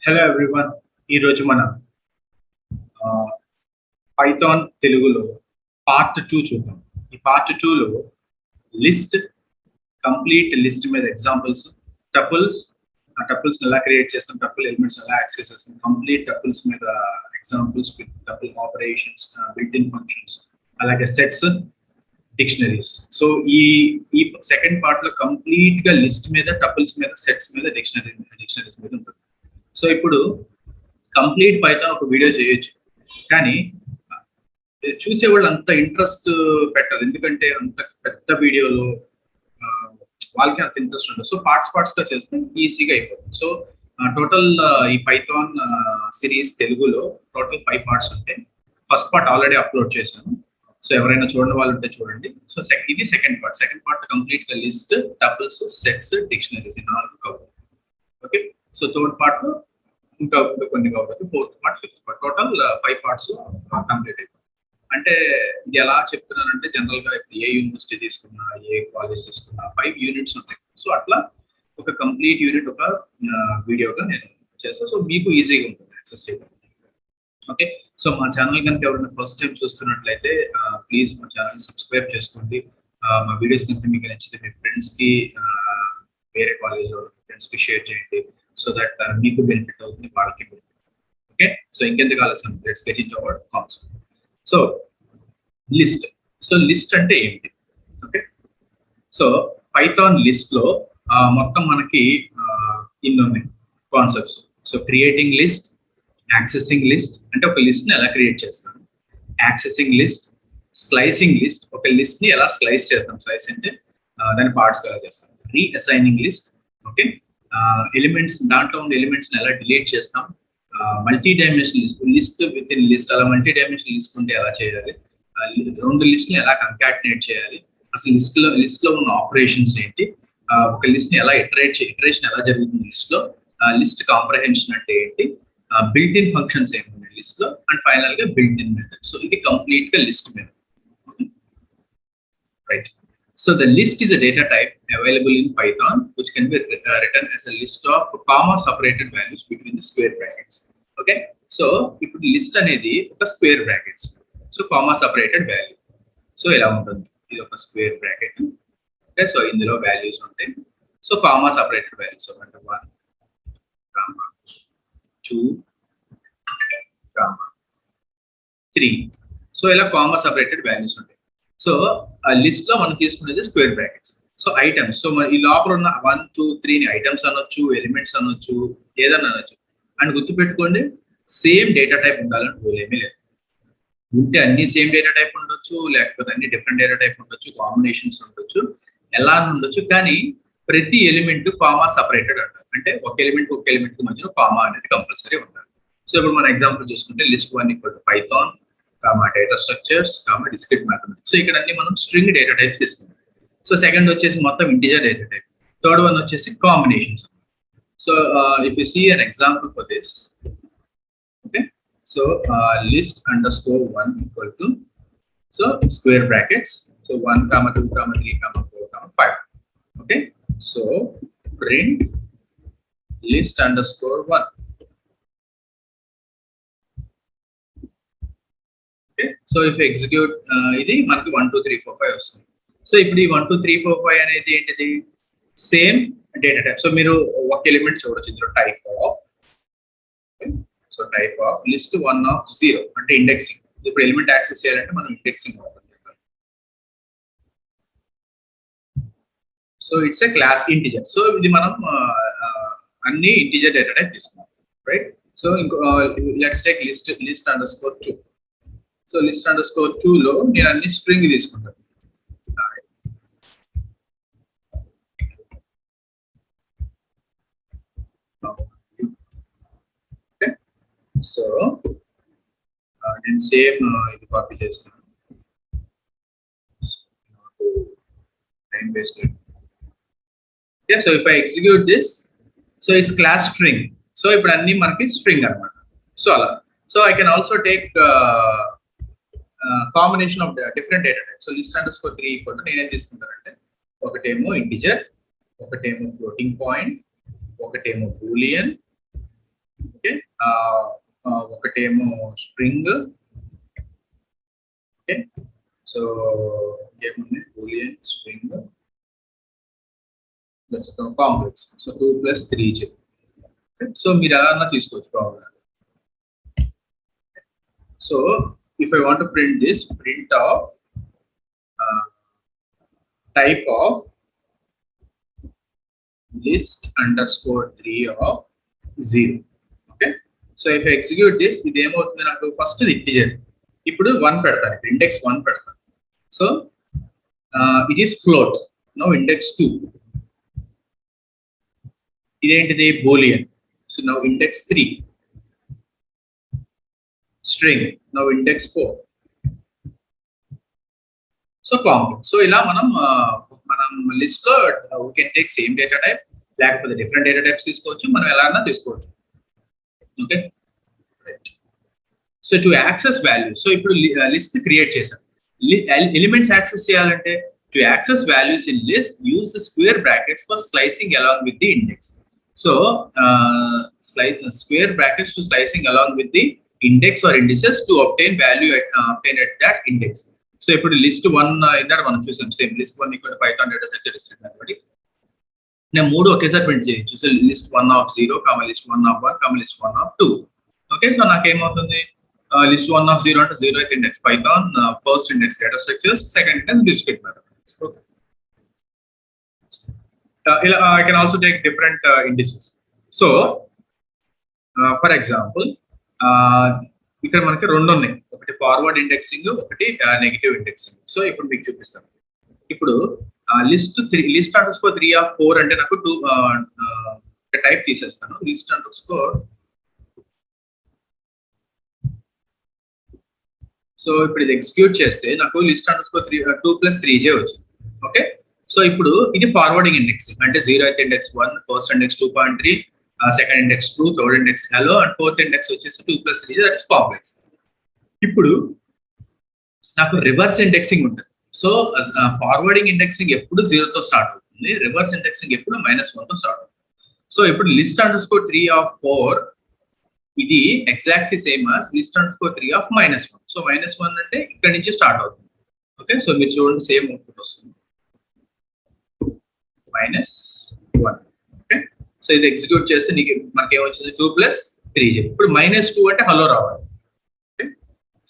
Hello everyone. ఈరోజు మనం Python తెలుగులో పార్ట్ 2 చూద్దాం. ఈ పార్ట్ 2లో లిస్ట్, కంప్లీట్ లిస్ట్ మీద ఎగ్జాంపుల్స్, టపుల్స్, ఆ టపుల్స్ ఎలా క్రియేట్ చేస్తాం, టపుల్ ఎలిమెంట్స్ ఎలా యాక్సెస్ చేస్తాం, కంప్లీట్ టపుల్స్ మీద examples with tuple operations, built in functions, అలాగే సెట్స్, డిక్షనరీస్. సో ఈ సెకండ్ పార్ట్ లో కంప్లీట్ గా లిస్ట్ మీద, టపుల్స్ మీద, సెట్స్ మీద, డిక్షనరీస్ మీద ఉంటుంది. సో ఇప్పుడు కంప్లీట్ పైథాన్ ఒక వీడియో చేయొచ్చు, కానీ చూసేవాళ్ళు అంత ఇంట్రెస్ట్ పెట్టరు, ఎందుకంటే అంత పెద్ద వీడియోలో వాళ్ళకి అంత ఇంట్రెస్ట్ ఉండదు. సో పార్ట్స్ గా చేస్తే ఈజీగా అయిపోతుంది. సో టోటల్ ఈ పైథాన్ సిరీస్ తెలుగులో టోటల్ 5 పార్ట్స్ ఉంటాయి. ఫస్ట్ పార్ట్ ఆల్రెడీ అప్లోడ్ చేశాను. సో ఎవరైనా చూడని వాళ్ళు ఉంటే చూడండి. సో ఇది సెకండ్ పార్ట్ కంప్లీట్ గా list, tuples, sets, dictionaries 4 cover. Okay, so third part ఇంకా కొన్ని cover, fourth part, fifth part, total 5 parts complete అయిపోయింది. అంటే ఇది ఎలా చెప్తున్నానంటే, జనరల్ గా ఇప్పుడు ఏ యూనివర్సిటీ తీసుకున్నా, ఏ కాలేజ్ తీసుకున్నా 5 యూనిట్స్ ఉంటాయి. సో అట్లా ఒక కంప్లీట్ యూనిట్ ఒక వీడియోగా నేను చేస్తాను. సో మీకు ఈజీగా ఉంటుంది యాక్సెస్ చేయడం. ఓకే, సో మా ఛానల్ కనుక ఎవరైనా ఫస్ట్ టైం చూస్తున్నట్లయితే ప్లీజ్ మా ఛానల్ సబ్స్క్రైబ్ చేసుకోండి. మా వీడియోస్ కనుక మీకు నచ్చితే మీ ఫ్రెండ్స్ కి, వేరే కాలేజ్లో ఫ్రెండ్స్ కి షేర్ చేయండి. సో దట్ మీకు బెనిఫిట్ అవుతుంది, వాళ్ళకి బెనిఫిట్. ఓకే, సో ఇంకెందుకు ఆలస్యం, let's get into our concept. So list అంటే ఏంటి? ఓకే, సో పైథాన్ లిస్ట్ లో మొత్తం మనకి ఇన్ని ఉన్నాయి concepts. So creating list, accessing list అంటే ఒక లిస్ట్ ని ఎలా క్రియేట్ చేస్తాం, యాక్సెసింగ్ లిస్ట్, స్లైసింగ్ లిస్ట్ ఒక లిస్ట్ ని ఎలా స్లైస్ చేస్తాం, స్లైస్ అంటే దాని పార్ట్స్ ఎలా చేస్తాం, రీఅసైనింగ్ లిస్ట్, ఓకే, ఎలిమెంట్స్, దాంట్లో ఉన్న ఎలిమెంట్స్ ఎలా డిలీట్ చేస్తాం, multi dimensional list with in list, అలా మల్టీ డైమెన్షనల్ లిస్ట్ ఉంటే ఎలా చేయాలి, 2 లిస్ట్ ని ఎలా కంకాటినేట్ చేయాలి, అసలు లిస్ట్ లో ఉన్న ఆపరేషన్స్ ఏంటి, ఒక లిస్ట్ ని ఎలా ఇటరేషన్ ఎలా జరుగుతుంది లిస్ట్ లో, లిస్ట్ కాంప్రహెన్షన్ అంటే ఏంటి, బిల్ట్ ఇన్ ఫంక్షన్స్ ఏమున్నాయి లిస్ట్ లో, అండ్ ఫైనల్ గా బిల్ట్ ఇన్ మెథడ్. సో ఇది కంప్లీట్ గా లిస్ట్ మీద. Right, so the list is a data type available in Python which can be written as a list of comma separated values between the square brackets. Okay, so ఇప్పుడు list అనేది ఒక square brackets, so comma separated value. So ఎలా ఉంటుంది, ఇది ఒక square bracket. Okay, so ఇందులో values ఉంటాయి. So comma separated values అంటే 1, 2, 3. సో ఇలా కామా సెపరేటెడ్ వాల్యూస్ ఉంటాయి. సో ఆ లిస్ట్ లో మనం తీసుకునేది square brackets. So items, so ఈ లోపల ఉన్న 1, 2, 3 ఐటమ్స్ అనొచ్చు, ఎలిమెంట్స్ అనొచ్చు, ఏదన్నా అనొచ్చు. అండ్ గుర్తుపెట్టుకోండి, సేమ్ డేటా టైప్ ఉండాలని రూల్ ఏమీ లేదు. ఉంటే అన్ని సేమ్ డేటా టైప్ ఉండొచ్చు, లేకపోతే అన్ని డిఫరెంట్ డేటా టైప్ ఉండొచ్చు, కాంబినేషన్స్ ఉండొచ్చు, ఎలా ఉండొచ్చు. కానీ ప్రతి ఎలిమెంట్ కామా సపరేటెడ్ అంటారు. అంటే ఒక ఎలిమెంట్ కి మధ్యలో కామా అనేది కంపల్సరీ ఉండాలి. సో ఇప్పుడు మన ఎగ్జాంపుల్ చూసుకుంటే list 1 = Python, data structures, discrete mathematics. So ఇక్కడ అన్ని మనం స్ట్రింగ్ డేటా టైప్స్ తీసుకుంటాం. సో సెకండ్ వచ్చేసి మొత్తం integer data type. Third one వచ్చేసి combinations. So if you see an example for this, okay, so list underscore 1 equal to, so square brackets, so 1, 2, 3, 4, 5. Okay, so print list underscore 1. So if execute ఇది మనకి 1, 2, 3, 4, 5 వస్తుంది. So ఇప్పుడు ఈ 1, 2, 3, 4, 5 అనేది ఏంటిది, same data type. So మీరు ఒక element చూడొచ్చు ఇందులో, type of, so type of list 1 of 0 అంటే ఇండెక్సింగ్. ఇప్పుడు ఎలిమెంట్ యాక్సెస్ చేయాలంటే మనం ఇండెక్సింగ్ వాడాలి. So it's a class integer. So ఇది మనం అన్ని ఇంటిజర్ డేటా టైప్ తీసుకున్నాం, రైట్. సో ఇంకో let's take list underscore 2. So list underscore 2 లో నేను అన్ని స్ట్రింగ్ తీసుకుంటాను. సో నేను సేమ్ ఇది కాపీ చేస్తాను, time waste. So if I execute this, so it's class string. So ఇప్పుడు అన్ని మనకి స్ట్రింగ్ అన్నమాట. సో అలా, so I can also take combination of different data type. So list underscore 3 equal to నేనేం తీసుకుంటానంటే, ఒకటేమో integer, ఒకటేమో floating point, ఒకటేమో Boolean, okay ఒకటేమో స్ట్రింగ్ ఓకే సో ఏముంది Boolean string complex so 2 + 3j so మీరు ఎలా అన్నా తీసుకోవచ్చు problem so if I want to print this print of type of list underscore 3 of 0 okay so if I execute this ఇది ఏమవుతుంది నాకు first integer ఇప్పుడు 1 పెడతాను ఇప్పుడు ఇండెక్స్ 1 పెడతాను so it is float now index 2 ఇదేంటిది boolean so now index 3 string now index 4 so complex so ఇలా మనం లిస్ట్ లో we can take same data type లేకపోతే different data types తీసుకోవచ్చు మనం ఎలా అన్నా తీసుకోవచ్చు okay right so to access value so ఇప్పుడు లిస్ట్ క్రియేట్ చేసాం ఎలిమెంట్స్ యాక్సెస్ చేయాలంటే to access values in list use the square brackets for slicing along with the index so square brackets to slicing along with the index or indices to obtain value obtained at that index so ఇప్పుడు list 1 ఇందాక మనం చూసాం same list 1 ఇక్కడ Python data structure ఇస్తుంది కాబట్టి నేను మూడు ఒకేసారి ప్రింట్ చేయొచ్చు so list 1 of 0 comma list 1 of 1 comma list 1 of 2 okay so నాకు ఏమవుతుంది లిస్ట్ 1 ఆఫ్ 0 అంటే 0th index Python first index data structures second index discrete mathematics okay ఇలా I can also take different indices so for example ఇక్కడ మనకి రెండు ఉన్నాయి ఒకటి forward indexing ఒకటి నెగటివ్ ఇండెక్సింగ్ సో ఇప్పుడు మీకు చూపిస్తాను ఇప్పుడు లిస్ట్ 3 ఆఫ్ 4 అంటే నాకు 2 టైప్ తీసేస్తాను లిస్ట్ అండర్స్కోర్ సో ఇప్పుడు ఇది ఎగ్జిక్యూట్ చేస్తే నాకు లిస్ట్ అండర్స్కోర్ 2 + 3j వచ్చింది ఓకే సో ఇప్పుడు ఇది ఫార్వర్డింగ్ ఇండెక్సింగ్ అంటే 0th index 1 first index 2.3 second index 2 third index hello and fourth index వచ్చేసి 2 + 3 దట్ ఇస్ కాంప్లెక్స్ ఇప్పుడు నాకు రివర్స్ ఇండెక్సింగ్ ఉంటుంది సో ఫార్వర్డింగ్ ఇండెక్సింగ్ ఎప్పుడు 0 తో స్టార్ట్ అవుతుంది రివర్స్ ఇండెక్సింగ్ ఎప్పుడు -1 తో స్టార్ట్ అవుతుంది సో ఇప్పుడు లిస్ట్ అండర్స్కోర్ 3 ఆఫ్ 4 ఇది exactly same as list underscore 3 of -1 so -1 అంటే ఇక్కడ నుంచి స్టార్ట్ అవుతుంది ఓకే సో మీరు చూడండి సేమ్ అవుట్పుట్ వస్తుంది -1 ఓకే సో ఇది ఎగ్జిక్యూట్ చేస్తే మనకి ఏమొచ్చింది 2 + 3j ఇప్పుడు -2 అంటే హలో రావాలి okay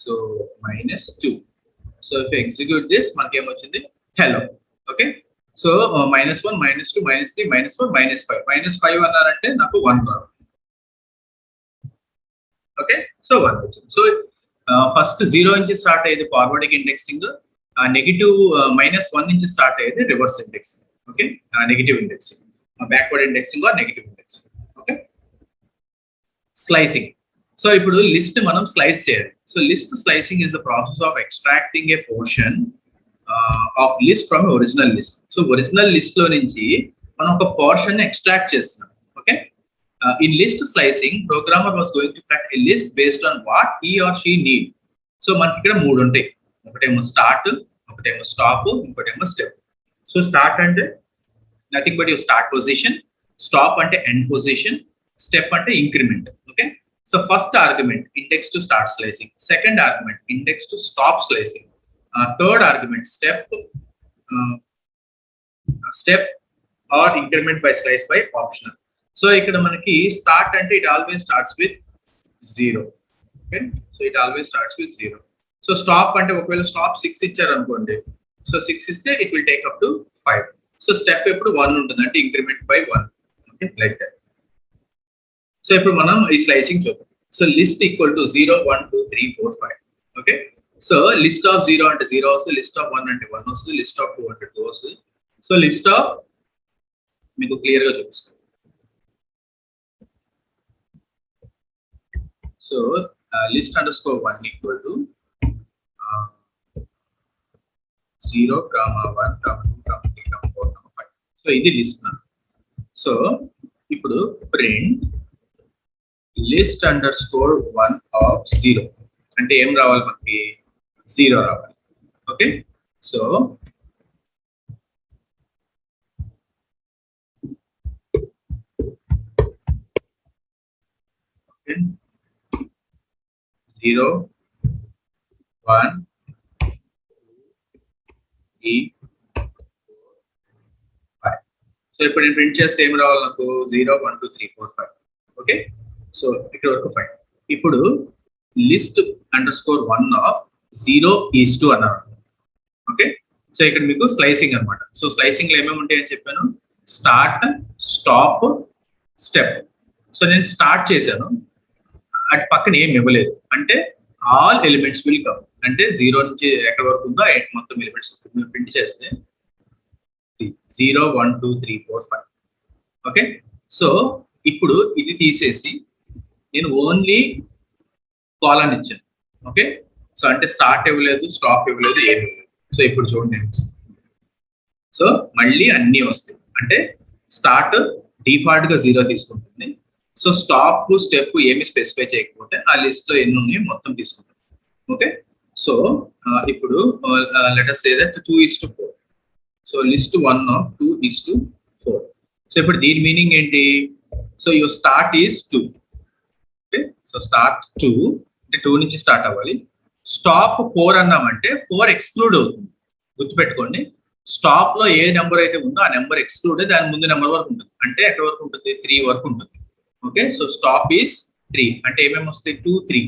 so -2 so if execute this మనకి ఏమొచ్చింది హలో ఓకే సో -1 -2 -3 -4 -5 -5 అన్నారంటే నాకు 1 రావాలి ఓకే సో 1 వచ్చింది సో ఫస్ట్ 0 నుంచి స్టార్ట్ అయ్యేది ఫార్వర్డింగ్ ఇండెక్సింగ్ నెగటివ్ -1 నుంచి స్టార్ట్ అయ్యేది reverse indexing okay negative indexing backward indexing or negative indexing okay slicing so ఇప్పుడు లిస్ట్ మనం స్లైస్ చేయాలి so list slicing is the process of extracting a portion of list from original list so original list లో నుంచి మనం ఒక పోర్షన్ extract చేస్తున్నాం okay in list slicing programmer was going to cut a list based on what he or she need so మనకి ఇక్కడ 3 ఉంటాయి ఒకటేమో స్టార్ట్ ఒకటేమో స్టాప్ ఇంకోటేమో స్టెప్ సో స్టార్ట్ అంటే nothing but your start position stop ante end position step ante increment okay so first argument index to start slicing second argument index to stop slicing third argument step or increment by slice by optional so ikkada manaki start ante it always starts with 0 okay so it always starts with 0 so stop ante okavela stop 6 icharu anukondi so 6 iste it will take up to 5 so step ఎప్పుడు 1 ఉంటుంది అంటే increment by 1 okay like that so ఇప్పుడు మనం ఈ slicing చూద్దాం so list equal to 0 1 2 3 4 5 okay so list of 0 అంటే 0 వస్తుంది list of 1 అంటే 1 వస్తుంది లిస్ట్ ఆఫ్ 2 అంటే 2 వస్తుంది సో లిస్ట్ ఆఫ్ మీకు క్లియర్ గా చూపిస్తాను so list underscore 1 equal to 0 1 2 so ఇది లిస్ట్ సో ఇప్పుడు ప్రింట్ లిస్ట్ అండర్స్కోర్ 1 ఆఫ్ 0 అంటే ఏం రావాలి మనకి 0 రావాలి ఓకే సో Okay. 0, 1, 3, 5. సో ఇప్పుడు నేను ప్రింట్ చేస్తే ఏం రావాలి నాకు 0, 1, 2, 3, 4, 5. ఓకే, సో ఇక్కడ వరకు 5. ఇప్పుడు లిస్ట్ _1 ఆఫ్ 0:2 అన్నారు. ఓకే, సో ఇక్కడ మీకు స్లైసింగ్ అనమాట. సో స్లైసింగ్ లో ఏమేమి ఉంటాయని చెప్పాను, స్టార్ట్, స్టాప్, స్టెప్. సో నేను స్టార్ట్ చేశాను, అటు పక్కన ఏం ఇవ్వలేదు అంటే ఆల్ ఎలిమెంట్స్ విల్ కమ్, అంటే 0 నుంచి ఎక్కడ వరకు ఉందో మొత్తం ఎలిమెంట్స్ వస్తుంది. ప్రింట్ చేస్తే 0, 1, 2, 3, 4, 5. ఓకే, సో ఇప్పుడు ఇది తీసేసి నేను ఓన్లీ కాలన్ ఇచ్చాను. ఓకే, సో అంటే స్టార్ట్ ఇవ్వలేదు, స్టాప్ ఇవ్వలేదు, ఏమి ఇవ్వలేదు. సో ఇప్పుడు చూడండి, సో మళ్ళీ అన్ని వస్తాయి. అంటే స్టార్ట్ డిఫాల్ట్ గా 0 తీసుకుంటుంది. సో స్టాప్, స్టెప్ ఏమి స్పెసిఫై చేయకపోతే ఆ లిస్ట్ లో ఎన్ని ఉన్నాయి మొత్తం తీసుకుంటాం. ఓకే, సో ఇప్పుడు let us say that 2:4. So list 1 of 2:4. So ఇప్పుడు దీని మీనింగ్ ఏంటి, so your start is 2. Okay, so start 2 అంటే 2 నుంచి స్టార్ట్ అవ్వాలి. స్టాప్ 4 అన్నామంటే 4 ఎక్స్క్లూడ్ అవుతుంది. గుర్తుపెట్టుకోండి, స్టాప్ లో ఏ నెంబర్ అయితే ఉందో ఆ నెంబర్ ఎక్స్క్లూడ్, దాని ముందు నెంబర్ వరకు ఉంటుంది. అంటే ఎక్కడ వరకు ఉంటుంది, 3 వరకు ఉంటుంది. ఓకే, సో స్టాప్ ఈస్ 3 అంటే ఏమేమి వస్తాయి, 2, 3.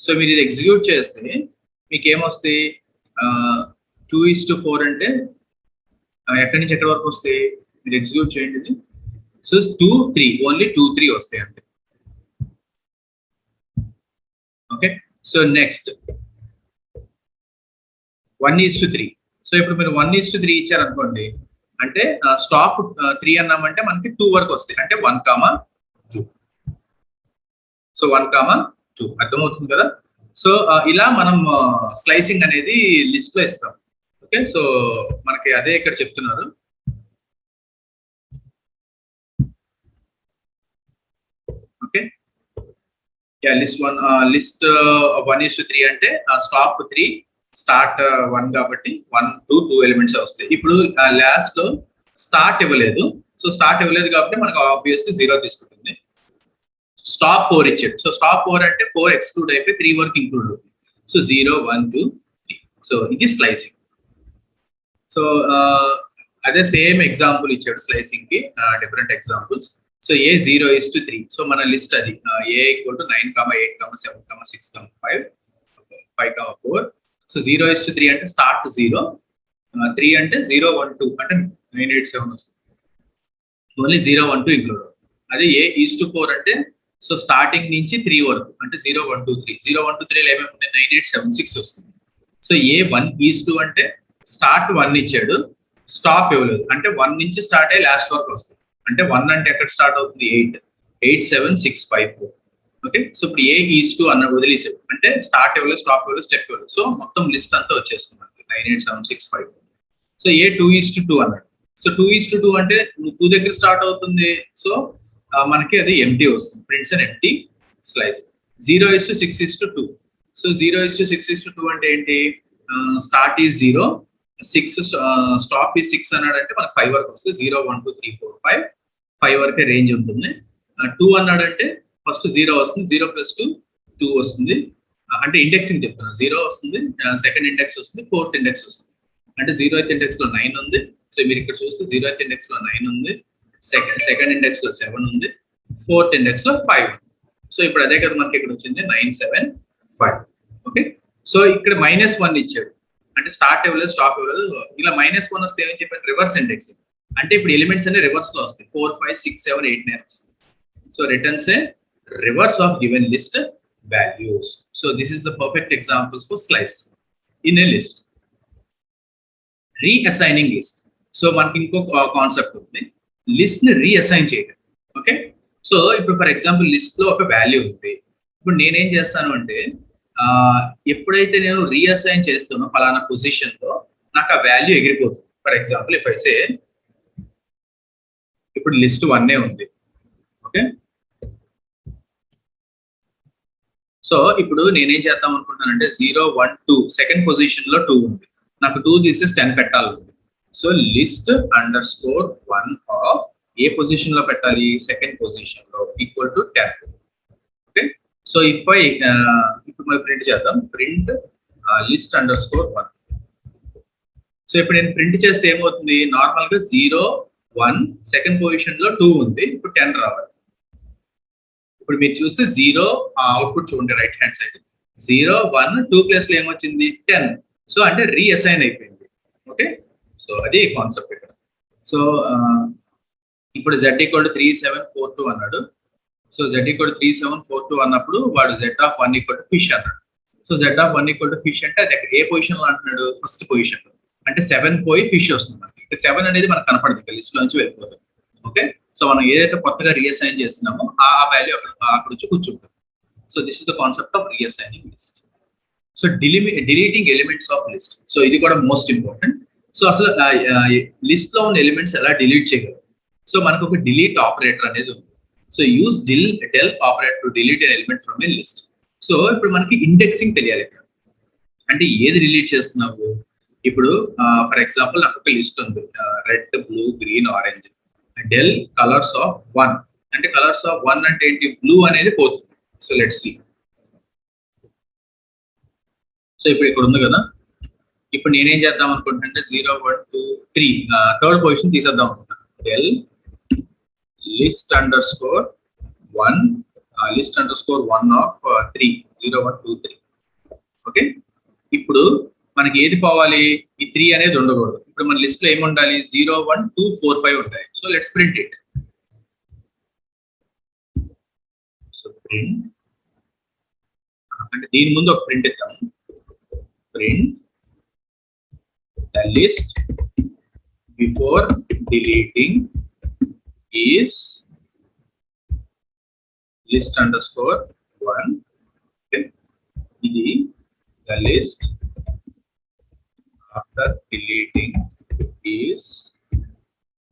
సో మీరు ఇది ఎగ్జిక్యూట్ చేస్తే మీకు ఏమొస్తాయి, 2:4 అంటే ఎక్కడి నుంచి ఎక్కడి వరకు వస్తాయి, మీరు ఎగ్జిక్యూట్ చేయండి. సో 2, 3 ఓన్లీ 2, 3 వస్తాయి అంతే. Okay, so next 1:3. సో ఇప్పుడు మీరు 1:3 ఇచ్చారనుకోండి, అంటే స్టాప్ 3 అన్నామంటే మనకి 2 వరకు వస్తాయి. అంటే 1, 2. సో 1, 2 అర్థమవుతుంది కదా. సో ఇలా మనం స్లైసింగ్ అనేది లిస్ట్ లో ఇస్తాం. ఓకే, సో మనకి అదే ఇక్కడ చెప్తున్నారు. ఓకే, లిస్ట్ 1:3 అంటే స్టాప్ 3, స్టార్ట్ 1 కాబట్టి 1, 2, 2 ఎలిమెంట్స్ వస్తాయి. ఇప్పుడు లాస్ట్ లో స్టార్ట్ ఇవ్వలేదు. సో స్టార్ట్ ఇవ్వలేదు కాబట్టి మనకు ఆబ్వియస్లీ 0 తీసుకుంటుంది. స్టాప్ 4 ఇచ్చాడు. సో స్టాప్ 4 అంటే 4 ఎక్స్క్లూడ్ అయిపోయి 3 వరకు ఇంక్లూడ్ అవుతుంది. సో 0, 1, 2, 3. సో ఇది స్లైసింగ్. సో అదే సేమ్ ఎగ్జాంపుల్ ఇచ్చాడు స్లైసింగ్ కి, డిఫరెంట్ ఎగ్జాంపుల్స్. సో ఏ 0:3. సో మన లిస్ట్ అది ఏ = 9, 8, 7, 6, 5, 4. సో 0:3 అంటే స్టార్ట్ 0, 3 అంటే 0, 1, 2 అంటే 9, 8, 7 వస్తుంది. ఓన్లీ 0, 1, 2 ఇంక్లూడ్ అవుతుంది. అదే A:4 అంటే సో స్టార్టింగ్ నుంచి 3 వరకు అంటే 0, 1, 2, 3. 0, 1, 2, 3 ఏమేమి ఉన్నాయి, 9, 8, 7, 6 వస్తుంది. సో A:1:2 అంటే స్టార్ట్ 1 ఇచ్చాడు, స్టాప్ ఇవ్వలేదు. అంటే 1 నుంచి స్టార్ట్ అయ్యి లాస్ట్ వరకు వస్తుంది. అంటే 1 అంటే ఎక్కడ స్టార్ట్ అవుతుంది, 8, 8, 7, 6, 5, 4. ఓకే, సో ఇప్పుడు A:2 అన్న వదిలేసాడు, అంటే స్టార్ట్ ఇవ్వలేదు, స్టాప్ ఇవ్వలేదు, స్టెప్ ఇవ్వలేదు. సో మొత్తం లిస్ట్ అంతా వచ్చేస్తుంది 9, 8, 7, 6, 5. సో A:2:2 అన్నాడు. సో 2:2 అంటే 2 దగ్గర స్టార్ట్ అవుతుంది. సో మనకి అది ఎంటీ వస్తుంది, prints and empty slice. 0:6:2. So 0:6:2 అంటే ఏంటి, స్టార్ట్ ఈజ్ 0, 6 స్టాప్ ఈజ్ 6 అన్నాడంటే మనకు 5 వరకు వస్తుంది. 0, 1, 2, 3, 4, 5 వరకే రేంజ్ ఉంటుంది. 2 అన్నాడంటే ఫస్ట్ 0 వస్తుంది, 0 + 2, 2 వస్తుంది. అంటే ఇండెక్సింగ్ చెప్తున్నా, 0 వస్తుంది, సెకండ్ ఇండెక్స్ వస్తుంది, ఫోర్త్ ఇండెక్స్ వస్తుంది. అంటే 0th ఇండెక్స్ లో 9 ఉంది. సో మీరు ఇక్కడ చూస్తే 0th ఇండెక్స్ లో 9 ఉంది, సెకండ్ ఇండెక్స్ లో 7 ఉంది, ఫోర్త్ ఇండెక్స్ లో 5 ఉంది. సో ఇప్పుడు అదే కదా మనకి ఇక్కడ వచ్చింది 9, 7, 5. ఓకే, సో ఇక్కడ -1 ఇచ్చాడు, అంటే స్టార్ట్ ఇవ్వలేదు, స్టాప్ ఇవ్వలేదు. ఇలా -1 వస్తే ఏమని చెప్పాను, రివర్స్ ఇండెక్స్. అంటే ఇప్పుడు ఎలిమెంట్స్ అన్ని రివర్స్ లో వస్తాయి, 4, 5, 6, 7, 8, 9 వస్తాయి. So returns A reverse of given list values. So this is the perfect examples for slice in a list. Reassigning list. So మనకి ఇంకొక కాన్సెప్ట్ ఉంది, లిస్ట్ ని రీఅసైన్ చేయడం. ఓకే, సో ఇప్పుడు ఫర్ ఎగ్జాంపుల్ లిస్ట్ లో ఒక వాల్యూ ఉంది. ఇప్పుడు నేనేం చేస్తాను అంటే ఎప్పుడైతే నేను రీఅసైన్ చేస్తానో ఫలానా పొజిషన్ లో నాకు ఆ వాల్యూ ఎగిరిపోతుంది. For example if I say ఇప్పుడు లిస్ట్ 1 ఉంది. ఓకే, సో ఇప్పుడు నేనేం చేద్దాం అనుకుంటానంటే 0, 1, 2 సెకండ్ పొజిషన్ లో 2 ఉంది, నాకు 2 తీసేసి 10 పెట్టాలి. So list _1 of A position లో పెట్టాలి, సెకండ్ పొజిషన్ లో =10. ఓకే, సో ఇప్పుడు మనం ప్రింట్ చేద్దాం, print list under score 1. So ఇప్పుడు నేను ప్రింట్ చేస్తే ఏమవుతుంది, నార్మల్ గా 0 1 సెకండ్ పొజిషన్ లో 2 ఉంది, ఇప్పుడు 10 రావాలి. ఇప్పుడు మీరు చూస్తే 0 అవుట్పుట్ చూడండి రైట్ హ్యాండ్ సైడ్, 0 1 2 ప్లేస్ లో ఏమొచ్చింది 10. సో అంటే రీఅసైన్ అయిపోయింది. ఓకే, సో అది కాన్సెప్ట్ ఇక్కడ. సో ఇప్పుడు z = 3742 అన్నాడు. సో z = 3742 అన్నప్పుడు వాడు z(1) = ఫిష్ అన్నాడు. సో z(1) = ఫిష్ అంటే అది ఏ పొజిషన్ లో అంటున్నాడు, ఫస్ట్ పొజిషన్ లో. అంటే 7 పోయి ఫిష్ వస్తుంది మనకి. 7 అనేది మనకు కనపడదు, లిస్ట్ నుంచి వెళ్ళిపోతుంది. ఓకే, సో మనం ఏదైతే కొత్తగా రీఅసైన్ చేస్తున్నామో ఆ వాల్యూ అక్కడ వచ్చి కూర్చుంటుంది. So this is the concept of reassigning list. So deleting elements of list. So ఇది కూడా మోస్ట్ ఇంపార్టెంట్. సో అసలు లిస్ట్ లో ఉన్న ఎలిమెంట్స్ ఎలా డిలీట్ చేయగలరు. సో మనకు ఒక డిలీట్ ఆపరేటర్ అనేది ఉంది. So use del operator to delete an element from A list. So already మనకి ఇండెక్సింగ్ తెలియాలి ఇక్కడ. అంటే ఏది డిలీట్ చేస్తున్నావు. ఇప్పుడు ఫర్ ఎగ్జాంపుల్ నాకు ఒక లిస్ట్ ఉంది, red blue green orange, del colours of 1 అంటే కలర్స్ ఆఫ్ 1 అంటే ఏంటి, బ్లూ అనేది పోతుంది. So let's see. సో ఇప్పుడు ఇక్కడ ఉంది కదా, ఇప్పుడు నేనేం చేద్దాం అనుకుంటున్నా, 0 1 2 3 థర్డ్ పొజిషన్ తీసేద్దాం అనుకుంటున్నాను. del list underscore 1 list underscore 1 of 3 0 1 2 3. Okay, ఇప్పుడు మనకి ఏది పోవాలి, ఈ 3 అనేది ఉండకూడదు. ఇప్పుడు మన లిస్ట్ లో ఏమి ఉండాలి, 0 1 2 4 5 ఉంటాయి. So let's print it. So print అంటే దీని ముందు ఒక ప్రింట్ ఇద్దాము, print the list before deleting is list underscore 1. Okay, ఇది the list after deleting is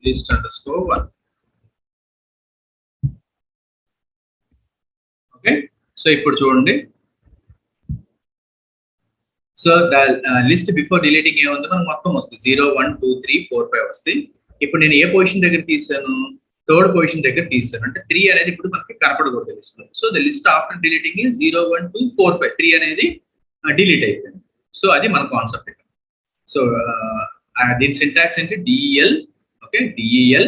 list underscore 1. Okay, so ఇప్పుడు చూడండి. సో లిస్ట్ బిఫోర్ డిలీటింగ్ ఏముంది, మనకు మొత్తం వస్తుంది 0 1 2 3 4 5 వస్తాయి. ఇప్పుడు నేను ఏ పొజిషన్ దగ్గర తీసాను, థర్డ్ పొజిషన్ దగ్గర తీసాను. అంటే 3 అనేది ఇప్పుడు మనకి కనపడకూడదు లిస్ట్ లో. So the list after deleting 0 1 2 4 5 3 అనేది డిలీట్ అయిపోయింది. సో అది మన కాన్సెప్ట్ ఇక్కడ. సో దీని సింటాక్స్ ఏంటి, DEL. Okay, DEL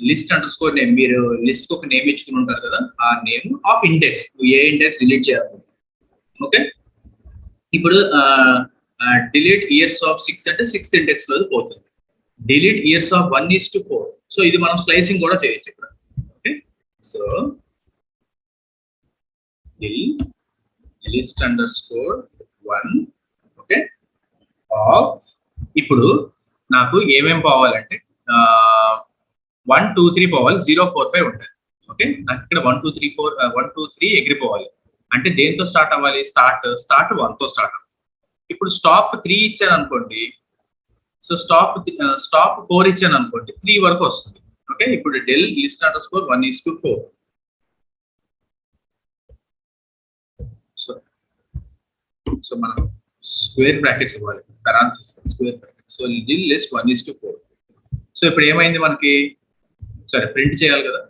list under score name. మీరు లిస్ట్ కి ఒక నేమ్ ఇచ్చుకుని ఉంటారు కదా, ఆ name of index, A index delete చేయాలి. ఓకే, ఇప్పుడు డిలీట్ ఇయర్స్ ఆఫ్ 6 అంటే 6th ఇండెక్స్ లో పోతుంది. Delete years of 1:4. సో ఇది మనం స్లైసింగ్ కూడా చేయొచ్చు ఇక్కడ. Okay, so list under score 1. Okay, of ఇప్పుడు నాకు ఏమేమి పోవాలంటే 1 2 3 పోవాలి, 0 4 5 ఉంటుంది. ఓకే, నాకు ఇక్కడ 1 2 3 4 1 2 3 ఎగిరిపోవాలి. అంటే దేంతో స్టార్ట్ అవ్వాలి, స్టార్ట్ 1 తో స్టార్ట్ అవ్వాలి. ఇప్పుడు స్టాప్ 3 ఇచ్చాను అనుకోండి, సో స్టాప్ 4 ఇచ్చాను అనుకోండి, 3 వరకు వస్తుంది. ఓకే, ఇప్పుడు del list underscore 1:4. సో మనం స్క్వేర్ బ్రాకెట్స్ ఇవ్వాలి, parenthesis square bracket. So del list 1:4. So ఇప్పుడు ఏమైంది మనకి, సరే ప్రింట్ చేయాలి కదా.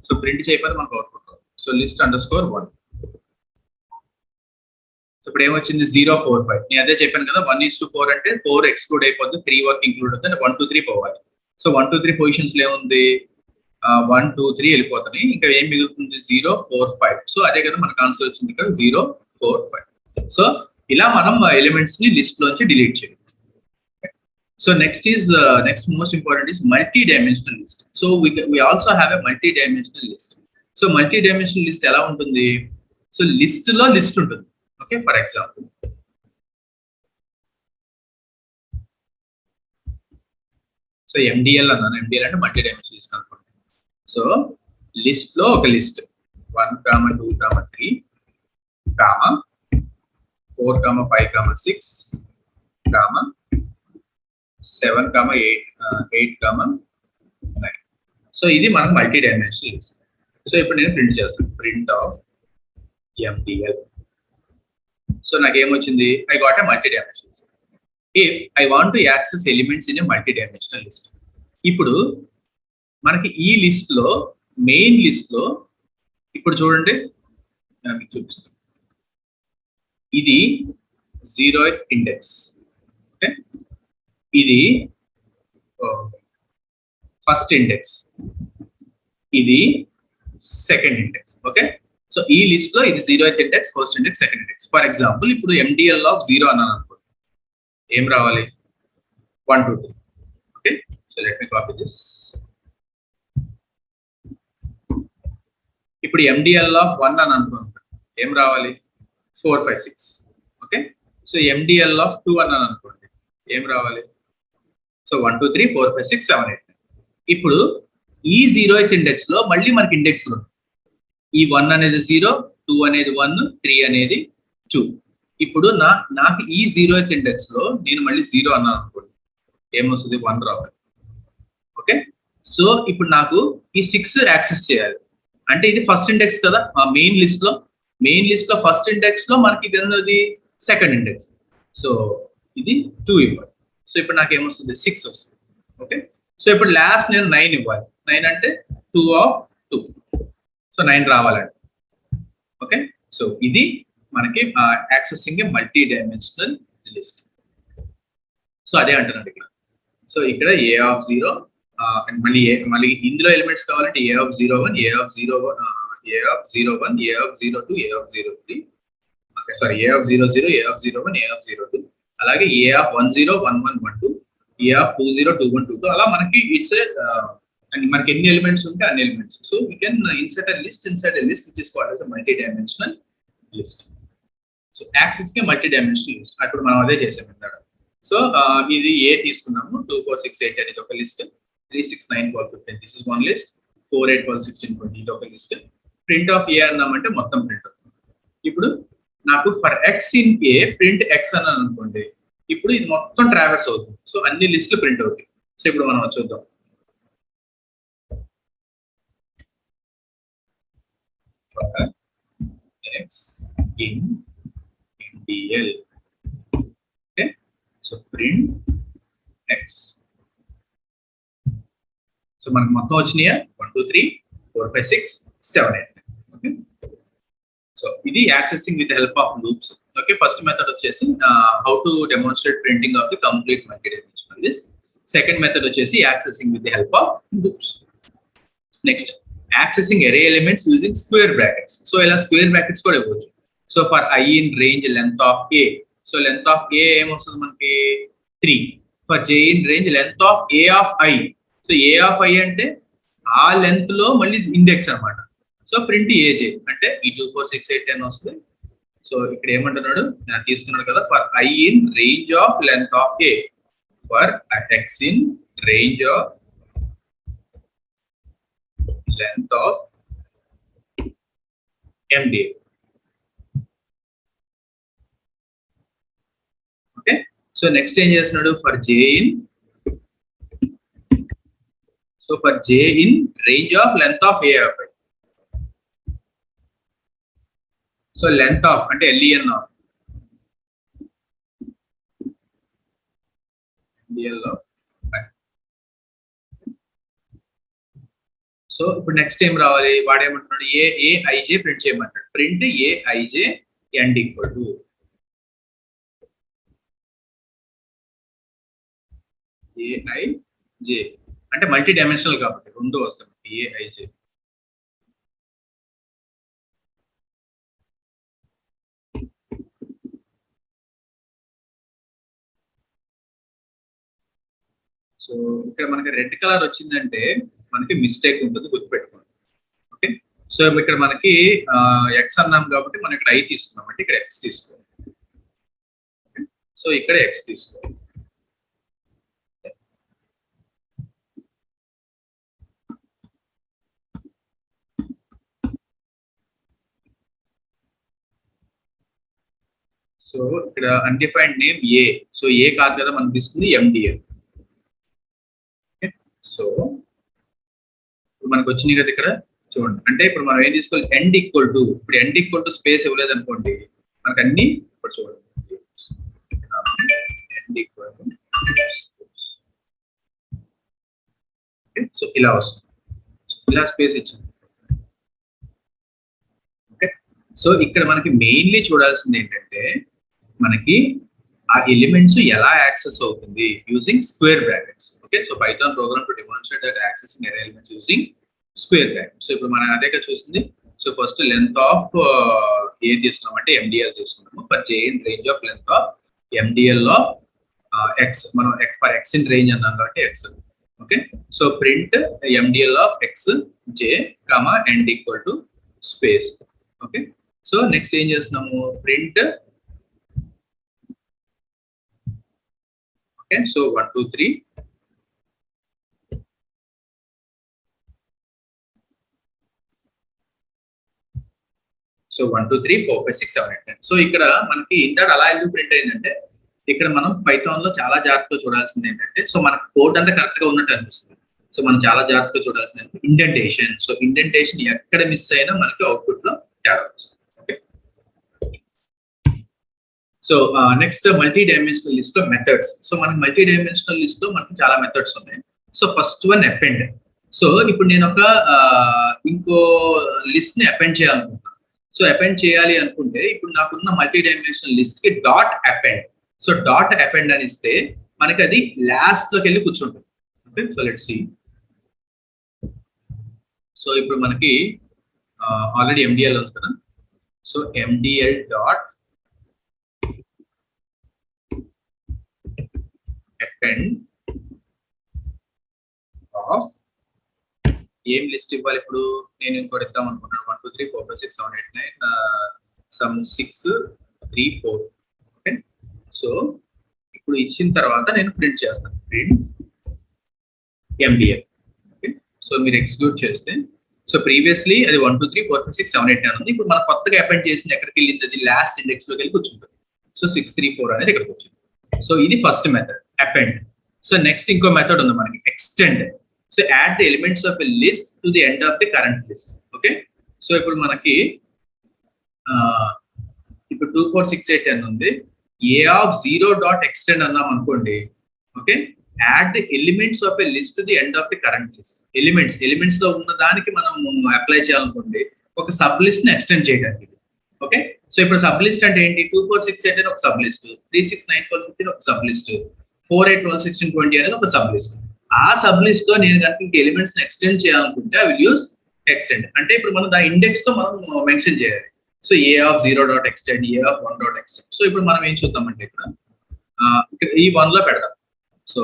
సో ప్రింట్ చేయకపోతే మనకు output. So list underscore 1. So ఇప్పుడు ఏమొచ్చింది 0 4 5. నేను అదే చెప్పాను కదా, 1:4 అంటే 4 ఎక్స్క్లూడ్ అయిపోతుంది, 3 వరకు ఇంక్లూడ్ అవుతుంది. 1 2 3 పోవాలి. సో 1 2 3 పొజిషన్స్ లో ఏముంది, 1 2 3 వెళ్ళిపోతున్నాయి. ఇంకా ఏం మిగులుతుంది, 0 4 5. సో అదే కదా మనకు ఆన్సర్ వచ్చింది ఇక్కడ, 0 4 5. సో ఇలా మనం ఎలిమెంట్స్ ని లిస్ట్ లోంచి డిలీట్ చేయాలి. So next most important is multi-dimensional list. So we also have a multi-dimensional list. So multi-dimensional list ఎలా ఉంటుంది, సో లిస్ట్ లో లిస్ట్ ఉంటుంది. Okay, for example so MDL అన్నాను. MDL అంటే మల్టీ డైమెన్షనల్ లిస్ట్ అనుకోండి. So list లో ఒక list 1 2 3 4 5 6 7 8 9. So ఇది మనకు మల్టీ డైమెన్షనల్ లిస్ట్. సో ఇప్పుడు నేను ప్రింట్ చేస్తాను, ప్రింట్ ఆఫ్ MDL. సో నాకు ఏమొచ్చింది, I got a multi dimensional list. If I want to access elements in a multi dimensional list. ఇప్పుడు మనకి ఈ లిస్ట్ లో, మెయిన్ లిస్ట్ లో ఇప్పుడు చూడండి, నేను మీకు చూపిస్తాను. ఇది 0th ఇండెక్స్. ఓకే, ఇది ఫస్ట్ ఇండెక్స్, ఇది సెకండ్ ఇండెక్స్. ఓకే, సో ఈ లిస్ట్ లో ఇది 0th index, first index, second index. For example ఇప్పుడు MDL ఆఫ్ 0 అన్నాను అనుకోండి, ఏం రావాలి? 1 2 3. Okay, so let me copy this. ఇప్పుడు MDL ఆఫ్ 1 అని అనుకోండి, ఏం రావాలి? 4 5 6. ఓకే, సో MDL ఆఫ్ 2 అన్నాను అనుకోండి, ఏం రావాలి? సో 1 2 3 4 5 6 7 8 9. ఇప్పుడు ఈ 0th ఇండెక్స్ లో మళ్ళీ మనకి ఇండెక్స్ ఉన్నాయి. ఈ 1 అనేది 0, 2 అనేది 1, 3 అనేది 2. ఇప్పుడు నాకు ఈ 0th ఇండెక్స్ లో నేను మళ్ళీ 0 అన్నాను అనుకోండి, ఏమొస్తుంది? 1 రావాలి. ఓకే, సో ఇప్పుడు నాకు ఈ 6 యాక్సెస్ చేయాలి. అంటే ఇది ఫస్ట్ ఇండెక్స్ కదా, మెయిన్ లిస్ట్ లో ఫస్ట్ ఇండెక్స్ లో మనకి ఇది అనేది సెకండ్ ఇండెక్స్. సో ఇది 2 ఇవ్వాలి. సో ఇప్పుడు నాకు ఏమొస్తుంది? 6 వస్తుంది. ఓకే, సో ఇప్పుడు లాస్ట్ నేను 9 ఇవ్వాలి. 9 అంటే 2 ఆఫ్ 2. సో 9 రావాలండి. ఓకే, సో ఇది మనకి accessing multi dimensional list. So అదే అంటున్నాడు ఇక్కడ. సో ఇక్కడ A ఆఫ్ 0, మళ్ళీ ఇందులో ఎలిమెంట్స్ కావాలంటే A of 01, A of 01, A of 01, A of 02, A of 03. Okay, sorry, A of 00, A of 01, A of 02. అలాగే A ఆఫ్ 10, 11, 12, A ఆఫ్ 20, 21, 22. అలా మనకి ఇట్స్ మనకి ఎన్ని ఎలిమెంట్స్ ఉంటే అన్ని elements. So we can insert a list inside a list which is called as a multi dimensional list. So access కి multi dimensional list. అప్పుడు మనం అదే చేసాం ఇందాక. సో ఇది A తీసుకున్నాము. 2 4 6 8 అనేది ఒక list. 3 6 9 12 15 this is one list. 4 8 12 16 20 ఇది ఒక లిస్ట్. ప్రింట్ ఆఫ్ A అన్నామంటే మొత్తం ప్రింట్ అవుతుంది. ఇప్పుడు నాకు for x in A print x అన్నాను అనుకోండి, ఇప్పుడు ఇది మొత్తం ట్రావెర్స్ అవుతుంది. సో అన్ని లిస్టులు ప్రింట్ అవుతాయి. సో ఇప్పుడు మనం చూద్దాం. x in MDL. Okay, so print x. So మనకు మొత్తం వచ్చినాయా? 1 2 3 4 5 6 7 8. ఓకే, సో ఇది accessing with help of loops. Okay, first method వచ్చేసి how to demonstrate printing of the complete multi dimensional list. Second method వచ్చేసి accessing with the help of loops. Next, accessing array elements using square brackets. So ఇలా square brackets కూడా ఇవ్వచ్చు. So for I in range length of A, so length of A ఏమొస్తుంది మనకి? 3. For J in range length of A of I, so A of I అంటే ఆ length లో మళ్ళీ index అన్నమాట. సో ప్రింట్ AJ అంటే ఈ 2 4 6 8 10 వస్తుంది. సో ఇక్కడ ఏమంటున్నాడు? నేను తీసుకున్నాడు కదా, for I in range of length of A, for X in range of length of MDL. Okay, so next ఏం చేస్తున్నాడు? For J in, so for J in range of length of A of I. So length of అంటే LEN of MDL of I. So ఇప్పుడు next ఏం రావాలి? వాడు ఏమంటున్నాడు? AIJ print చేయమంటాడు. Print AIJ end equal to AIJ అంటే multi dimensional కాబట్టి రెండు వస్తుంది. AIJ. సో ఇక్కడ మనకి రెడ్ కలర్ వచ్చిందంటే మనకి మిస్టేక్ ఉంటుంది, గుర్తుపెట్టుకోండి. ఓకే, సో ఇక్కడ మనకి X అన్నాం కాబట్టి మనం ఇక్కడ I తీసుకున్నాం అంటే ఇక్కడ X తీసుకోవాలి. సో ఇక్కడ X తీసుకోవాలి. సో ఇక్కడ undefined name A. So A కాదు కదా మనం తీసుకుంది MDL. సో ఇప్పుడు మనకు వచ్చినాయి కదా ఇక్కడ చూడండి. అంటే ఇప్పుడు మనం ఏం తీసుకోవాలి? ఎండ్ ఈక్వల్ టు, ఇప్పుడు ఎండ్ ఈక్వల్ టు స్పేస్ ఇవ్వలేదు అనుకోండి, మనకు అన్ని ఇప్పుడు చూడండి ఎండ్ ఈక్వల్ టు. సో ఇలా వస్తుంది, ఇలా స్పేస్ ఇచ్చింది. ఓకే, సో ఇక్కడ మనకి మెయిన్లీ చూడాల్సింది ఏంటంటే మనకి ఆ ఎలిమెంట్స్ ఎలా యాక్సెస్ అవుతుంది using square brackets. Okay, so Python program to demonstrate that accessing array elements using square brackets. So ఇప్పుడు మనం అదేగా చూసింది. So first length of A తీసుకున్నాం అంటే MDL తీసుకున్నాము. For j in range of length of MDL of x. మనం for x in range అన్నాం కాబట్టి x. Okay, so print MDL of x j comma end equal to space. Okay, so next ఏం చేస్తున్నాము, print okay, so 1 2 3 so 1 2 3 4 5 6 7 8 9. So ఇక్కడ మనకి ఇందాక అలా ఎందుకు ప్రింట్ అయిందంటే ఇక్కడ మనం పైథాన్ లో చాలా జాగ్రత్తగా చూడాల్సింది ఏంటంటే, సో మనకు కోడ్ అంతా కరెక్ట్ గా ఉన్నట్టు అనిపిస్తుంది. సో మనం చాలా జాగ్రత్తగా చూడాల్సింది ఇండెంటేషన్. సో ఇండెంటేషన్ ఎక్కడ మిస్ అయినా మనకి అవుట్పుట్ లో తేడా వస్తుంది. Okay, so next multi dimensional list లో మెథడ్స్. సో మనకి మల్టీ డైమెన్షనల్ లిస్ట్ లో మనకి చాలా మెథడ్స్ ఉన్నాయి. So first one append. So ఇప్పుడు నేను ఒక ఇంకో లిస్ట్ ని అపెండ్ చేయాలనుకుంటున్నాను. సో అపెండ్ చేయాలి అనుకుంటే ఇప్పుడు నాకున్న మల్టీ డైమెన్షనల్ లిస్ట్ కి dot append. So dot append అని ఇస్తే మనకి అది లాస్ట్ లోకి వెళ్ళి కూర్చుంటుంది. Okay, so let's see. So already మనకి ఆల్రెడీ MDL ఉంది కదా. So MDL dot append of ఏం లిస్ట్ ఇవ్వాలి ఇప్పుడు నేను ఇంకోటి ఇద్దాం అనుకున్నాను. 1 2 3 4 5 6 7 8 9 సమ్ 6 3 4. ఓకే, సో ఇప్పుడు ఇచ్చిన తర్వాత నేను ప్రింట్ చేస్తాను, ప్రింట్ MDL. ఓకే, సో మీరు ఎగ్జిక్యూట్ చేస్తే సో ప్రీవియస్లీ అది 1 2 3 4 5 6 7 8 9 ఉంది. ఇప్పుడు మనం కొత్తగా అపెండ్ చేసింది ఎక్కడికి వెళ్ళింది, అది లాస్ట్ ఇండెక్స్ లోకి వెళ్ళి కూర్చుంటుంది. సో 6 3 4 అనేది ఇక్కడికి వచ్చింది. సో ఇది first method append. So next ఇంకో మెథడ్ ఉంది మనకి extend. So add the elements of a list to the end of the current list. Okay, so already మనకి ఇప్పుడు 2 4 6 8 10 ఉంది. ఏ ఆఫ్ 0 డాట్ ఎక్స్టెండ్ అన్నాం అనుకోండి. Okay, add the elements of a list to the end of the current list. Elements లో ఉన్న దానికి మనం apply చేయాలనుకోండి ఒక సబ్ లిస్ట్ ని ఎక్స్టెండ్ చేయడానికి. ఓకే, సో ఇప్పుడు సబ్ లిస్ట్ అంటే ఏంటి, 2 4 6 8 అని ఒక సబ్ లిస్ట్, 3 6 9 12 15 ఒక సబ్ లిస్ట్, 4 8 12 16 20 అనేది ఒక సబ్ లిస్ట్. ఆ సబ్ లిస్ట్ తో నేను కనుక ఎలిమెంట్స్ ని ఎక్స్టెండ్ చేయాలనుకుంటే ఐ విల్ యూస్ ఎక్స్టెండ్. అంటే ఇప్పుడు మనం దాని ఇండెక్స్ తో మనం మెన్షన్ చేయాలి. So A of 0 dot extend, A of 1 dot extend. So ఇప్పుడు మనం ఏం చూద్దామంటే ఇక్కడ ఈ 1 లో పెడదాం. So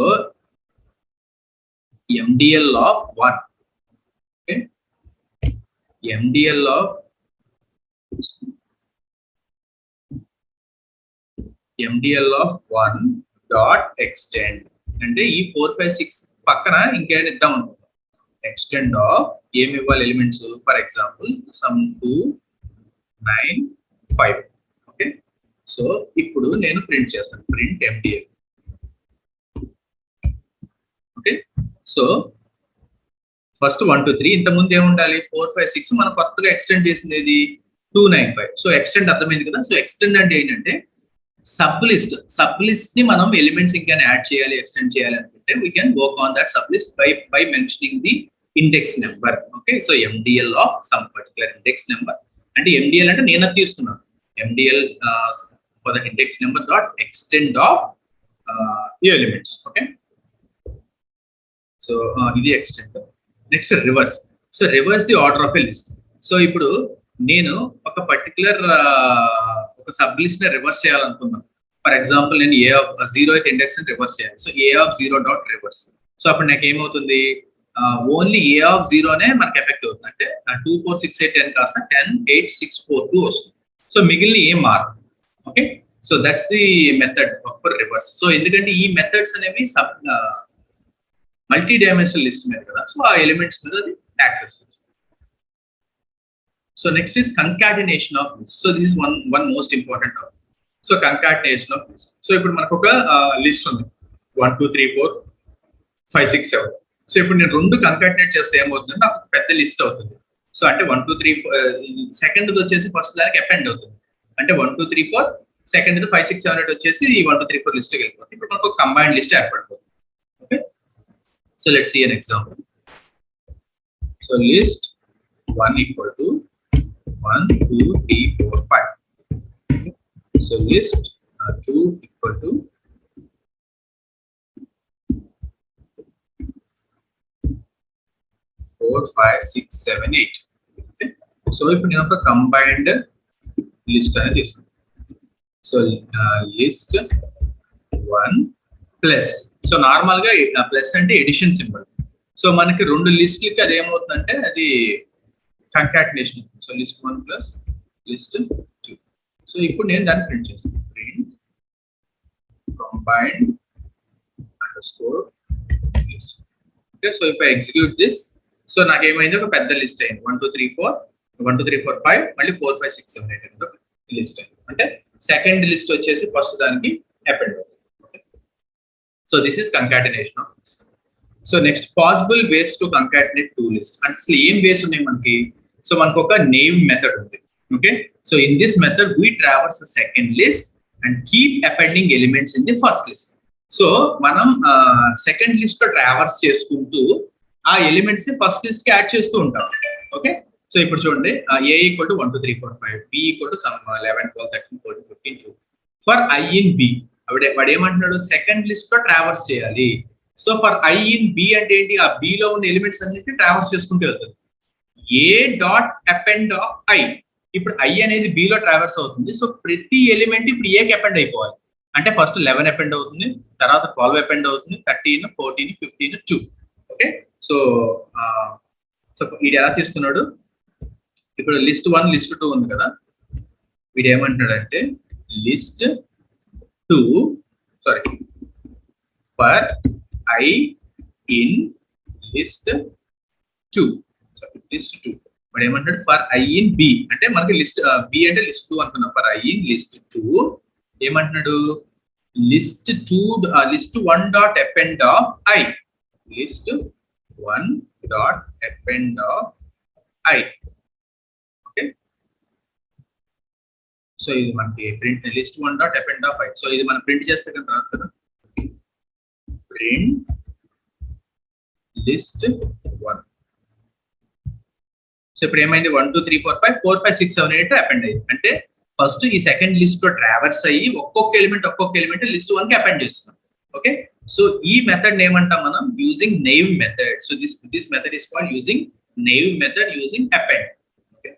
MDL of 1. Okay, MDL of MDL of 1 dot extend అంటే ఈ 4 5 6 పక్కన ఇంకేమైనా ఇద్దాం అనుకుంటాం. ఎక్స్టెండ్ ఆఫ్ ఏమి ఇవ్వాలి elements, for example some 2 9 5. Okay, so ఇప్పుడు నేను ప్రింట్ చేస్తాను, print MDL. Okay, so first 1 2 3 ఇంత ముందు ఏముండాలి 4 5 6 మనం కొత్తగా ఎక్స్టెండ్ చేసింది ఏది 2 9 5. సో ఎక్స్టెండ్ అర్థమైంది కదా. సో ఎక్స్టెండ్ అంటే ఏంటంటే సబ్ లిస్ట్ ని మనం ఎలిమెంట్స్ ఇంకా యాడ్ చేయాలి, ఎక్స్టెండ్ చేయాలి అనుకుంటే we can work on that sub list by mentioning the index number. Okay, so MDL of some particular index number అంటే MDL అంటే నేను అది తీసుకున్నాను. MDL for the index number dot extend of elements. Okay, so ఇది extend. Next reverse. So reverse the order of a list. So ఇప్పుడు నేను ఒక particular ఒక సబ్ లిస్ట్ ని రివర్స్ చేయాలనుకున్నాను. ఫర్ ఎగ్జాంపుల్ నేను ఏ ఆఫ్ 0th ఇండెక్స్ ని reverse చేయాలి. So A of 0 dot reverse. So అప్పుడు నాకు ఏమవుతుంది, ఓన్లీ ఏ ఆఫ్ 0నే మనకి ఎఫెక్ట్ అవుతుంది. అంటే 2 4 6 8 10 కాస్త 10 8 6 4 2 వస్తుంది. సో మిగిలిన ఏం మారు. Okay, so that's the method for rivers. So ఎందుకంటే ఈ మెథడ్స్ అనేవి మల్టీ డైమెన్షనల్ లిస్ట్ మీద కదా. సో ఆ ఎలిమెంట్స్ మీద అది access. So next is concatenation of list. So this is one most important topic. So concatenation of list. So ఇప్పుడు మనకు ఒక లిస్ట్ ఉంది 1 2 3 4 5 6 7. సో ఇప్పుడు నేను రెండు కంకాటినేట్ చేస్తే ఏమవుతుందంటే నాకు పెద్ద లిస్ట్ అవుతుంది. సో అంటే 1 2 3 సెకండ్ వచ్చేసి ఫస్ట్ దానికి అపెండ్ అవుతుంది. అంటే 1 2 3 4 సెకండ్ 5 6 7 8 వచ్చేసి 1 2 3 4 లిస్ట్ వెళ్ళిపోతుంది. ఇప్పుడు మనకు కంబైన్డ్ లిస్ట్ ఏర్పడిపోతుంది. Okay, so let's see an example. So list 1 equal to 1 2 3 4 5. So list 2 equal to 4 5 6 7 8. Okay. So ఇప్పుడు నేను ఒక కంబైన్డ్ లిస్ట్ అనేది తీసుకున్నాను. So list 1 plus, so normal గా ప్లస్ అంటే ఎడిషన్ సింబల్. సో మనకి రెండు లిస్ట్లకి అది ఏమవుతుందంటే అది concatenation. So list 1 plus list 2. So ఇప్పుడు నేను దాన్ని ప్రింట్ చేస్తాను. Print combined underscore list. Okay, so ఇప్పుడు ఎగ్జిక్యూట్ దిస్. సో నాకు ఏమైంది, ఒక పెద్ద లిస్ట్ అయింది. 1 2 3 4 1 2 3 4 5 మళ్ళీ 4 5 6 7 8 అనేది లిస్ట్ అయింది. అంటే సెకండ్ లిస్ట్ వచ్చేసి ఫస్ట్ దానికి అపెండ్ అవుతుంది. So this is concatenation of list. So next possible ways to concatenate two list. అంటే అసలు ఏం వేస్ ఉన్నాయి మనకి? సో మనకు ఒక నేమ్ మెథడ్ ఉంది. Okay, so in this method we traverse the second list and keep appending elements in the first list. So మనం second list లో ట్రావర్స్ చేసుకుంటూ ఆ ఎలిమెంట్స్ ని ఫస్ట్ లిస్ట్ కి యాడ్ చేస్తూ ఉంటాం. ఓకే, సో ఇప్పుడు చూడండి, a equal to 1 2 3 4 5, b equal to some 11 12 13 14 15 2 for i in b. వాడు ఏమంటున్నాడు, సెకండ్ లిస్ట్ లో ట్రావర్స్ చేయాలి. So for i in b అంటే ఏంటి, ఆ b లో ఉన్న ఎలిమెంట్స్ అన్నిటిని ట్రావర్స్ చేసుకుంటూ వెళ్తుంది. a dot append of i, ఇప్పుడు i అనేది b లో ట్రావర్స్ అవుతుంది. సో ప్రతి ఎలిమెంట్ ఇప్పుడు a కి అపెండ్ అయిపోవాలి. అంటే ఫస్ట్ 11 అపెండ్ అవుతుంది, తర్వాత 12 అపెండ్ అవుతుంది, 13 14 15 2. ఓకే, సో వీడు ఎలా తీసుకున్నాడు, ఇప్పుడు లిస్ట్ 1 లిస్ట్ 2 ఉంది కదా, వీడు ఏమంటున్నాడంటే list 2 sorry for i in list 2. List 2 వాడు ఏమంటాడు, ఫర్ i ఇన్ b అంటే మనకి లిస్ట్ b అంటే లిస్ట్ 2 అనుకున్నాం. ఫర్ i ఇన్ లిస్ట్ 2 ఏమంటున్నాడు, list 1 dot append of i, list 1 dot append of i. Okay, so ఇది మనకి print list 1 dot append of i. So ఇది మనం ప్రింట్ చేస్తే కదా ప్రింట్ లిస్ట్ 1. సో ఇప్పుడు ఏమైంది, 1 2 3 4 5 4 5 6 7 8 అపెండ్ అయ్యింది. అంటే ఫస్ట్ ఈ సెకండ్ లిస్ట్ లో ట్రావర్స్ అయ్యి ఒక్కొక్క ఎలిమెంట్ లిస్ట్ 1 కి అపెండ్ చేస్తున్నాం. ఓకే, సో ఈ మెథడ్ ఏమంటాం మనం, using name method. So this method is called using name method using append. Okay,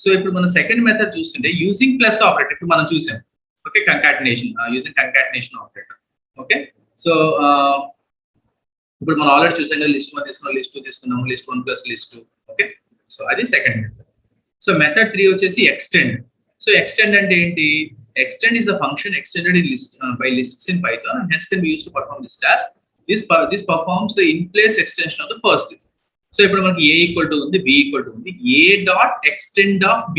so ఇప్పుడు మనం సెకండ్ మెథడ్ చూస్తుంటే యూజింగ్ ప్లస్ ఆపరేటర్ ఇప్పుడు మనం చూసాం. Okay, concatenation using concatenation operator. Okay, so ఇప్పుడు మనం ఆల్రెడీ చూసాం కదా, లిస్ట్ 1 తీసుకున్నాం, లిస్ట్ 2 తీసుకున్నాము, list 1 plus list 2. Okay, so అది సెకండ్ మెథడ్. సో మెథడ్ 3 వచ్చేసి ఎక్స్టెండ్. సో ఎక్స్టెండ్ అంటే ఏంటి, extend is a function extended in list by lists in Python and hence can be used to perform this task. This performs the in place extension of the first list. So ఇప్పుడు మనకి a equal to ఉంది, b equal to ఉంది, a dot extend of b.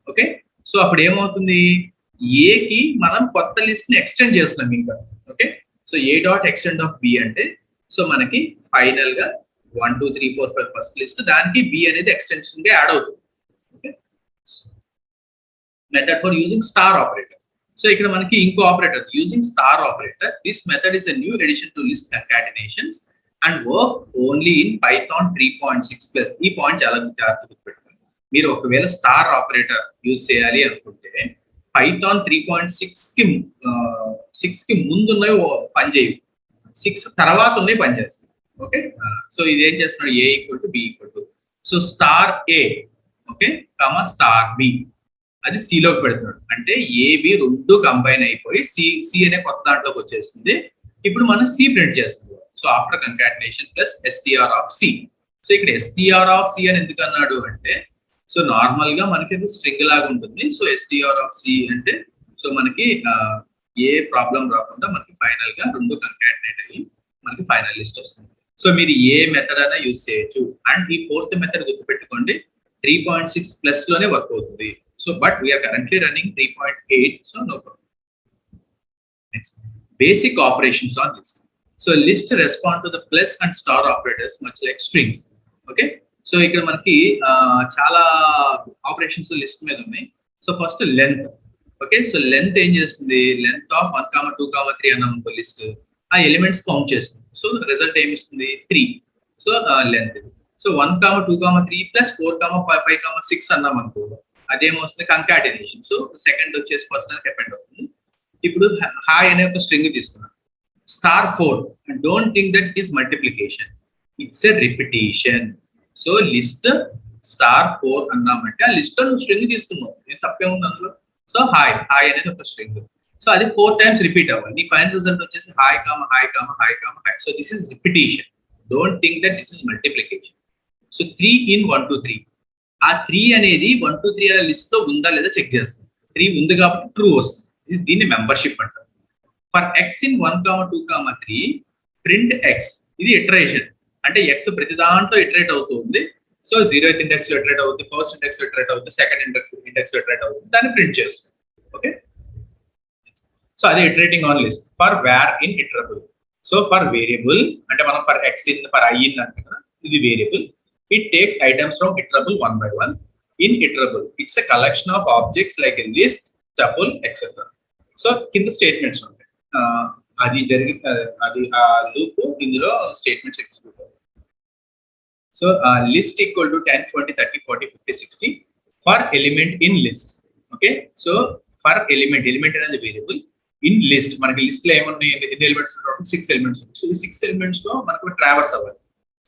Okay, so అప్పుడు ఏమవుతుంది, a కి మనం కొత్త list ని ఎక్స్టెండ్ చేస్తున్నాం ఇంకా. Okay, so a dot extend of b అంటే సో మనకి ఫైనల్ గా 1 2 3 4 5 ఫస్ట్ లిస్ట్, దానికి b అనేది ఎక్స్టెన్షన్ గా యాడ్ అవుతుంది. Method for using star operator. So ఇక్కడ మనకి ఇంకో operator using star operator. This method is a new edition to list concatenations and work only in Python 3.6 plus. ఈ point చాలా జాగ్రత్తగా గుర్తుపెట్టుకోండి. మీరు ఒకవేళ స్టార్ ఆపరేటర్ యూజ్ చేయాలి అనుకుంటే పైథాన్ 3.6 కి ముందున్నవి పనిచేయవు, 6 తర్వాత ఉన్నాయి పనిచేస్తాయి. ఓకే, సో ఇది ఏం చేస్తున్నాడు, a equal to b equal to, so star a okay comma star b అది C లోకి పెడుతున్నాడు. అంటే AB రెండు కంబైన్ అయిపోయి C అనే కొత్త దాంట్లోకి వచ్చేస్తుంది. ఇప్పుడు మనం C ప్రింట్ చేస్తుంది. So after concatenation plus str of C. So ఇక్కడ str ఆఫ్ C అని ఎందుకు అన్నాడు అంటే, సో నార్మల్ గా మనకి స్ట్రింగ్ లాగా ఉంటుంది. సో str ఆఫ్ C అంటే సో మనకి ఏ ప్రాబ్లం రాకుండా మనకి ఫైనల్ గా రెండు కంకాటినేట్ అయ్యి మనకి ఫైనల్ లిస్ట్ వస్తుంది. సో మీరు ఏ మెథడ్ అయినా యూజ్ చేయొచ్చు. అండ్ ఈ ఫోర్త్ మెథడ్ గుర్తుపెట్టుకోండి, 3.6 ప్లస్ లోనే వర్క్ అవుతుంది. So, but we are currently running 3.8, so no problem. Next, basic operations on list. So, list respond to the plus and star operators much like strings. Okay, so ఇక్కడ మనకి చాలా operations list మీద ఉన్నాయి. So first length. Okay, so length ఏం చేస్తుంది, length of 1 2 3 అన్న list ఆ elements count చేస్తుంది. సో రిజల్ట్ ఏమి ఇస్తుంది, 3. So length. సో 1 2 3 ప్లస్ 4 5 6 అన్నాం అనుకో, అదేమొస్తుంది కంకాటినేషన్. సో సెకండ్ వచ్చేసి ఫస్ట్ దానికి అపెండ్ అవుతుంది. ఇప్పుడు హాయ్ అనే ఒక స్ట్రింగ్ తీసుకున్నాం. *4 don't think that it is multiplication, it's a repetition. So list *4 అన్నామంటే ఆ లిస్ట్ లో నువ్వు స్ట్రింగ్ తీసుకున్నావు, ఏం తప్పేముంది అందులో. సో హాయ్ అనేది ఒక స్ట్రింగ్. సో అది 4 times రిపీట్ అవ్వాలి. నీ ఫైనల్ రిజల్ట్ వచ్చేసి hi comma hi comma hi comma hi. So this is repetition. Don't think that this is multiplication. So 3 in 1 2 3, ఆ 3 అనేది 1 2 3 అనే లిస్ట్ లో ఉందా లేదా చెక్ చేస్తుంది. 3 ఉంది కాబట్టి ట్రూ వస్తుంది. దీన్ని మెంబర్షిప్ అంటారు. For X in 1 2 3 print X, ఇది ఇటరేషన్. అంటే ఎక్స్ ప్రతి దాంట్లో ఇటరేట్ అవుతుంది. సో 0th ఇండెక్స్ లో ఇటరేట్ అవుతుంది, ఫస్ట్ ఇండెక్స్ లో ఇటరేట్ అవుతుంది, సెకండ్ ఇండెక్స్ లో ఇటరేట్ అవుతుంది, దాన్ని ప్రింట్ చేస్తుంది. ఓకే, సో అదే iterating on list. For var in iterable, so for variable అంటే మనం for X in for I in అంటే ఇది variable. It takes items from iterable 1 by 1. In iterable it's a collection of objects like a list, tuple etcetera. So కింద statements ఉంటాయి. అది అది ఆ loop, ఇందులో స్టేట్మెంట్స్ ఎగ్జిక్యూట్ అవుతాయి. So list equal to 10 20 30 40 50 60 for element in list. Okay, so for element అనేది variable. In list మనకి list లో ఏమన్నా ఎన్ని ఎలిమెంట్స్ ఉంటాయి, 6 ఎలిమెంట్స్ ఉంటాయి. సో ఈ 6 ఎలిమెంట్స్ లో మనకు ట్రావర్స్ అవ్వాలి.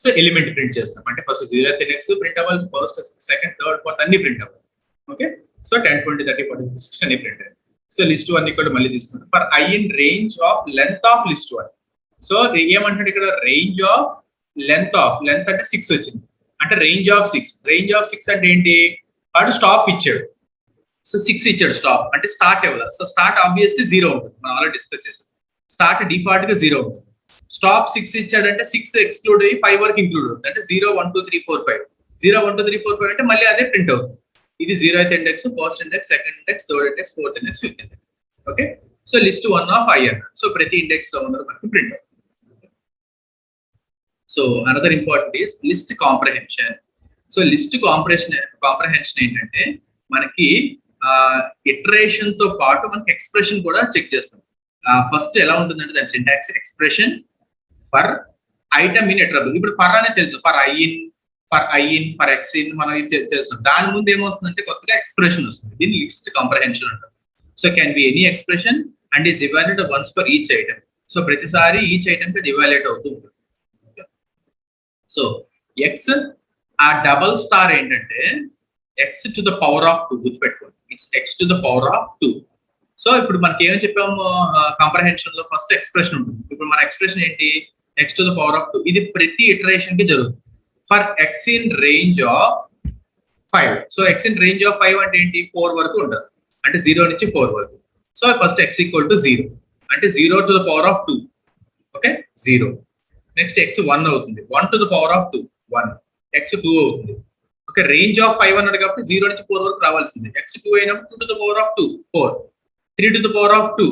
సో ఎలిమెంట్ ప్రింట్ చేస్తాం అంటే ఫస్ట్ 0th ఇండెక్స్ ప్రింట్ అవ్వాలి, ఫస్ట్ సెకండ్ థర్డ్ ఫోర్త్ అన్ని ప్రింట్ అవ్వాలి. ఓకే, సో 10 20 30 40 50 60 అన్ని ప్రింట్ అయ్యాయి. సో లిస్ట్ 1 ఇక్కడ మళ్ళీ తీసుకుంటాం. For I in range of length of list 1. So ఏమంటాడు ఇక్కడ, రేంజ్ ఆఫ్ లెంత్ అంటే 6 వచ్చింది అంటే రేంజ్ ఆఫ్ 6 అంటే ఏంటి, వాడు స్టాప్ ఇచ్చాడు. సో 6 ఇచ్చాడు స్టాప్ అంటే స్టార్ట్ ఇవ్వాలి. సో స్టార్ట్ ఆబ్వియస్లీ 0 ఉంటుంది, మనం ఆల్రెడీ డిస్కస్ చేసాం. స్టార్ట్ డిఫాల్ట్ గా 0 ఉంటుంది. స్టాప్ 6 ఇచ్చాడంటే 6 ఎక్స్క్లూడ్ అయ్యి 5 వరకు ఇంక్లూడ్ అవుతుంది. అంటే 0 1 2 3 4 5 0 1 2 3 4 5 అంటే మళ్ళీ అదే ప్రింట్ అవుతుంది. ఇది 0th index, first index, second index, third index, fourth index, fifth index. Okay, so list 1 of i అన్నాడు. సో ప్రతి ఇండెక్స్ లో ఉన్నది మనకి ప్రింట్ అవుతుంది. So another important is list comprehension. So list comprehension ఏంటంటే మనకి ఇటరేషన్ తో పాటు మనకి ఎక్స్ప్రెషన్ కూడా చెక్ చేస్తాం. ఫస్ట్ ఎలా ఉంటుందంటే దాని syntax expression for item in iterable. ఇప్పుడు ఫర్ అనేది తెలుసు, for I in for X in మనం చేస్తాం. దాని ముందు ఏమొస్తుందంటే కొత్తగా ఎక్స్ప్రెషన్ వస్తుంది. దీన్ని లిస్ట్ కాంప్రహెన్షన్ అంటారు. So can be any expression and is evaluated once for each item. So ప్రతిసారి ఈచ్ ఐటమ్ కి ఇవాల్యుయేట్ అవుతూ ఉంటుంది. సో ఎక్స్ ఆ డబల్ స్టార్ ఏంటంటే X to the power of 2 గుర్తుపెట్టుకోండి, it's X to the power of 2. So already మనకి ఏమని చెప్పాము, కాంప్రహెన్షన్ లో ఫస్ట్ ఎక్స్ప్రెషన్ ఉంటుంది. ఇప్పుడు మన ఎక్స్ప్రెషన్ ఏంటి, X to the power of 2. ఇది ప్రతి ఇటరేషన్ కి జరుగుతుంది. For X in range of 5. So X in range of 5 అంటే ఏంటి, 4 వరకు ఉంటుంది. అంటే 0 నుంచి 4 వరకు. So first X equal to 0 అంటే 0 to the power of 2. Okay, 0. Next X 1 అవుతుంది, 1 to the power of 2 1. X 2 అవుతుంది. ఓకే, రేంజ్ ఆఫ్ 5 అన్నాడు కాబట్టి 0 నుంచి 4 వరకు రావాల్సింది. ఎక్స్ 2 అయినప్పుడు 2 to the power of 2 4, 3 to the power of 2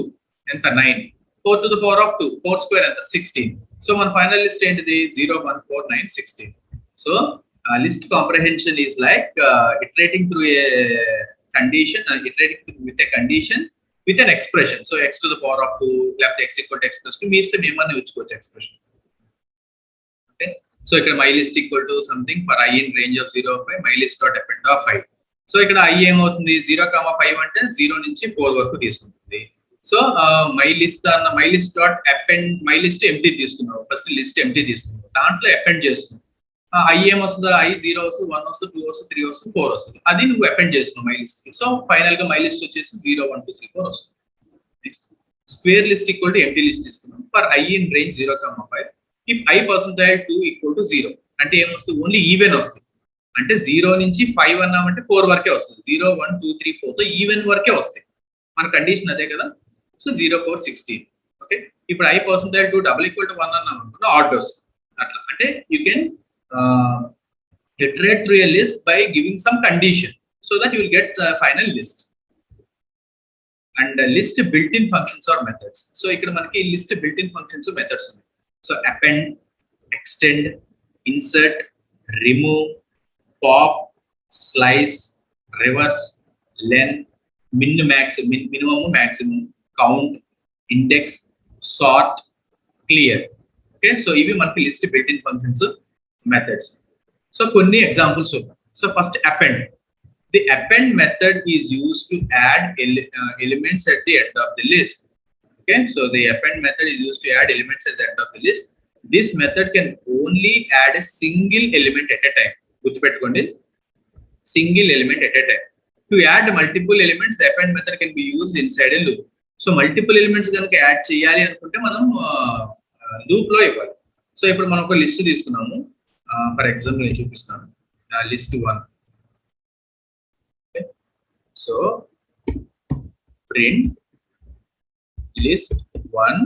ఎంత 9, 4 to the power of 2 4 square ఎంత 16. సో మన ఫైనల్ లిస్ట్ ఏంటిది 0 1 4 9 16. So list comprehension is like iterating through a condition, iterating with a condition with an expression. So x to the power of 2 left x equal to x plus 2 మీ ఇష్టం ఏమన్నా ఇచ్చుకోవచ్చు expression. Okay, so ఇక్కడ my list equal to something for I in range of 0 5 my list dot append of 5. So ఇక్కడ I ఏమవుతుంది 0 5 అంటే 0 నుంచి 4 వరకు తీసుకుంటుంది. So my list dot append, my list empty తీసుకున్నావు, ఫస్ట్ లిస్ట్ ఎంప్టీ తీసుకున్నావు, దాంట్లో అపెండ్ చేస్తున్నావు. ఐ ఏం వస్తుందా, ఐ 0 వస్తుంది, 1 వస్తుంది, 2 వస్తుంది, 3 వస్తుంది, 4 వస్తుంది. అది నువ్వు అపెండ్ చేస్తున్నావు మై లిస్ట్ కి. సో ఫైనల్ గా మై లిస్ట్ వచ్చేసి 0 1 2 3 4 వస్తుంది. Next square list equal to empty list తీసుకున్నాం. ఫర్ ఐ ఇన్ రేంజ్ 0 5 ఇఫ్ i percentile 2 ఈక్వల్ టు 0 అంటే ఏమొస్తుంది, ఓన్లీ ఈవెన్ వస్తుంది. అంటే 0 నుంచి 5 అన్నామంటే 4 వరకే వస్తుంది. 0 1 2 3 4 తో ఈవెన్ వరకే వస్తాయి. మన కండిషన్ అదే కదా. సో 0 4 16. ఓకే, ఇప్పుడు i percentile 2 double equal to 1 అన్నాం అనుకున్నా ఆడ్ వస్తుంది. అట్లా అంటే you can iterate through a list by giving some condition so that you will get final list. And list built-in functions or methods. So ఇక్కడ మనకి list built-in functions methods ఉన్నాయి. So append, extend, insert, remove, pop, slice, reverse, len, min max, minimum maximum, count, index, sort, clear. Okay, so ఇవి మనకి list built-in functions methods. So కొన్ని examples చూద్దాం. So first append. the append method is used to add elements at the end of the list. Okay, so the append method is used to add elements at the end of the list. This method can only add a single element at a time. Gurtupettukondi, single element at a time. To add multiple elements, the append method can be used inside a loop. So multiple elements ganaka add cheyali anukunte manam loop lo ivvali. So ippudu manam oka list తీసుకున్నాము. For example నేను చూపిస్తాను. List 1. Okay. So print list 1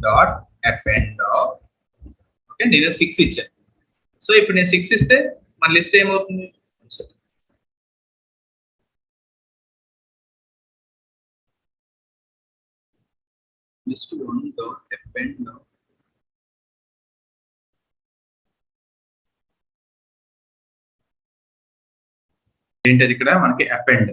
dot append of, okay, నేను 6 ఇచ్చాను. So ఇప్పుడు నేను 6 ఇస్తే మన list ఏమవుతుంది? list 1 dot append of ఏంటది ఇక్కడ మనకి append.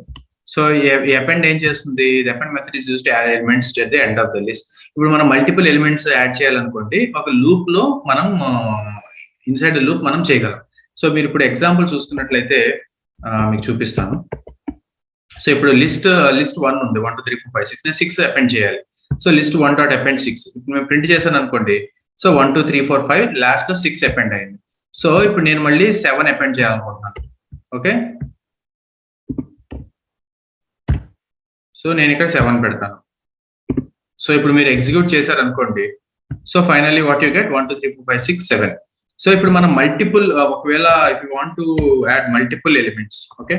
సో ఈ append ఏం చేస్తుంది? The append method is used to add elements at the end of the list. ఇప్పుడు మనం మల్టిపుల్ ఎలిమెంట్స్ యాడ్ చేయాలనుకోండి, ఒక లూప్ లో మనం ఇన్సైడ్ లూప్ మనం చేయగలం. సో మీరు ఇప్పుడు ఎగ్జాంపుల్ చూసుకున్నట్లయితే మీకు చూపిస్తాను. సో ఇప్పుడు లిస్ట్ 1 ఉంది, 1 2 3 4 5 6. నేను 6 అపెండ్ చేయాలి. సో లిస్ట్ 1 డాట్ అపెండ్ 6 ఇప్పుడు నేను ప్రింట్ చేశాను అనుకోండి. సో 1 2 3 4 5 లాస్ట్ లో 6 అపెండ్ అయింది. సో ఇప్పుడు నేను మళ్ళీ 7 అపెండ్ చేయాలనుకుంటున్నాను. ఓకే, సో నేను ఇక్కడ 7 పెడతాను. సో ఇప్పుడు మీరు ఎగ్జిక్యూట్ చేశారు అనుకోండి. So finally what you get 1 2 3 4 5 6 7. So ఇప్పుడు మనం మల్టిపుల్, ఒకవేళ if you want to add multiple elements, okay,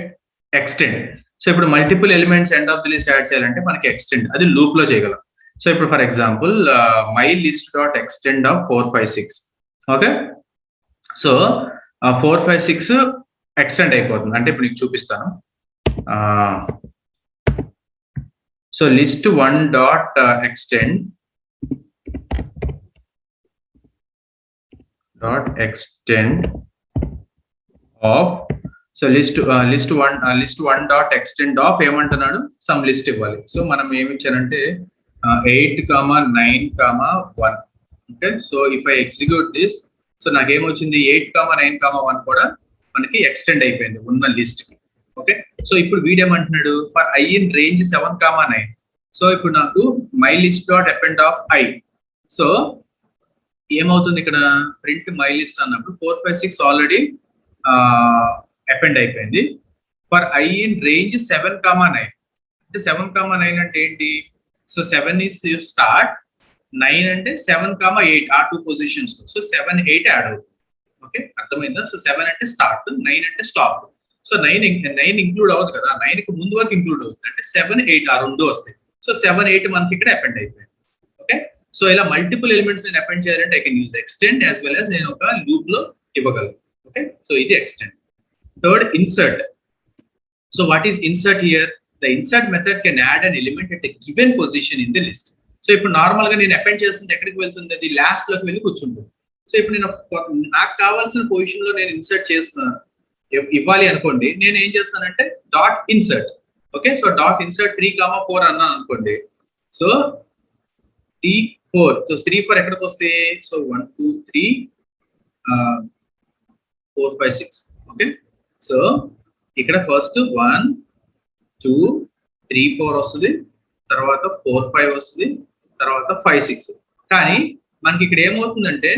extend. So ఇప్పుడు multiple elements end of the list add చేయాలంటే మనకి ఎక్స్టెండ్, అది లూప్ లో చేయగలం. సో ఇప్పుడు for example my list dot extend of 4 5 6. Okay, so 4 5 6 extend అయిపోతుంది. అంటే ఇప్పుడు నీకు చూపిస్తాను. So list 1 dot extend of, so list 1 dot extend of ఏమంటున్నాడు? సమ్ లిస్ట్ ఇవ్వాలి. సో మనం ఏమి ఇచ్చారంటే 8 9 1. Okay, so if I execute this, so నాకేమొచ్చింది? 8 9 1 కూడా మనకి ఎక్స్టెండ్ అయిపోయింది ఉన్న లిస్ట్ కి. ఓకే, సో ఇప్పుడు వీడేమంటున్నాడు? For I in range 7 9. So ఇప్పుడు నాకు my list dot append of i. So ఏమవుతుంది ఇక్కడ? ప్రింట్ మై లిస్ట్ అన్నప్పుడు 4 5 6 ఆల్రెడీ అపెండ్ అయిపోయింది. For I in range 7 9. అంటే 7 9 అంటే ఏంటి? సో 7 is స్టార్ట్, 9 అంటే 7 8 ఆ 2 పొజిషన్స్. సో 7 8 యాడ్ అవుతుంది. ఓకే, అర్థమైందా? సో 7 అంటే స్టార్ట్, 9 అంటే స్టాప్. సో 9 ఇంక్లూడ్ అవ్వదు కదా, 9 కి ముందు వరకు ఇంక్లూడ్ అవుతుంది. అంటే 7 8 ఆ 2 వస్తాయి. సో 7 8 మనకి ఇక్కడ అపెండ్ అయిపోయింది. ఓకే, సో ఇలా మల్టిపుల్ ఎలిమెంట్స్ నేను అపెండ్ చేయాలంటే I can use extend as well as నేను ఒక లూప్ లో ఇవ్వగలను. ఓకే, సో ఇది extend. Third, insert. So what is insert here? The insert method can add an element at a given position in the list. So ఇప్పుడు normal గా నేను append చేస్తుంటే ఎక్కడికి వెళ్తుంది? అది లాస్ట్ లోకి వెళ్ళి కూర్చుంటుంది. సో ఇప్పుడు నేను నాకు కావాల్సిన పొజిషన్ లో నేను ఇన్సర్ట్ చేస్తున్నాను, ఇవ్వాలి అనుకోండి. నేను ఏం చేస్తానంటే dot insert. Okay, so dot insert 3 4 అన్నాను అనుకోండి. సో 3 4, సో 3 4 ఎక్కడికి వస్తే? సో 1 2 3 4 5 6. ఓకే, సో ఇక్కడ ఫస్ట్ 1 2 3 4 వస్తుంది, తర్వాత 4 5 వస్తుంది, తర్వాత 5 6. కానీ మనకి ఇక్కడ ఏమవుతుందంటే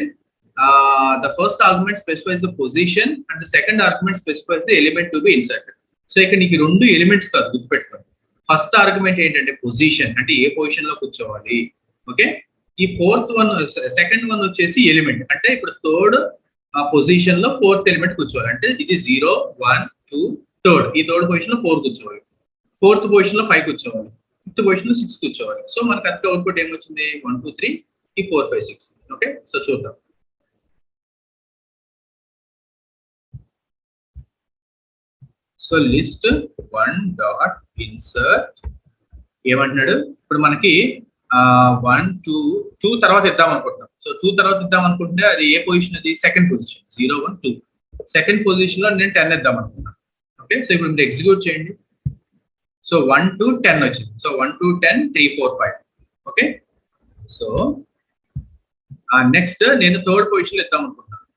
the first argument specifies the position and the second argument specifies the element to be inserted. So ఇక్కడ నీకు 2 ఎలిమెంట్స్ కాదు, గుర్తుపెట్టుకోండి. ఫస్ట్ ఆర్గ్యుమెంట్ ఏంటంటే పొజిషన్, అంటే ఏ పొజిషన్ లో కూర్చోవాలి. ఓకే, ఈ సెకండ్ వన్ వచ్చేసి ఎలిమెంట్, అంటే ఇప్పుడు థర్డ్ పొజిషన్ లో 4th ఎలిమెంట్ కూర్చోవాలి. అంటే ఇది 0 1 2 థర్డ్, ఈ థర్డ్ పొజిషన్ లో 4 కూర్చోవాలి, 4th పొజిషన్ లో 5 కూర్చోవాలి, 5th పొజిషన్ లో 6 కూర్చోవాలి. సో మనకి అంత అవుట్పుట్ ఏమొచ్చింది? 1 2 3 ఈ 4 5 6. ఓకే, సో చూద్దాం. సో లిస్ట్ 1 డాట్ ఇన్సర్ట్ ఏమంటున్నాడు? ఇప్పుడు మనకి 1 2 తర్వాత ఇద్దాం అనుకుంటున్నాం. సో 2 తర్వాత ఇద్దాం అనుకుంటే అది ఏ పొజిషన్? అది సెకండ్ పొజిషన్, 0 1 2. సెకండ్ పొజిషన్ లో నేను 10 ఇద్దాం అనుకుంటున్నాను. ఓకే, సో ఇప్పుడు మీరు ఎగ్జిక్యూట్ చేయండి. సో 1 2 10 వచ్చింది. సో 1 2 10 3 4 5. ఓకే, సో నెక్స్ట్ నేను థర్డ్ పొజిషన్ లో ఇద్దాం అనుకుంటున్నాను.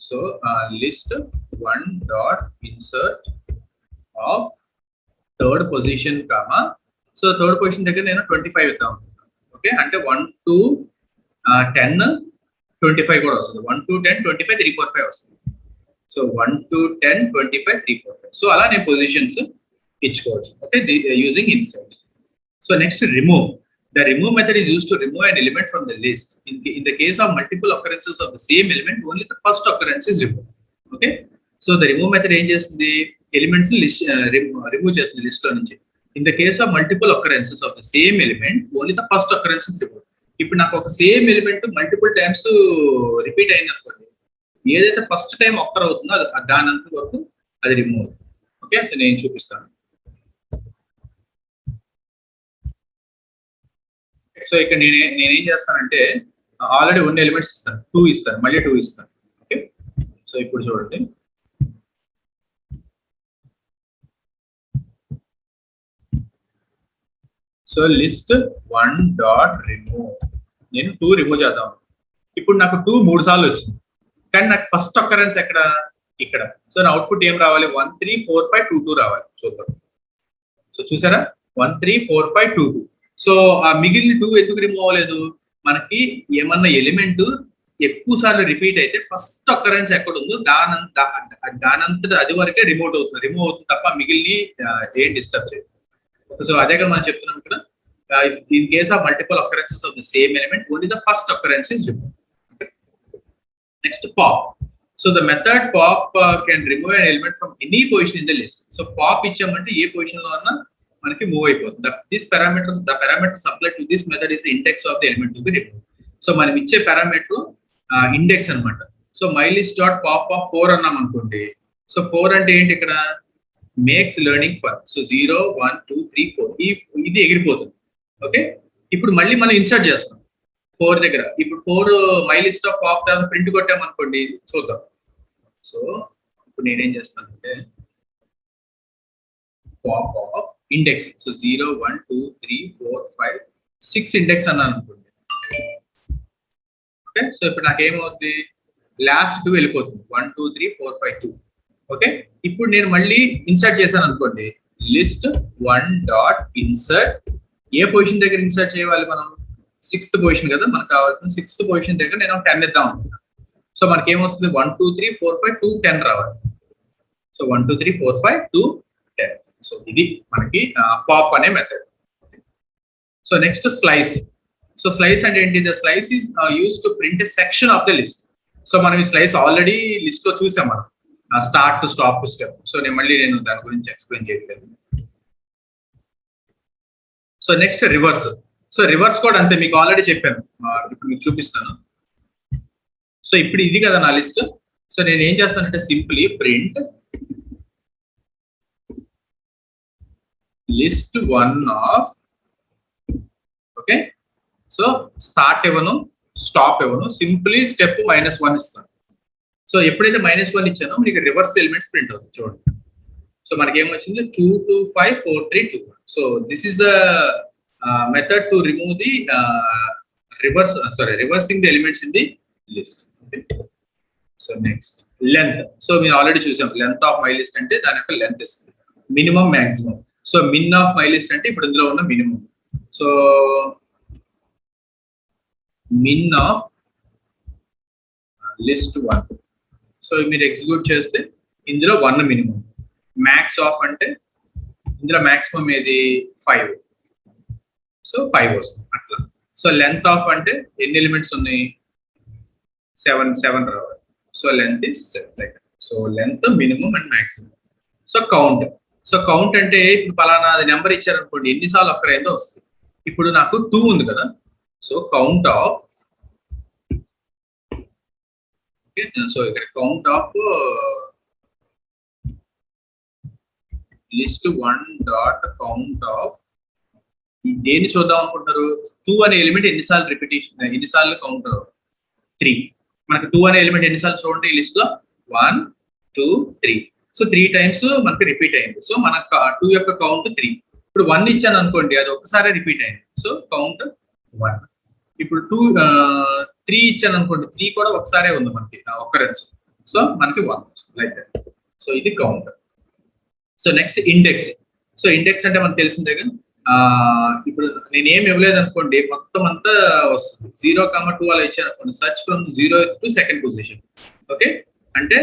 So list 1 dot insert of third position comma, so third position దగ్గర నేను 25 ఇద్దాం. ఓకే, అంటే 1 to 10 25 కూడా వస్తుంది. 1 to 10 25 345 వస్తుంది. So 1 to 10 25 345. సో అలా నేను పొజిషన్స్ ఇచ్చుకోవచ్చు. Okay, using insert. So next remove. The remove method is used to remove an element from the list. In the case of multiple occurrences of the same element, only the first occurrence is removed. Okay, so the remove method ఏం చేస్తుంది, elements list remove చేస్తుంది list లో నుంచి. In the case of multiple occurrences of the same element, only the first occurrence is removed. ఇప్పుడు నాకు ఒక same element multiple times repeat అయింది అనుకోండి, ఏదైతే ఫస్ట్ టైం ఒక్కర్ అవుతుందో అది దానంత వరకు అది రిమూవ్ అవుతుంది. ఓకే, సో నేను చూపిస్తాను. సో ఇక్కడ నేనేం చేస్తానంటే ఆల్రెడీ ఉన్న ఎలిమెంట్స్ ఇస్తాను, 2 ఇస్తాను, మళ్ళీ 2 ఇస్తాను. ఓకే, సో ఇప్పుడు చూడండి, సో లిస్ట్ 1 డాట్ రిమూవ్, నేను 2 రిమూవ్ చేద్దాం. ఇప్పుడు నాకు 2 3 సార్లు వచ్చింది, కానీ నాకు ఫస్ట్ అకరెన్స్ ఎక్కడ, ఇక్కడ. సో నా అవుట్పుట్ ఏం రావాలి, 1 3 4 5 2 2 రావాలి. చూద్దాం. సో చూసారా, 1 3 4 5 2 2. సో ఆ మిగిలిన 2 ఎందుకు రిమూవ్ అవ్వలేదు, మనకి ఏమన్నా ఎలిమెంట్ ఎక్కువ సార్లు రిపీట్ అయితే ఫస్ట్ అకరెన్స్ ఎక్కడ ఉందో దానంతట అది వరకే రిమూవ్ అవుతుంది తప్ప మిగిలిన ఏం డిస్టర్బ్ చేయదు. సో అదే కదా మనం చెప్తున్నాం ఇక్కడ, in case of multiple occurrences of the same element only the first occurrence is remove. Next pop. So the method pop can remove an element from any position in the list. So pop ఇచ్చామంటే ఏ position లో అన్నా మనకి move అయిపోతుంది. The parameters apply to this method is index of the element to be remove. So మనం ఇచ్చే parameter index అన్నమాట. So myList dot pop of 4 అన్నాం అనుకోండి. సో 4 అంటే ఏంటి, ఇక్కడ మేక్స్ లెర్నింగ్ ఫన్. సో 0 1 2 3 4 ఇది ఎగిరిపోతుంది. ఓకే, ఇప్పుడు మళ్ళీ మనం ఇన్సర్ట్ చేస్తాం 4 దగ్గర. ఇప్పుడు 4 myList ఆఫ్ పాప్ ప్రింట్ కొట్టాం అనుకోండి, చూద్దాం. సో ఇప్పుడు నేనేం చేస్తానంటే pop of index. So 0 1 2 3 4 5 6 index అన్నాను అనుకోండి. ఓకే, సో ఇప్పుడు నాకేమవుతుంది, లాస్ట్ 2 వెళ్ళిపోతుంది, 1 2 3 4 5 2. ఓకే, ఇప్పుడు నేను మళ్ళీ ఇన్సర్ట్ చేశాను అనుకోండి, లిస్ట్ 1 డాట్ ఇన్సర్ట్. ఏ పొజిషన్ దగ్గర ఇన్సర్ట్ చేయాలి మనం, 6th పొజిషన్ కదా మనకు కావాల్సిన. 6th పొజిషన్ దగ్గర నేను 10 ఇద్దాం అనుకుంటున్నాను. సో మనకి ఏమొస్తుంది, 1 2 3 4 5 2 10 రావాలి. సో 1 2 3 4 5 2 10. సో ఇది మనకి పాప్ అనే method. So next slice. So slice అంటే ఏంటి, the slice is use to print a section of the list. So మనం ఈ స్లైస్ ఆల్రెడీ లిస్ట్ లో చూసాం మనం, start to stop step. So నేను దాని గురించి ఎక్స్ప్లెయిన్ చేయట్లేదు. So next reverse. So reverse కూడా అంతే, మీకు ఆల్రెడీ చెప్పాను, ఇప్పుడు మీకు చూపిస్తాను. సో ఇప్పుడు ఇది కదా నా లిస్ట్. సో నేను ఏం చేస్తానంటే simply print list 1 of. Okay, so start ఇవ్వను, స్టాప్ ఇవ్వను, సింప్లీ స్టెప్ -1 ఇస్తాను. సో ఎప్పుడైతే -1 ఇచ్చానో మీకు రివర్స్ ఎలిమెంట్స్ ప్రింట్ అవుతుంది. చూడండి, సో మనకి ఏమొచ్చింది, 2 2 5 4 3 2 1. So this is the method to remove the reversing the elements in the list. So next length. So మీరు ఆల్రెడీ చూసాం, లెంత్ ఆఫ్ myList అంటే దాని యొక్క లెంత్ ఇస్తుంది, minimum maximum. So min of myList అంటే ఇప్పుడు ఇందులో ఉన్న minimum. So min of list 1. So మీరు ఎగ్జిక్యూట్ చేస్తే ఇందులో 1 మినిమం. మ్యాక్స్ ఆఫ్ అంటే ఇందులో మాక్సిమం ఏది 5. సో 5 వస్తుంది అట్లా. సో లెంత్ ఆఫ్ అంటే ఎన్ని ఎలిమెంట్స్ ఉన్నాయి, 7 రావాలి. So length is 7. So length minimum and maximum. So count. So count అంటే ఇప్పుడు పలానా నెంబర్ ఇచ్చారనుకోండి, ఎన్నిసార్లు ఒక్కరు ఏందో వస్తుంది. ఇప్పుడు నాకు 2 ఉంది కదా, సో కౌంట్ ఆఫ్. సో ఇక్కడ count of list 1 dot count of. దేన్ని చూద్దాం అనుకుంటారు, 2 అనే ఎలిమెంట్ ఎన్నిసార్లు కౌంట్ 3. మనకు 2 అనే ఎలిమెంట్ ఎన్నిసార్లు చూడండి ఈ లిస్ట్ లో, 1 2 3. సో 3 టైమ్స్ మనకి రిపీట్ అయింది. సో మన 2 యొక్క కౌంట్ 3. ఇప్పుడు 1 ఇచ్చాను అనుకోండి, అది ఒక్కసారి రిపీట్ అయింది. So count 1. ఇప్పుడు 3 ఇచ్చాను అనుకోండి, 3 కూడా ఒకసారే ఉంది మనకి ఒక్కరెన్స్. సో మనకి 1 లైక్ దట్. సో ఇది count. So next index. So index అంటే మనకు తెలిసిందే కదా. ఇప్పుడు నేను ఏమి ఇవ్వలేదు అనుకోండి, మొత్తం అంతా వస్తుంది. 0,2 అలా ఇచ్చాను అనుకోండి, search from 0 to second position. Okay, అంటే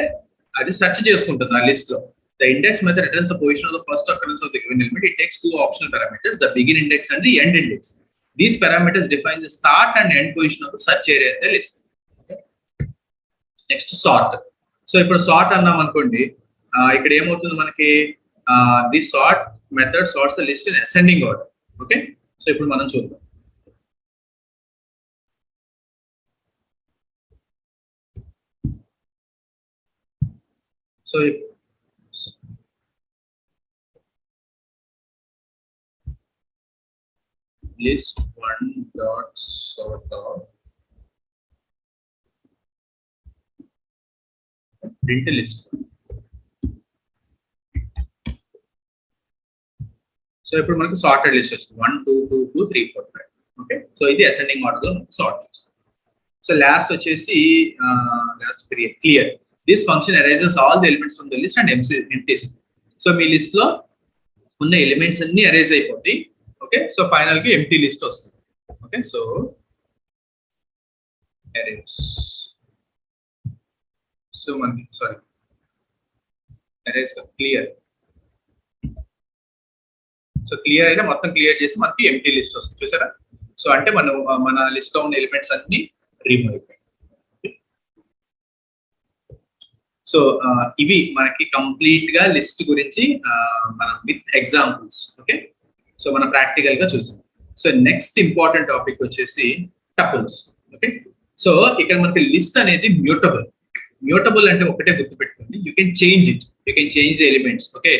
అది సెర్చ్ చేసుకుంటుంది ఆ లిస్ట్ లో. The index method returns the position of the first occurrence of the given element. It takes two optional parameters, the begin index and the end index. These parameters define the start and end position of the search area in the list. Okay. Next, sort. So ఇప్పుడు sort అన్నాం అనుకోండి, ఇక్కడ ఏమవుతుంది మనకి, this sort method sorts the list in ascending order. Okay, so ఇప్పుడు మనం చూద్దాం. So list 1 dot sort of print list. So already మనకి సార్టెడ్ లిస్ట్ వచ్చింది 1 2 2 2 3 4 5. ఓకే, సో ఇది అసెండింగ్ ఆర్డర్ లో సార్ట్ చేస్తాం. సో లాస్ట్ వచ్చేసి last clear. This function arises all the elements from the list and empties. So మీ list లో ఉన్న elements అన్ని అరైజ్ అయిపోతాయి. ఓకే, సో ఫైనల్ కి ఎంప్టీ లిస్ట్ వస్తుంది. ఓకే, సో అరైజ్, సో మనకి sorry arise clear. So clear అయితే మొత్తం క్లియర్ చేసి మనకి ఎంప్టీ లిస్ట్ వస్తుంది, చూసారా. సో అంటే మన లిస్ట్ లో ఉన్న ఎలిమెంట్స్ అన్ని రిమూవ్ అయిపోయాయి. సో ఇవి మనకి కంప్లీట్ గా లిస్ట్ గురించి మనం విత్ ఎగ్జాంపుల్స్. ఓకే, సో మనం ప్రాక్టికల్ గా చూసాం. సో నెక్స్ట్ ఇంపార్టెంట్ టాపిక్ వచ్చేసి టపుల్స్. ఓకే, సో ఇక్కడ మనకి లిస్ట్ అనేది మ్యూటబుల్. మ్యూటబుల్ అంటే ఒకటే గుర్తుపెట్టుకోండి, you can change it, you can change the elements. Okay,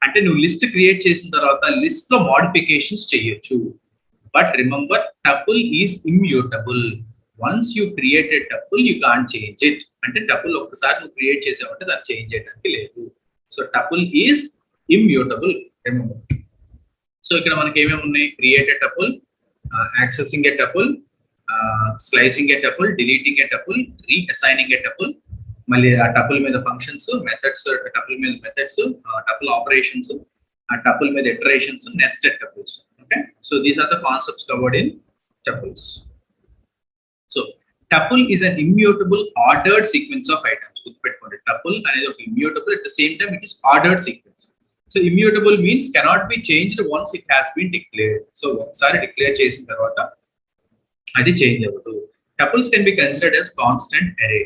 అంటే నువ్వు లిస్ట్ క్రియేట్ చేసిన తర్వాత లిస్ట్ లో మోడిఫికేషన్స్ చేయొచ్చు. But remember, tuple is immutable. Once you created tuple you can't change it. అంటే టపుల్ ఒక్కసారి నువ్వు క్రియేట్ చేసావంటే దాన్ని చేంజ్ చేయడానికి లేదు. So tuple is immutable, remember. So ఇక్కడ మనకి ఏమేమి ఉన్నాయి, created tuple, accessing A tuple, slicing A tuple, deleting a tuple, రీఅసైనింగ్ A tuple, మళ్ళీ ఆ టపుల్ మీద ఫంక్షన్స్, మెథడ్స్, టపుల్ మీద మెథడ్స్, టపుల్ ఆపరేషన్స్, ఆ టపుల్ మీద iterations, nested tuples. Okay, so these are the concepts covered in tuples. So tuple is an immutable ordered sequence of items. గుర్తుపెట్టుకోండి, tuple అనేది ఒక immutable, at the same time it is ordered sequence. So immutable means cannot be changed once it has been declared. So ఒకసారి declare చేసిన తర్వాత అది change అవ్వదు. Tuples can be considered as constant array.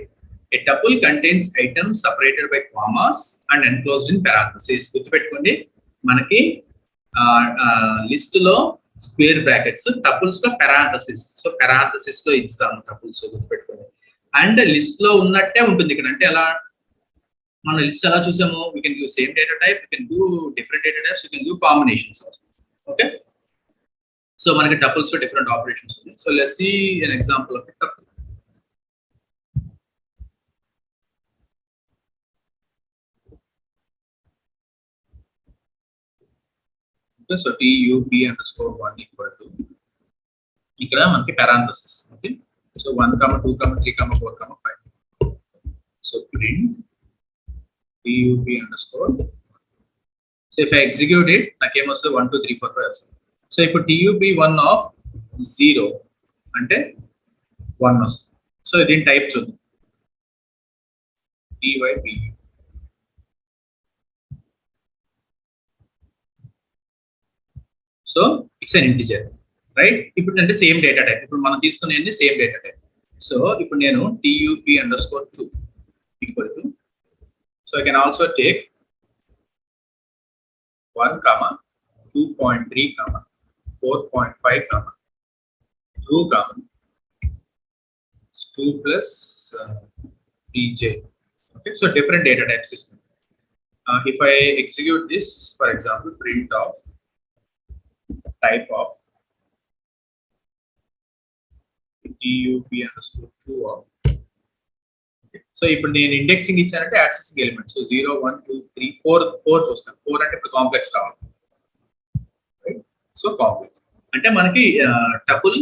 A tuple contains items separated by commas and enclosed in parentheses. గుర్తుపెట్టుకోండి, మనకి list లో square brackets, tuples లో parenthesis. So parenthesis లో ఇస్తాము టపుల్స్, గుర్తుపెట్టుకోండి. అండ్ లిస్ట్ లో ఉన్నట్టే ఉంటుంది ఇక్కడ. అంటే ఎలా మన లిస్ట్ ఎలా చూసాము, we can give same data type, we can give different data types, we can give combinations. Okay, so మనకి టపుల్స్ లో డిఫరెంట్ ఆపరేషన్స్ ఉన్నాయి. So let's see an example of tuple. So tup underscore 1 equal to ఇక్కడ మనకి parenthesis. Okay, so 1, 2, 3, 4, 5. So print tup underscore. So if I execute it, నాకేం వస్తుంది, 1 2 3 4 5 వస్తుంది. So ఇప్పుడు tup1 of 0 అంటే 1 వస్తుంది. సో దీని టైప్ చూద్దాం, typ. So it's an integer, right. ఇప్పుడు అంటే సేమ్ డేటా టైప్, ఇప్పుడు మనం తీసుకునేది సేమ్ డేటా టైప్. సో ఇప్పుడు నేను tup underscore 2 equal to, so I can also take 1, 2.3, 4.5, 2, 2 plus 3j. Okay, so different data type system. If I execute this, for example, print of type of tup underscore 2 of. So ఇప్పుడు నేను indexing ఇచ్చానంటే accessing element. So 0 1 2 3 4 చూస్తాను. 4 అంటే ఇప్పుడు complex రావాలి, right. So complex అంటే మనకి tuple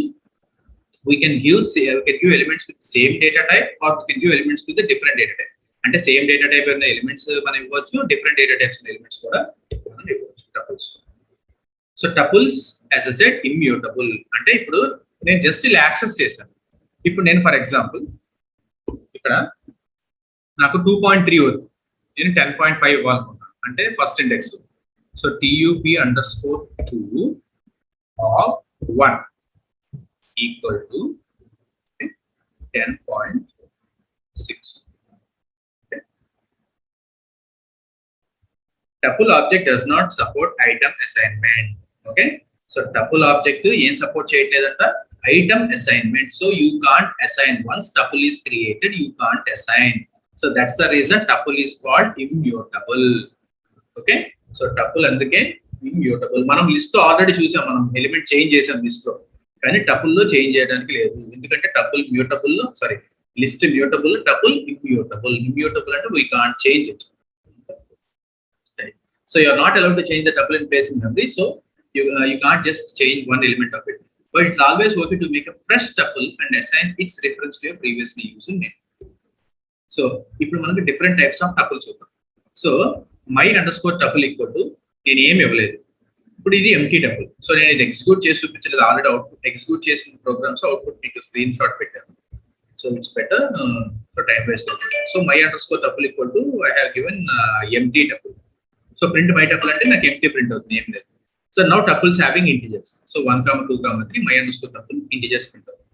we can give elements with the same data type or we can give elements with the different data type. అంటే same data type ఉన్న elements మనం ఇవ్వచ్చు, డిఫరెంట్ డేటా టైప్స్ ఉన్న elements కూడా మనం ఇవ్వచ్చు tuples. So tuples as a set immutable అంటే ఇప్పుడు నేను జస్ట్ ఇలా యాక్సెస్ చేశాను. ఇప్పుడు నేను ఫర్ ఎగ్జాంపుల్ ఇక్కడ నాకు 2.3 వద్దు, నేను 10.5 ఇవ్వాలనుకుంటున్నాను అంటే first index. So TUP_2 of 1 equal to 10.6. Okay. Tuple object does not support item assignment. Okay. So tuple object ఏం support చేయట్లేదంట, item assignment. So you can't assign once tuple is created, you can't assign. So that's the reason tuple is called immutable. Okay. So tuple అందుకే immutable. మనం list లో already చూసాం, మనం element change చేసాం list లో, కానీ tuple లో change చేయడానికి లేదు. ఎందుకంటే tuple mutable, sorry list mutable, tuple immutable. Immutable అంటే we can't change it. So you are not allowed to change the tuple in place in memory. So you can't just change one element of it, but it's always working to make a fresh tuple and assign its reference to a previously used name. So ఇప్పుడు మనకి different types of tuples ఉంటాయి. So my_tuple equal to నేను ఏమి ఇవ్వలేదు, ఇప్పుడు ఇది empty tuple. So నేను ఇది ఎగ్జిక్యూట్ చేసి చూపించలేదు, ఆల్రెడీ అవుట్పుట్ ఎగ్జిక్యూట్ చేసిన ప్రోగ్రామ్స్ అవుట్పుట్ మీకు స్క్రీన్ షాట్ పెట్టాను. So it's better so time waste అవుతుంది. So my_tuple equal to I have given empty tuple. So print my tuple అంటే నాకు ఎంటీ ప్రింట్ అవుతుంది, ఏం లేదు. So now tuples having integers. So 1, 2, 3 my_tuple integers print అవుతుంది.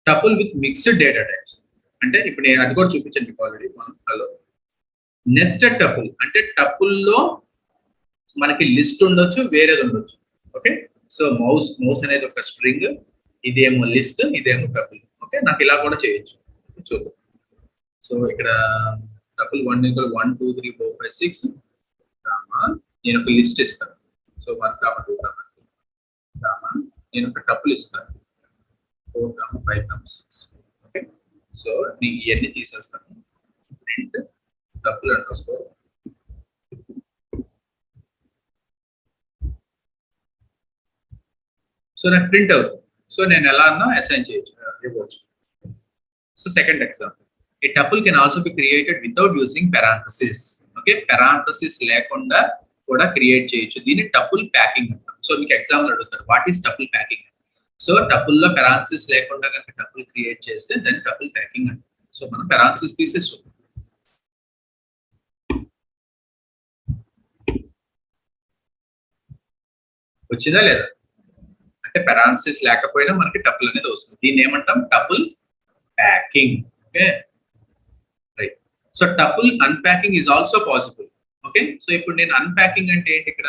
Tuple with mixed data types అంటే ఇప్పుడు నేను అది కూడా చూపించాను మీకు ఆల్రెడీ. హలో నెస్టెడ్ టపుల్ అంటే టపుల్లో మనకి లిస్ట్ ఉండొచ్చు, వేరేది ఉండొచ్చు. ఓకే. సో మౌస్ అనేది ఒక స్ట్రింగ్, ఇదేమో లిస్ట్, ఇదేమో టపుల్. ఓకే, నాకు ఇలా కూడా చేయొచ్చు, చూద్దాం. సో ఇక్కడ టపుల్ 1 = 1 2 3 4 5 6 నేను ఒక లిస్ట్ ఇస్తాను. సో 1, 2, 3 నేను ఒక టపుల్ ఇస్తాను 4, 5, 6. ఓకే. సో నేను ఇవన్నీ తీసేస్తాను. ప్రింట్ టపుల్ అండర్స్కోర్ సో నాకు ప్రింట్ అవుతుంది. సో నేను ఎలా అన్నా అసైన్ చేయొచ్చు, ఇవ్వచ్చు. So second example, A tuple can also be created without using parenthesis. Okay, parenthesis లేకుండా కూడా క్రియేట్ చేయొచ్చు. దీన్ని టపుల్ ప్యాకింగ్ అంటాం. సో మీకు ఎగ్జాంపుల్ అడుగుతారు, what is tuple packing? So tuple లో parenthesis లేకుండా కనుక టపుల్ క్రియేట్ చేస్తే దాన్ని టపుల్ ప్యాకింగ్ అంటాం. సో మనం parenthesis తీసేస్తాం. వచ్చిందా లేదా? అంటే parenthesis లేకపోయినా మనకి టపుల్ అనేది వస్తుంది. దీన్ని ఏమంటాం? Tuple packing. Okay, right. So tuple unpacking is also possible. Okay. So ఇప్పుడు నేను అన్ప్యాకింగ్ అంటే ఏంటి? ఇక్కడ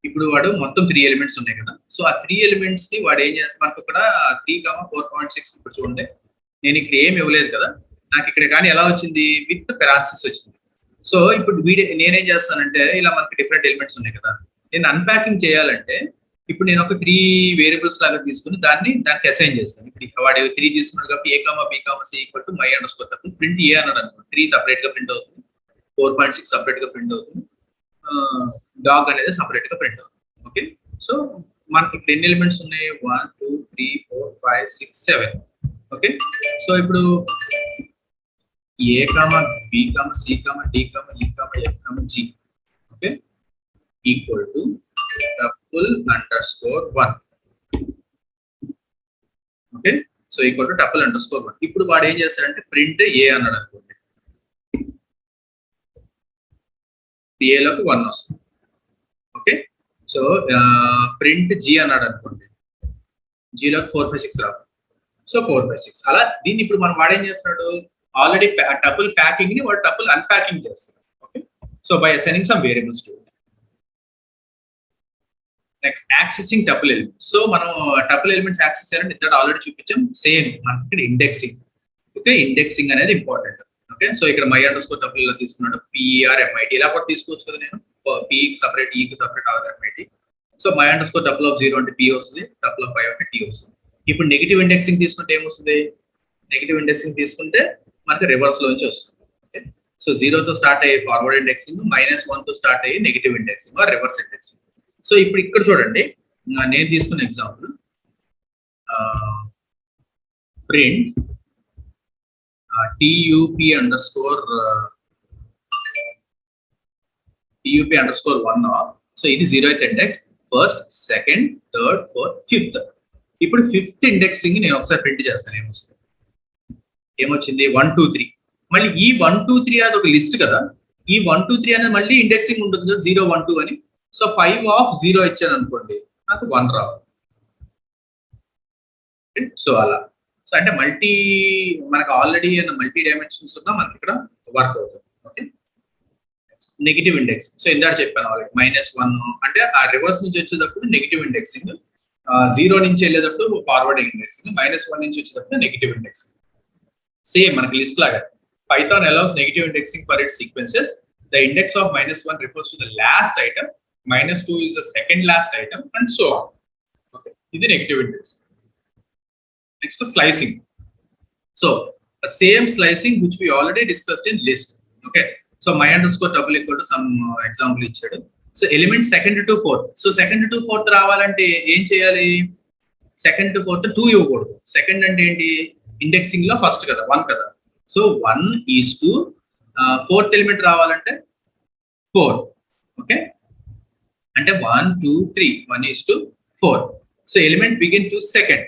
ఇప్పుడు వాడు మొత్తం 3 ఎలిమెంట్స్ ఉన్నాయి కదా. సో ఆ 3 ఎలిమెంట్స్ ని వాడు ఏం చేస్తాడు, మనకు ఇక్కడ 3, 4.6 ఇప్పుడు చూడండి, నేను ఇక్కడ ఏమి ఇవ్వలేదు కదా, నాకు ఇక్కడ కానీ ఎలా వచ్చింది? విత్ parenthesis వచ్చింది. సో ఇప్పుడు నేనేం చేస్తానంటే, ఇలా మనకి డిఫరెంట్ ఎలిమెంట్స్ ఉన్నాయి కదా, నేను అన్ప్యాకింగ్ చేయాలంటే ఇప్పుడు నేను ఒక 3 వేరియబుల్స్ లాగా తీసుకుని దానికి అసైన్ చేస్తాను. ఇప్పుడు వాడు 3 తీసుకున్నాడు కాబట్టి A, B, C = my_tuple print A అన్నాడు అనుకో, 3 సపరేట్ గా ప్రింట్ అవుతుంది, 4.6 సపరేట్ గా ప్రింట్ అవుతుంది, డాగ్ అనేది సపరేట్ గా ప్రింట్ అవుతుంది. ఓకే. సో మనకి ఇప్పుడు ఎన్ని ఎలిమెంట్స్ ఉన్నాయి? 1 2 3 4 5 6 7. ఓకే. సో ఇప్పుడు A, B, C, D, E, F, G. Okay, equal to tuple_1. Okay. So equal to tuple_1. ఇప్పుడు వాడు ఏం చేస్తాడంటే ప్రింట్ A అన్నాడు అనుకోండి, A లోకి 1 వస్తుంది. ఓకే. సో ప్రింట్ G అన్నాడు అనుకోండి, G లోకి 4, 5, 6 రాదు. సో 4, 5, 6 అలా. దీన్ని ఇప్పుడు మనం వాడు ఏం చేస్తున్నాడు, ఆల్రెడీ టపుల్ ప్యాకింగ్ ని వాడు టపుల్ అన్ప్యాకింగ్ చేస్తాడు. Okay. So by assigning some variables to. Next accessing tuple elements. So మనం టపుల్ ఎలిమెంట్స్ యాక్సెస్ చేయాలంటే ఇంత ఆల్రెడీ చూపించాం, సేమ్ మనకి ఇక్కడ ఇండెక్సింగ్. ఓకే, ఇండెక్సింగ్ అనేది ఇంపార్టెంట్. ఓకే. సో ఇక్కడ my_tuple లో తీసుకున్నాడు, PER_MIT ఇలా కూడా తీసుకోవచ్చు కదా. నేను P కి సపరేట్, E కి separate, MIT. So my_tuple of 0 అంటే P వస్తుంది, tuple of 5 అంటే T వస్తుంది. ఇప్పుడు నెగిటివ్ ఇండెక్సింగ్ తీసుకుంటే ఏమొస్తుంది? నెగిటివ్ ఇండెక్సింగ్ తీసుకుంటే మనకి రివర్స్ లోంచి వస్తుంది. ఓకే. సో 0 తో స్టార్ట్ అయ్యే ఫార్వర్డ్ ఇండెక్సింగ్, -1 తో స్టార్ట్ అయ్యే negative indexing or reverse indexing. So ఇప్పుడు ఇక్కడ చూడండి, నేను తీసుకున్న ఎగ్జాంపుల్ ప్రింట్ TUP_1. సో ఇది 0th index, first, second, third, fourth, fifth. ఇప్పుడు ఫిఫ్త్ ఇండెక్సింగ్ నేను ఒకసారి ప్రింట్ చేస్తాను. ఏమొచ్చింది 1 2 3. మళ్ళీ ఈ 1 2 3 అనేది ఒక లిస్ట్ కదా. ఈ 1 2 3 అనేది మళ్ళీ ఇండెక్సింగ్ ఉంటుంది కదా 0 1 2 అని. సో 5 ఆఫ్ 0 ఇచ్చాను అనుకోండి, నాకు 1 రావాలి. సో అలా. సో అంటే మనకు ఆల్రెడీ మల్టీ డైమెన్షన్స్ ఉన్నా మనకి ఇక్కడ వర్క్ అవుతుంది. Okay, negative index. సో ఇందాక చెప్పాను ఆల్రెడీ -1 అంటే ఆ రివర్స్ నుంచి వచ్చేటప్పుడు నెగిటివ్ ఇండెక్సింగ్, 0 నుంచి వెళ్ళేటప్పుడు ఫార్వర్డింగ్ ఇండెక్సింగ్, -1 నుంచి వచ్చేటప్పుడు నెగిటివ్ ఇండెక్సింగ్. సేమ్ మనకి లిస్ట్ లాగా. Python allows negative indexing for its sequences. The index of -1 refers to the last item, -2 is the second last item, and so on. Okay, this is negative index. Next is slicing. So the same slicing which we already discussed in list. Okay, so my underscore double equal to some example ichadu. So element second to fourth. So second to fourth రావాలంటే ఏం చేయాలి? Second to fourth 2 ఇవ్వకూడదు. Second అంటే ఏంటి? Indexing లో first కదా 1 కదా. So 1 is to fourth element రావాలంటే 4. ఓకే, అంటే 1 2 3 1 is to 4. So element begin to second,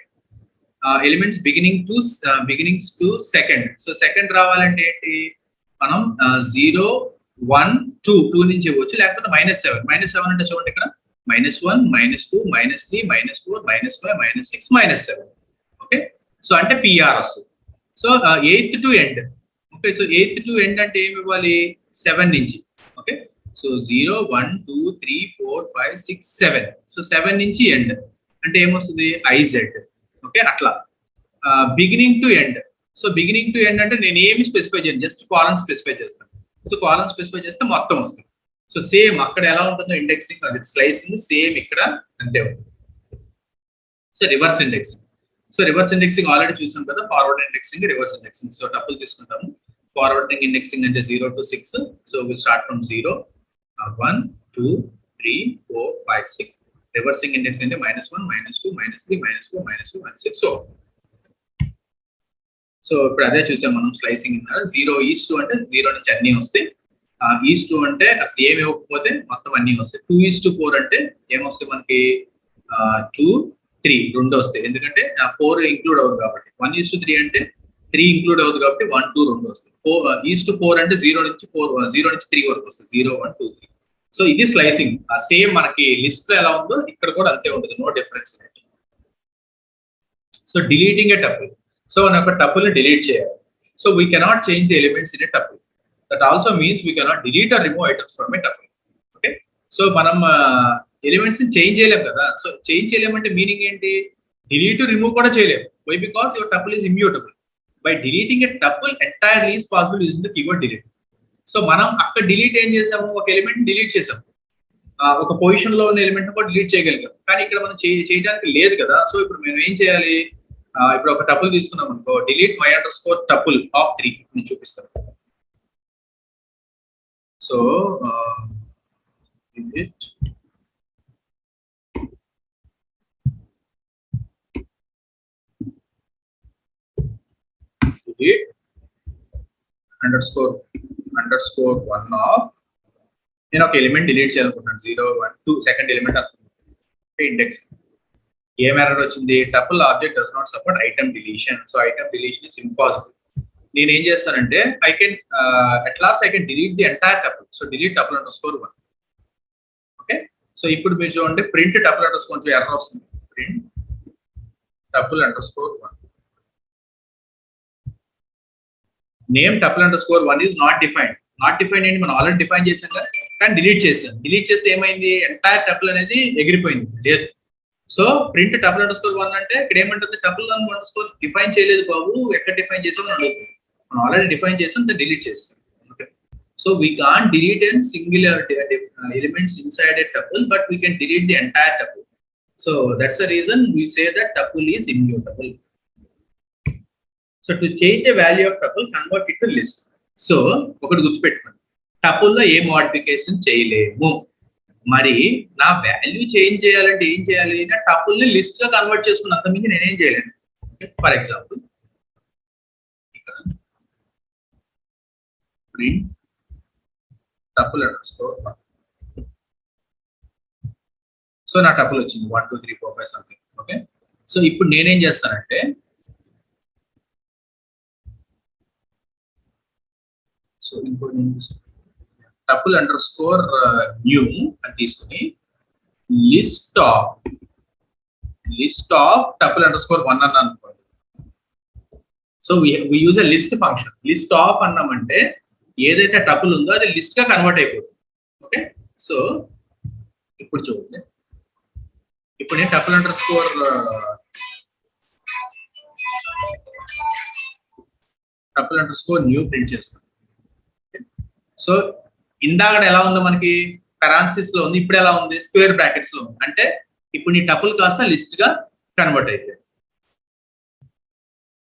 elements beginnings to second. So second రావాలంటే ఏంటి? మనం 0 1 2 2 నుంచి ఇవ్వచ్చు, లేకపోతే -7. -7 అంటే చూడండి ఇక్కడ -1 -2 -3 -4 -5 -6 -7. ఓకే, సో అంటే PR వస్తుంది. So 8th to end. Okay, so 8th to end అంటే ఏమి ఇవ్వాలి? 7 నుంచి. Okay, so 0 1 2 3 4 5 6 7. సో 7 నుంచి ఎండ్ అంటే ఏమొస్తుంది? IZ. ఓకే, అట్లా beginning to end. So beginning to end అంటే నేను ఏమి స్పెసిఫై చేయను, జస్ట్ కాలమ్ స్పెసిఫై చేస్తాను. సో కాలమ్ స్పెసిఫై చేస్తే మొత్తం వస్తుంది. సో సేమ్ అక్కడ ఎలా ఉంటుందో ఇండెక్సింగ్, అది స్లైసింగ్ సేమ్ ఇక్కడ అంతే ఉంటుంది. So reverse indexing. So reverse indexing already చూసాం కదా, forward indexing, reverse indexing. So tuple తీసుకుంటాము. ఫార్వర్డింగ్ ఇండెక్సింగ్ అంటే 0 to 6. So will start from 0 1 2 3 4 5 6. Reversing index అంటే -1 -2 -3 -4 -2 -6. సో ఇప్పుడు అదే చూసాం మనం స్లైసింగ్. 0 ఈజ్ టు అంటే 0 నుంచి అన్ని వస్తాయి. ఈజ్ టు అంటే అసలు ఏమి ఇవ్వకపోతే మొత్తం అన్ని వస్తాయి. 2 ఈజ్ టు 4 అంటే ఏమొస్తాయి మనకి? 2 3 రెండు వస్తాయి, ఎందుకంటే 4 ఇంక్లూడ్ అవుతుంది కాబట్టి. 1 ఈజ్ టు 3 అంటే 3 ఇంక్లూడ్ అవుతుంది కాబట్టి 1 2 రెండు వస్తాయి. 4 ఈజ్ టు 4 అంటే 0 నుంచి 3 వరకు వస్తుంది. 0 1 2 3. సో ఇది స్లైసింగ్. సేమ్ మనకి లిస్ట్ లో ఎలా ఉందో ఇక్కడ కూడా అంతే ఉంటుంది, no difference. So deleting a tuple. So మనం ఒక టపుల్ ని డిలీట్ చేయాలి. So we cannot change the elements in a tuple. That also means we cannot delete or remove items from a tuple. Okay, so మనం elements ని change చేయలేము కదా. సో చేంజ్ చేయలేమంటే మీనింగ్ ఏంటి? డిలీట్ రిమూవ్ కూడా చేయలేము. Why? Because your tuple is immutable. By deleting a tuple entirely is possible using the keyword delete. So మనం అక్కడ డిలీట్ ఏం చేసాము? ఒక ఎలిమెంట్ డిలీట్ చేసాము, ఒక పొజిషన్ లో ఉన్న ఎలిమెంట్ కూడా డిలీట్ చేయగలిగాం. కానీ ఇక్కడ మనం చేయడానికి లేదు కదా. సో ఇప్పుడు మేము ఏం చేయాలి? ఇప్పుడు ఒక టపుల్ తీసుకున్నాం అనుకో, delete my underscore tuple of 3 నేను చూపిస్తాను. సో delete underscore 1 of, నేను ఒక ఎలిమెంట్ డిలీట్ చేయాలనుకుంటున్నాను. 0 1 2 సెకండ్ ఎలిమెంట్ ఇండెక్స్. ఏం ఎర్రర్ వచ్చింది? Tuple object does not support item deletion. So item deletion is impossible. నేను ఏం చేస్తానంటే I can at last I can delete the entire tuple. So delete tuple underscore 1. Okay, so ఇప్పుడు మీరు చూడండి, print tuple underscore error వస్తుంది. Print tuple underscore 1. Name tuple underscore 1 is not defined. Not defined ఏంటి? మనం already define చేసాం కదా, కానీ delete చేసాం. డిలీట్ చేస్తే ఏమైంది? ఎంటైర్ టపుల్ అనేది ఎగిరిపోయింది, లేదు. సో ప్రింట్ టపుల్ అండర్స్కోర్ 1 అంటే ఇక్కడ ఏమంటుంది? టపుల్ అండర్స్కోర్ డిఫైన్ చేయలేదు బాబు, ఎక్కడ డిఫైన్ చేసామని అడుగుతుంది. మనం ఆల్రెడీ డిఫైన్ చేసాం, డిలీట్ చేస్తాం. Okay, so we can't delete in singular elements inside a tuple, but we can delete the entire tuple. So that's the reason we say that tuple is immutable. So to change the value of tuple, convert it to list. So ఒకటి గుర్తుపెట్టుకోండి, tuple లో ఏ modification చేయలేము. మరి నా value change చేయాలంటే ఏం చేయాలి? నా టపుల్ ని లిస్ట్ గా కన్వర్ట్ చేసుకున్న అంతమించి నేనేం చేయలేను. ఫర్ ఎగ్జాంపుల్ ఇక్కడ ప్రింట్ టపుల్ అండర్స్కోర్ 1. సో నా టపుల్ వచ్చింది 1 2 3 4 5 సంథింగ్. ఓకే, సో ఇప్పుడు నేనేం చేస్తానంటే సో ఇంకోటి టపుల్ అండర్ స్కోర్ న్యూ అని తీసుకుని list of tuple underscore 1 అన్న అనుకోండి. So we use a list function. List of అన్నామంటే ఏదైతే టపుల్ ఉందో అది లిస్ట్ గా కన్వర్ట్ అయిపోతుంది. ఓకే, సో ఇప్పుడు చూడండి, ఇప్పుడు నేను tuple under score new print చేస్తాను. సో ఇందాక ఎలా ఉందో మనకి పారాంథసిస్ లో ఉంది, ఇప్పుడు ఎలా ఉంది స్క్వేర్ బ్రాకెట్స్ లో ఉంది. అంటే ఇప్పుడు నీ టపుల్ కాస్త లిస్ట్ గా కన్వర్ట్ అయిపోయింది.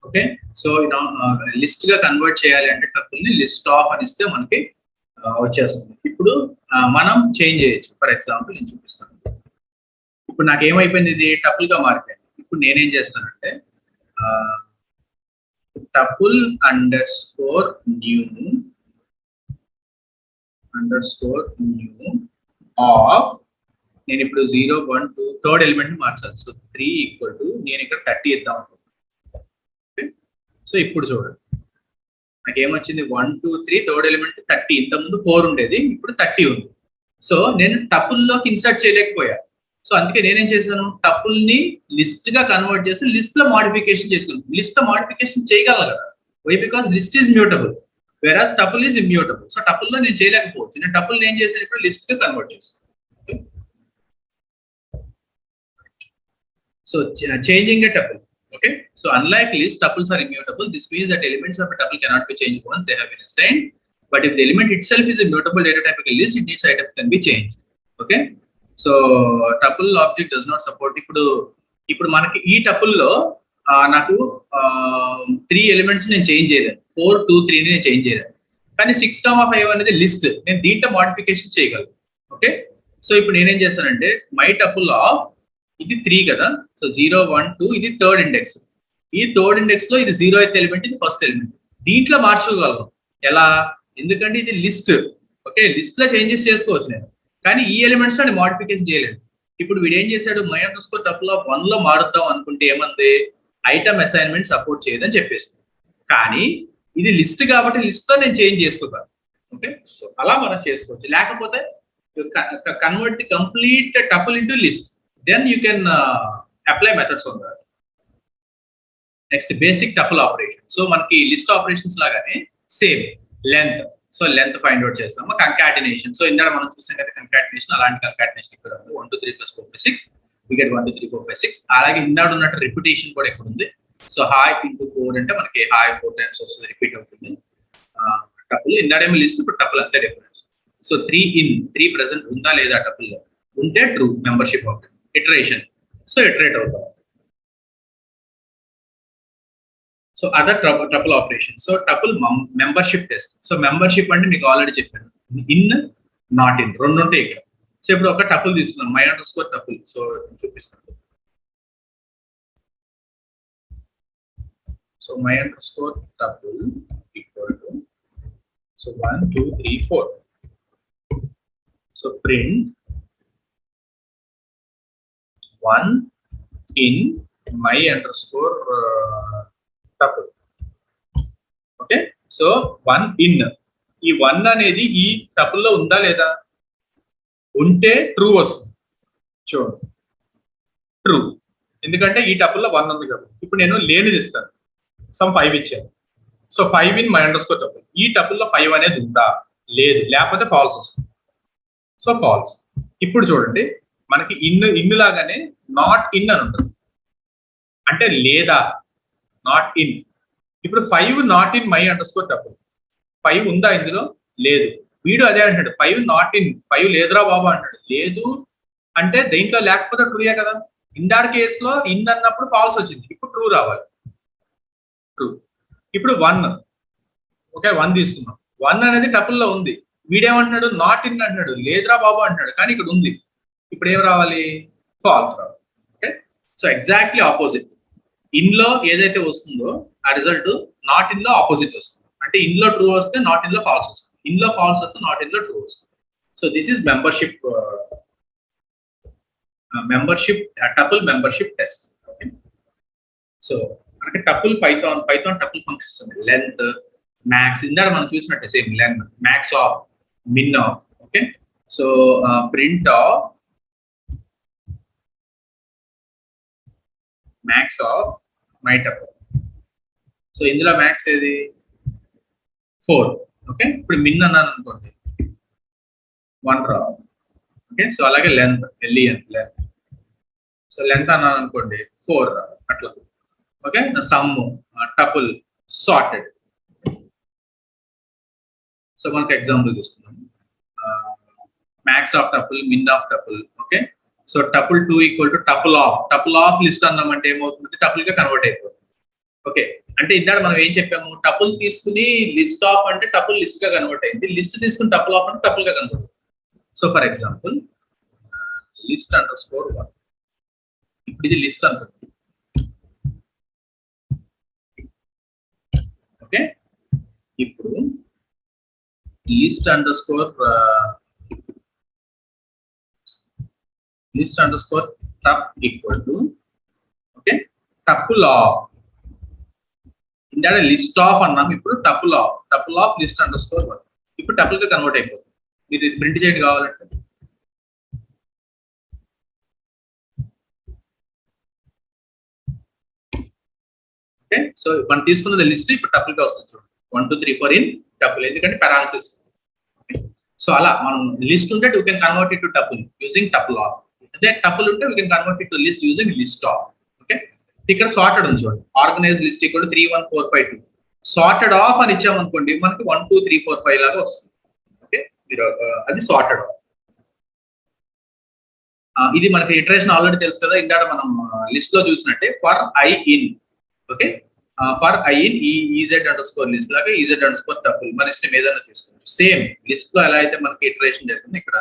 ఓకే, సో లిస్ట్ గా కన్వర్ట్ చేయాలి అంటే టపుల్ ని లిస్ట్ ఆఫ్ అని ఇస్తే మనకి వచ్చేస్తుంది. ఇప్పుడు మనం చేంజ్ చేయొచ్చు. ఫర్ ఎగ్జాంపుల్ నేను చూపిస్తాను. ఇప్పుడు నాకు ఏమైపోయింది, ఇది టపుల్ గా మారిపోయింది. ఇప్పుడు నేనేం చేస్తానంటే tuple under score new of, నేను ఇప్పుడు 0 1 2 థర్డ్ ఎలిమెంట్ మార్చాలి. సో 3 ఈక్వల్ టు నేను ఇక్కడ 30 ఇద్దాం అనుకుంటున్నాను. సో ఇప్పుడు చూడండి నాకేమొచ్చింది 1 2 3 థర్డ్ ఎలిమెంట్ 30. ఇంతకుముందు 4 ఉండేది, ఇప్పుడు 30 ఉంది. సో నేను టపుల్లోకి ఇన్సర్ట్ చేయలేకపోయా. సో అందుకే నేనేం చేశాను, టపుల్ ని లిస్ట్ గా కన్వర్ట్ చేసి లిస్ట్ లో మాడిఫికేషన్ చేసుకున్నాను. లిస్ట్ లో మాడిఫికేషన్ చేయగలను కదా, why because list is mutable whereas tuple is immutable. So tuple లో నేను చేయలేకపోవచ్చు. నేను టపుల్ ఏం చేశాను, ఇప్పుడు లిస్ట్ గా కన్వర్ట్ చేశాను. So changing a tuple. Okay, so unlike list, tuples are immutable. This means that elements of a tuple cannot be changed once they have been assigned. But if the element itself is a mutable data type of a list, its items can be changed. Okay, so tuple object does not support. ఇప్పుడు మనకి ఈ tuple లో నాకు 3 elements నేను change చేయలేను, 4 2 3 నేను change చేయలేను. కానీ 6 5 అనేది లిస్ట్, నేను దీంట్లో మోడిఫికేషన్ చేయగలను. ఓకే, సో ఇప్పుడు నేనేం చేస్తానంటే మై tuple ఆఫ్ ఇది 3 కదా, సో 0 1 2 ఇది థర్డ్ ఇండెక్స్. ఈ థర్డ్ ఇండెక్స్ లో ఇది 0th ఎలిమెంట్, ఇది ఫస్ట్ ఎలిమెంట్. దీంట్లో మార్చుకోగలను ఎలా, ఎందుకంటే ఇది లిస్ట్. ఓకే, లిస్ట్ లో చేంజెస్ చేసుకోవచ్చు నేను, కానీ ఈ ఎలిమెంట్స్ లో మోడిఫికేషన్ చేయలేదు. ఇప్పుడు వీడు ఏం చేశాడు, my underscore tuple of 1 లో మారుద్దాం అనుకుంటే ఏమంది, ఐటమ్ అసైన్మెంట్ సపోర్ట్ చేయదని చెప్పేసి. కానీ ఇది లిస్ట్ కాబట్టి లిస్ట్ లో నేను చేంజ్ చేసుకోగలను. ఓకే, సో అలా మనం చేసుకోవచ్చు. లేకపోతే convert the complete tuple into list, then you can apply methods on that. Next, basic tuple operation. So మనకి లిస్ట్ ఆపరేషన్స్ లాగానే same length. So length find out చేస్తాము. కంకాటినేషన్, సో ఇందాక మనం చూసాం కదా కంకాటినేషన్, అలాంటి కంకాటినేషన్ ఇక్కడ ఉంది. 1 2 3 + 4 + 6 we get 1 2 3 4 5 6. అలాగే ఇందాక ఉన్నట్టు రిపిటేషన్ కూడా ఇక్కడ ఉంది. సో హాయ్ ఇంటూ 4 అంటే మనకి హాయ్ 4 టైమ్స్ వస్తుంది, రిపీట్ అవుతుంది. టపుల్ ఇందాడేమో లిస్ట్, ఇప్పుడు టపుల్ అంతే డిఫరెన్స్. సో 3 in 3 ప్రెసెంట్ ఉందా లేదా టపుల్ లో ఉంటే ట్రూ, మెంబర్షిప్ అవుతుంది. ఇటరేషన్, సో ఇటరేట్ అవుతాం. So other tuple operation. So tuple membership test. So membership అంటే మీకు ఆల్రెడీ చెప్పాను, ఇన్ నాట్ ఇన్ రెండు ఉంటాయి ఇక్కడ. సో ఇప్పుడు ఒక టపుల్ తీసుకున్నాను, my underscore tuple. So చూపిస్తాను. So my underscore tuple equal to, so 1 2 3 4. So print 1 in my underscore tuple. Okay, so 1 in, ఈ 1 అనేది ఈ టపుల్ లో ఉందా లేదా, ఉంటే ట్రూ వస్తుంది. చూడండి ట్రూ, ఎందుకంటే ఈ టపుల్ లో 1 ఉంది కాబట్టి. ఇప్పుడు నేను లేనిది ఇస్తాను, సమ్ 5 ఇచ్చాను. So 5 in my underscore tuple. ఈ టపుల్ లో 5 అనేది ఉందా, లేదు, లేకపోతే ఫాల్స్ వస్తుంది. So false. ఇప్పుడు చూడండి మనకి ఇన్ లాగానే నాట్ ఇన్ అని ఉంటుంది, అంటే లేదా, నాట్ ఇన్. ఇప్పుడు 5 not in my underscore tuple. 5 ఉందా ఇందులో, లేదు. వీడు అదే అంటాడు 5 నాట్ ఇన్, 5 లేదురా బాబు అంటాడు. లేదు అంటే దేంట్లో లేకపోతే ట్రూయే కదా. ఇందార్ కేసులో ఇన్ అన్నప్పుడు ఫాల్స్ వచ్చింది, ఇప్పుడు ట్రూ రావాలి, ట్రూ. ఇప్పుడు 1, ఓకే 1 తీసుకున్నాం. 1 అనేది టపుల్ లో ఉంది, వీడేమంటున్నాడు నాట్ ఇన్ అంటున్నాడు, లేదురా బాబు అంటున్నాడు, కానీ ఇక్కడ ఉంది. ఇప్పుడు ఏం రావాలి, ఫాల్స్ రావాలి. Okay, so exactly opposite. In లో ఏదైతే వస్తుందో ఆ రిజల్ట్ నాట్ ఇన్ లో ఆపోజిట్ వస్తుంది. అంటే ఇన్ లో ట్రూ వస్తే నాట్ ఇన్ లో ఫాల్స్ వస్తుంది, ఇన్ లో ఫాల్స్ వస్తే నాట్ ఇన్ లో ట్రూ వస్తుంది. So this is membership membership tuple membership test. Okay, so మనకి టపుల్ పైథాన్ టపుల్ ఫంక్షన్స్ ఉన్నాయి. లెంత్, మ్యాక్స్, ఇందాక మనం చూసినట్టే same length, max of, min of. Okay, so print of max of my tuple. So ఇందులో max ఏది 4. Okay, ఇప్పుడు min అన్నాను అనుకోండి 1 రా. ఓకే, సో అలాగే length LEN length, so length అన్నాను అనుకోండి 4 రా అట్లా. Okay, sum tuple sorted. So మనకి ఎగ్జాంపుల్ తీసుకుందాం. Max of tuple, min of tuple. Okay, so tuple 2 equal to tuple of list అన్నామంటే ఏమవుతుంది, టపుల్ గా కన్వర్ట్ అయిపోతుంది. ఓకే, అంటే ఇందాక మనం ఏం చెప్పాము, టపుల్ తీసుకుని లిస్ట్ ఆఫ్ అంటే టపుల్ లిస్ట్ గా కన్వర్ట్ అయింది, లిస్ట్ తీసుకుని టపుల్ ఆఫ్ అంటే టపుల్ గా కన్వర్ట్ అయింది. సో ఫర్ ఎగ్జాంపుల్ లిస్ట్ _1, ఇప్పుడు ఇది లిస్ట్ అనుకుంది. ఓకే, ఇప్పుడు లిస్ట్ అండర్స్కోర్ టప్ equal to okay tuple of. ఇందాక లిస్ట్ ఆఫ్ అన్నాం, ఇప్పుడు టపుల్ ఆఫ్ లిస్ట్ _1. ఇప్పుడు టపుల్ గా కన్వర్ట్ అయిపోతుంది. మీరు ప్రింట్ చేయండి కావాలంటే. ఓకే, సో మనం తీసుకున్నది లిస్ట్, ఇప్పుడు టపుల్ గా వస్తుంది చూడండి. 1 2 3 4 ఇన్ టపుల్, ఎందుకంటే పారాన్సిస్. సో అలా మనం లిస్ట్ ఉంటే you can convert it to tuple using tuple of. అదే టపుల్ ఉంటే you can convert it to list using list of. Okay, ఇక్కడ సార్టెడ్ ఉంది చూడండి. Organise list equal to 3 1 4 5 2. Sorted of అని ఇచ్చామనుకోండి మనకి 1 2 3 4 5 లాగా వస్తుంది. ఓకే, మీరు అది సార్టెడ్ ఆఫ్. ఇది మనకి ఇటరేషన్ ఆల్రెడీ తెలుసు కదా, ఇందాక మనం లిస్ట్ లో చూసినట్టే for I in. Okay, for I in EZ _, list లాగా EZ _ టపుల్ మన ఇష్టం ఏదైనా తీసుకోవచ్చు. సేమ్ లిస్ట్ లో ఎలా అయితే మనకి ఇటరేషన్ జరిగింది ఇక్కడ.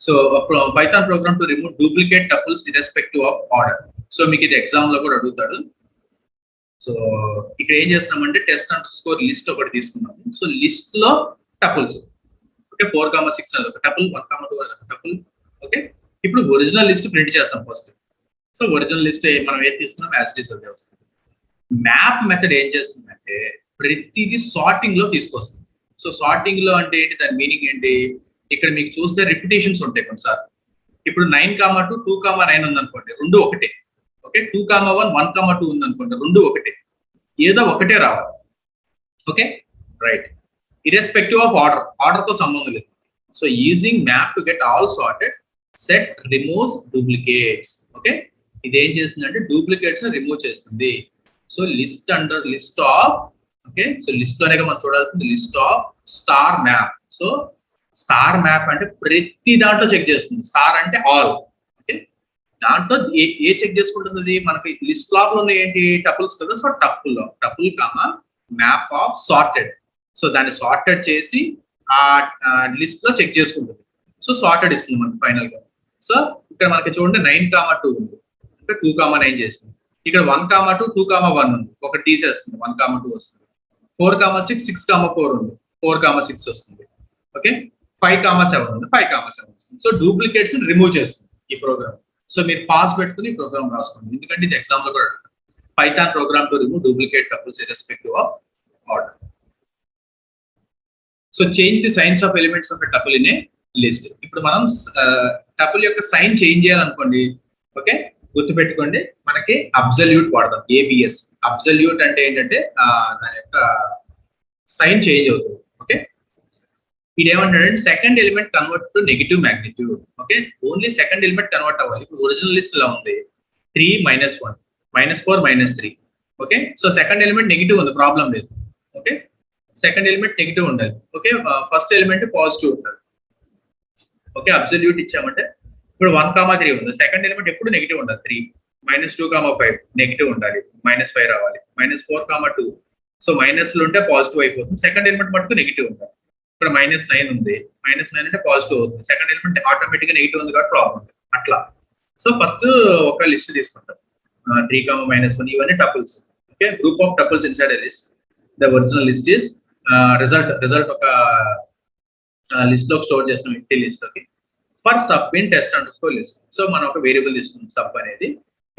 So Python program to remove duplicate tuples irrespective of order. So మీకు ఇది ఎగ్జామ్ లో కూడా అడుగుతాడు. సో ఇక్కడ ఏం చేస్తున్నామంటే టెస్ట్ _లిస్ట్ ఒకటి తీసుకున్నాము. సో లిస్ట్ లో టపుల్స్. ఓకే, 4 6 అది ఒక టపుల్, 1 2 అది ఒక టపుల్. ఓకే, ఇప్పుడు ఒరిజినల్ లిస్ట్ ప్రింట్ చేస్తాం ఫస్ట్. సో ఒరిజినల్ లిస్ట్ మనం ఏది తీసుకున్నాం యాజ్ ఇట్ ఈస్ అదే వస్తుంది. మ్యాప్ మెథడ్ ఏం చేస్తుందంటే ప్రతిదీ సార్టింగ్ లో తీసుకొస్తుంది. సో సార్టింగ్ లో అంటే ఏంటి, దాని మీనింగ్ ఏంటి, ఇక్కడ మీకు చూస్తే రిపిటేషన్స్ ఉంటాయి కొన్నిసార్లు. ఇప్పుడు 9 2 2 9 ఉందనుకోండి, రెండు ఒకటే. ఓకే, 2 1 1 2 ఉందనుకోండి, రెండు ఒకటే, ఏదో ఒకటే రావాలి. Okay, right, irrespective of order తో సంబంధం లేదు. So using map to get all sorted, set removes duplicates. Okay, ఇది ఏం చేస్తుందంటే డూప్లికేట్స్ రిమూవ్ చేస్తుంది. So list of. Okay, so list లోనే మనం చూడాల్సింది list of star map. So star map అంటే ప్రతి దాంట్లో చెక్ చేస్తుంది. స్టార్ అంటే ఆల్. ఓకే, దాంట్లో ఏ చెక్ చేసుకుంటుంది, మనకి లిస్ట్ లాప్ లో ఏంటి టపుల్స్ కదా. So tuple map of sorted. So దాన్ని సార్టెడ్ చేసి ఆ లిస్ట్ లో చెక్ చేసుకుంటుంది. సో సార్టెడ్ ఇస్తుంది మనకి ఫైనల్ గా. సో ఇక్కడ మనకి చూడండి 9 2 ఉంది, ఇక్కడ 2 9 చేస్తుంది. ఇక్కడ 1 2 2 1 ఉంది, ఒకటి తీసేస్తుంది, 1 2 వస్తుంది. 4 6 6 4 ఉంది, 4 6 వస్తుంది. ఓకే, 5 7 ఉంది, 5 7 వస్తుంది. సో డూప్లికేట్స్ రిమూవ్ చేస్తుంది ఈ ప్రోగ్రామ్. సో మీరు పాస్ పెట్టుకుని ఈ ప్రోగ్రామ్ రాసుకోండి, ఎందుకంటే ఇది ఎగ్జామ్ లో కూడా అడుగుతారు. Python program to remove duplicate tuples irrespective of order. So change the science of elements of a tuple in a list. ఇప్పుడు మనం టపుల్ యొక్క సైన్ చేంజ్ చేయాలనుకోండి. ఓకే, గుర్తుపెట్టుకోండి, మనకి అబ్సల్యూట్ వాడదాం, ABS. అబ్సల్యూట్ అంటే ఏంటంటే దాని యొక్క సైన్ చేంజ్ అవుతుంది. ఓకే, ఇది ఏమంటాడంటే second element convert to negative magnitude. Okay, only second element convert అవ్వాలి. ఇప్పుడు ఒరిజినల్ లిస్ట్ లో ఉంది 3 -1 -4 -3. Okay, so second element negative ఉంది, ప్రాబ్లం లేదు. ఓకే, సెకండ్ ఎలిమెంట్ నెగిటివ్ ఉండాలి. ఓకే, ఫస్ట్ ఎలిమెంట్ పాజిటివ్ ఉండాలి. ఓకే, అబ్సల్యూట్ ఇచ్చామంటే ఇప్పుడు 1 3 ఉంది, సెకండ్ ఎలిమెంట్ ఎప్పుడు నెగిటివ్ ఉండాలి. 3 -2 5 నెగిటివ్ ఉండాలి, -5 రావాలి. -4 2, సో మైనస్ లో ఉంటే పాజిటివ్ అయిపోతుంది. సెకండ్ ఎలిమెంట్ మటుకు నెగిటివ్ ఉండాలి. ఇక్కడ -9 ఉంది, -9 అంటే పాజిటివ్ అవుతుంది. సెకండ్ ఎలిమెంట్ ఆటోమేటిక్ గా నెగిటివ్ ఉంది కాబట్టి ప్రాబ్లం ఉంది అట్లా. సో ఫస్ట్ ఒక లిస్ట్ తీసుకుంటాం, 3 -1 ఇవన్నీ tuples. Okay, group of tuples inside a list. The original list is result ఒక లిస్ట్ లో స్టోర్ చేస్తున్నాం, ఇంటి లిస్ట్ లోకి. For sub in test under score list. So మనం ఒక వేరియబుల్ తీసుకున్నాం సబ్ అనేది,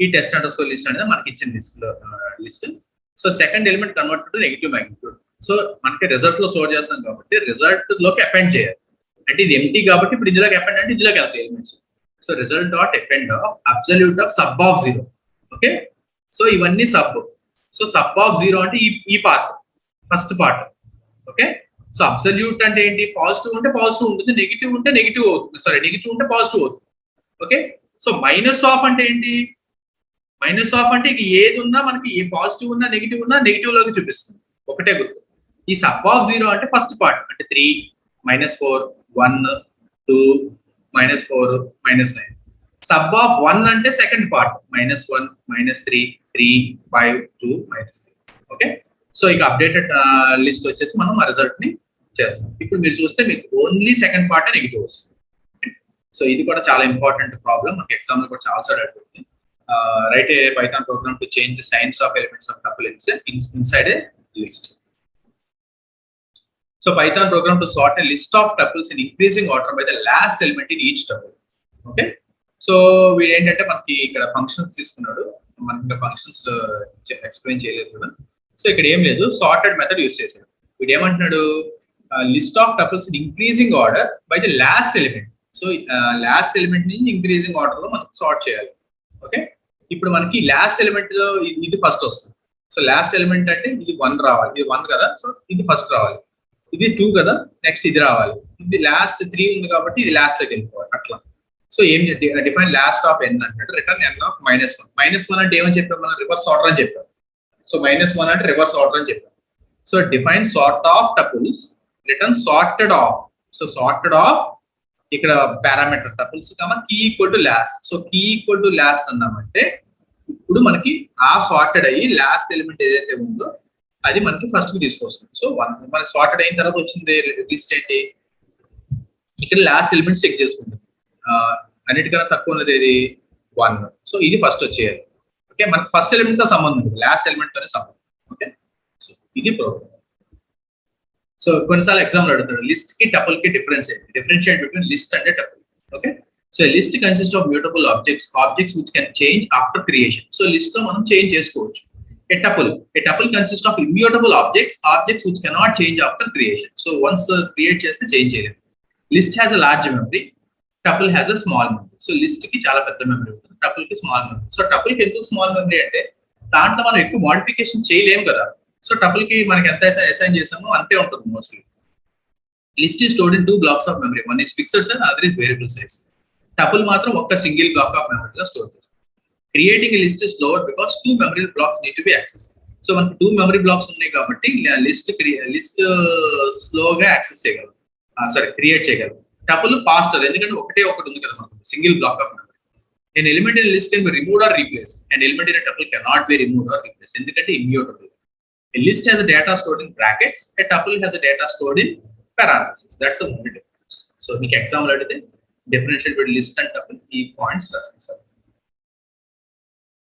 ఈ టెస్ట్ అండర్ స్కోర్ లిస్ట్ అనేది మనకి ఇచ్చిన list. So second element convert to negative magnitude. So మనకి రిజల్ట్ లో స్టోర్ చేస్తున్నాం కాబట్టి రిజల్ట్ లోకి అపెండ్ చేయాలి. అంటే ఇది ఎంటీ కాబట్టి ఇప్పుడు ఇందులోకి అపెండ్ అంటే ఇందులోకి వెళ్తాయి elements. So result dot append of absolute of sub of 0. Okay, so ఇవన్నీ సబ్. సో సబ్ ఆఫ్ 0 అంటే ఈ part, first part. Okay, so absolute అంటే ఏంటి? పాజిటివ్ ఉంటే పాజిటివ్ ఉంటుంది, నెగిటివ్ ఉంటే నెగిటివ్ అవుతుంది, సారీ నెగిటివ్ ఉంటే పాజిటివ్ అవుతుంది. ఓకే, సో మైనస్ ఆఫ్ అంటే ఏంటి? మైనస్ ఆఫ్ అంటే ఇక ఏది ఉన్నా మనకి ఏ పాజిటివ్ ఉన్నా నెగిటివ్ ఉన్నా నెగిటివ్ లోకి చూపిస్తుంది. ఒకటే గుర్తు. ఈ సబ్ ఆఫ్ 0 అంటే ఫస్ట్ పార్ట్, అంటే 3, -4, 1, 2, -4, -9. సబ్ ఆఫ్ 1 అంటే సెకండ్ పార్ట్, -1, -3, 3, 5, 2, -3. ఓకే, సో ఇక అప్డేటెడ్ లిస్ట్ వచ్చేసి మనం ఆ రిజల్ట్ ని చేస్తాం. ఇప్పుడు మీరు చూస్తే మీకు ఓన్లీ సెకండ్ పార్ట్ నెగిటివ్ వస్తుంది. సో ఇది కూడా చాలా ఇంపార్టెంట్ ప్రాబ్లం, మనకి ఎగ్జామ్ లో కూడా చాలా సార్లు అడుగుతుంది. Write a Python program to change the signs of elements of tuple inside a list. So Python program to sort a list of tuples in increasing order by the last element in each tuple. Okay, so we ఏంటంటే మనకి ఇక్కడ functions తీసుకున్నాడు, మనకి functions explain చేయలేదు కదా. So ఇక్కడ ఏం లేదు, సార్టెడ్ మెథడ్ యూస్ చేశాడు. వీడు ఏమంటున్నాడు? List of tuples in increasing order by the last element. So last element నుంచి ఇంక్రీజింగ్ ఆర్డర్ లో మనం సార్ట్ చేయాలి. ఓకే, ఇప్పుడు మనకి లాస్ట్ ఎలిమెంట్ లో ఇది ఫస్ట్ వస్తుంది. సో లాస్ట్ ఎలిమెంట్ అంటే ఇది 1 రావాలి, ఇది 1 కదా, సో ఇది ఫస్ట్ రావాలి. ఇది 2 కదా, నెక్స్ట్ ఇది రావాలి. ఇది లాస్ట్ 3 ఉంది కాబట్టి ఇది లాస్ట్ లోకి వెళ్ళిపోవాలి అట్లా. సో ఏం డిఫైన్ లాస్ట్ ఆఫ్ n అంటే రిటర్న్ n ఆఫ్ -1. -1 అంటే ఏమని చెప్పాం మనం? రివర్స్ ఆర్డర్ అని చెప్పాం. సో -1 అంటే రివర్స్ ఆర్డర్ అని చెప్పాం. So define sort of tuples, return sorted of. So sorted of ఇక్కడ parameter tuples key equal to last. So key equal to last అన్నామంటే ఇప్పుడు మనకి ఆ సార్టెడ్ అయ్యి లాస్ట్ ఎలిమెంట్ ఏదైతే ఉందో అది మనకి ఫస్ట్ కి తీసుకొస్తుంది. సో మనకి సార్టెడ్ అయిన తర్వాత వచ్చింది లిస్ట్ ఏంటి? ఇక్కడ లాస్ట్ ఎలిమెంట్ చెక్ చేసుకుంటుంది. అన్నిటికన్నా తక్కువ ఉన్నది ఏది? 1. సో ఇది ఫస్ట్ వచ్చేయాలి. ఓకే, మనకి ఫస్ట్ ఎలిమెంట్ తో సంబంధం ఉంది, లాస్ట్ ఎలిమెంట్ తోనే సంబంధం. ఓకే, సో ఇది ప్రోగ్రామ్. సో కొన్నిసార్లు ఎగ్జామ్ అడుగుతాడు లిస్ట్ కి టపుల్ కి differentiate between list and tuple. Okay, so list consist of mutable objects which can change after creation. So list లో మనం చేంజ్ చేసుకోవచ్చు. A tuple consists of immutable objects which cannot change after creation. So once create చేస్తే change చేయలేము. List has a large memory, tuple has a small memory. So list కి చాలా పెద్ద memory ఉంటుంది, tuple కి స్మాల్ మెమరీ. సో టపుల్ కి ఎందుకు small memory అంటే దాంట్లో మనం ఎక్కువ మోడిఫికేషన్ చేయలేము కదా. సో టపుల్ కి మనకి ఎంత అసైన్ చేసామో అంతే ఉంటుంది mostly. List is stored in 2 blocks of memory. One is fixed size, other is variable size. Tuple మాత్రం ఒక్క సింగిల్ బ్లాక్ ఆఫ్ మెమరీలో స్టోర్ చేస్తాం. Creating a list is slower because 2 memory blocks need to be accessed. So మనకి 2 memory blocks ఉన్నాయి కాబట్టి list స్లోగా access చేయగలం, create చేయగలం. టపుల్ ఫాస్టర్ ఎందుకంటే ఒకటి ఉంది కదా మనకు, single block of memory. An element in a list can be removed or replaced. An element in a tuple cannot be removed or replaced ఎందుకంటే immutable. A list has a data stored in brackets, a tuple has a data stored in parentheses. That's the only difference. So మీకు example అడిగితే differentiate between list and tuple ఈ points రాస్తాను.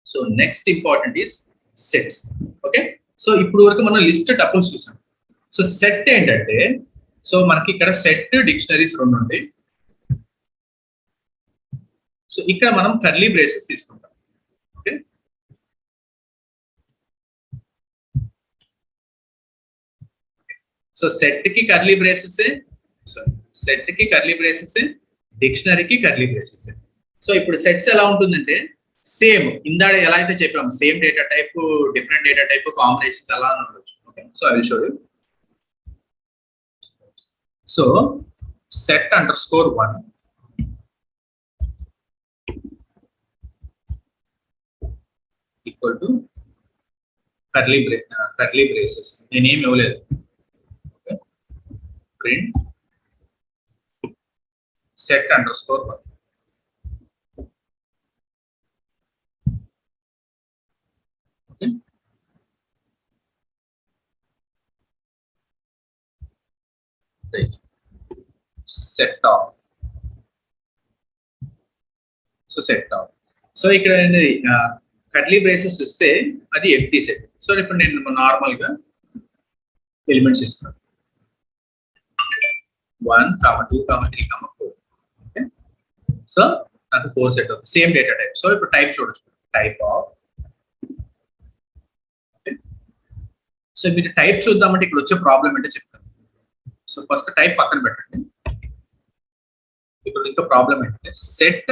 So next important is sets. Okay, so ఇప్పుడు వరకు మనం list tuples చూసాం. So set ఏంటంటే, so మనకి ఇక్కడ సెట్ డిక్షనరీస్ 2 ఉంటాయి. సో ఇక్కడ మనం కర్లీ బ్రేసెస్ తీసుకుంటాం. ఓకే, సో సెట్ కి కర్లీ బ్రేసెస్, డిక్షనరీకి కర్లీ బ్రేసెస్. సో ఇప్పుడు సెట్స్ ఎలా ఉంటుందంటే సేమ్ ఇందాక ఎలా అయితే చెప్పాము, same data type, different data type, combinations అలా ఉండొచ్చు. Okay, so I will show you. So set _1 equal to curly braces. నేనేం ఇవ్వలేదు. Okay, print set _1. Set of. So ఇక్కడ కర్లీ బ్రేసెస్ ఇస్తే అది ఎంప్టీ సెట్. సో ఇప్పుడు నేను నార్మల్ గా ఎలిమెంట్స్ ఇస్తాను 1, 2, 3, 4. ఓకే, సో నాకు 4 సెట్ అవుతుంది, సేమ్ డేటా టైప్. సో ఇప్పుడు టైప్ చూడొచ్చు, టైప్ ఆఫ్. సో మీరు టైప్ చూద్దామంటే ఇక్కడ వచ్చే ప్రాబ్లం ఏంటో చెప్తాను. సో ఫస్ట్ టైప్ పక్కన పెట్టండి. ఇప్పుడు ఇంకా ప్రాబ్లం ఏంటంటే సెట్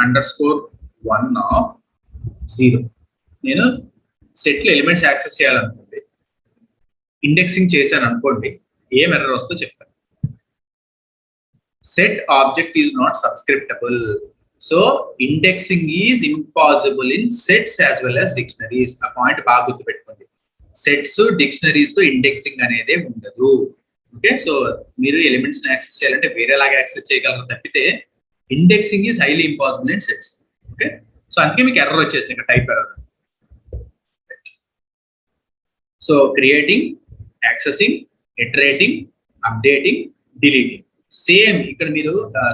_1 ఆఫ్ 0. నేను సెట్ లో ఎలిమెంట్స్ యాక్సెస్ చేయాలనుకోండి, ఇండెక్సింగ్ చేశాను అనుకోండి, ఏం ఎర్రర్ వస్తుందో చెప్తాను. Set object is not subscriptable. So indexing is impossible in sets as well as dictionaries. ఆ పాయింట్ బాగా గుర్తుపెట్టుకోండి. సెట్స్ డిక్షనరీస్ లో ఇండెక్సింగ్ అనేది ఉండదు. ఓకే, సో మీరు ఎలిమెంట్స్ యాక్సెస్ చేయాలంటే వేరేలాగా యాక్సెస్ చేయగలరు తప్పితే indexing is highly impossible in sets. Okay, so అందుకే మీకు ఎర్రర్ వచ్చేసింది ఇక్కడ, type error. So creating, accessing, iterating, updating, deleting. Same ఇక్కడ మీరు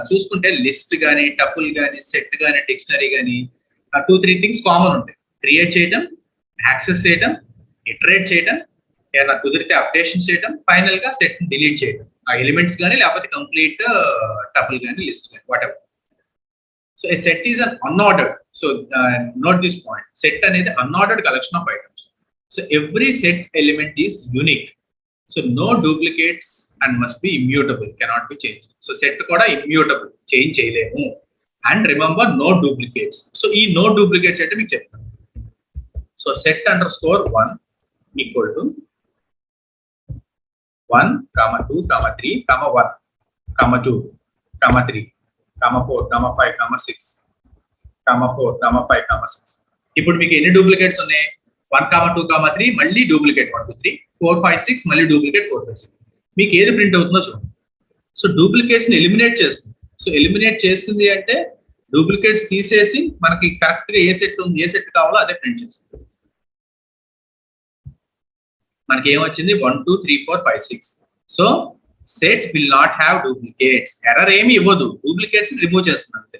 చూసుకుంటే లిస్ట్ కానీ, టపుల్ కానీ, సెట్ కానీ, డిక్షనరీ కానీ 2-3 థింగ్స్ కామన్ ఉంటాయి. క్రియేట్ చేయడం, యాక్సెస్ చేయడం, ఇటరేట్ చేయడం, ఏమైనా కుదిరితే అప్డేషన్ చేయడం, ఫైనల్ గా సెట్ డిలీట్ చేయడం. ఆ ఎలిమెంట్స్ కానీ లేకపోతే కంప్లీట్ టపుల్ కానీ, లిస్ట్ కానీ, whatever. So a set is an unordered. So note this point, set అనేది unordered collection of items. So every set element is unique. So no duplicates and must be immutable, cannot be change. So set కూడా immutable, change చేయలేము. And remember no duplicates. So ఈ no duplicates అంటే మీకు చెప్తాను. So set _1 equal to 1, 2, 3, 1, 2, 3, 4, 5, 6, 4, 5, 6. ఇప్పుడు మీకు ఎన్ని duplicates ఉన్నాయి? 1, 2, 3, మళ్ళీ డూప్లికేట్ 1, 2, 3, 4, 5, 6, మళ్ళీ డూప్లికేట్ 4, 5, 6. మీకు ఏది ప్రింట్ అవుతుందో చూడండి. సో డూప్లికేట్స్ ని ఎలిమినేట్ చేస్తుంది. సో ఎలిమినేట్ చేస్తుంది అంటే డూప్లికేట్స్ తీసేసి మనకి కరెక్ట్ గా ఏ సెట్ ఉంది, ఏ సెట్ కావాలో అదే ప్రింట్ చేస్తుంది. మనకి ఏమొచ్చింది? 1, 2, 3, 4, 5, 6. So set will not have duplicates. Error ఏమి ఇవ్వదు, డూప్లికేట్స్ రిమూవ్ చేస్తుంది అంతే.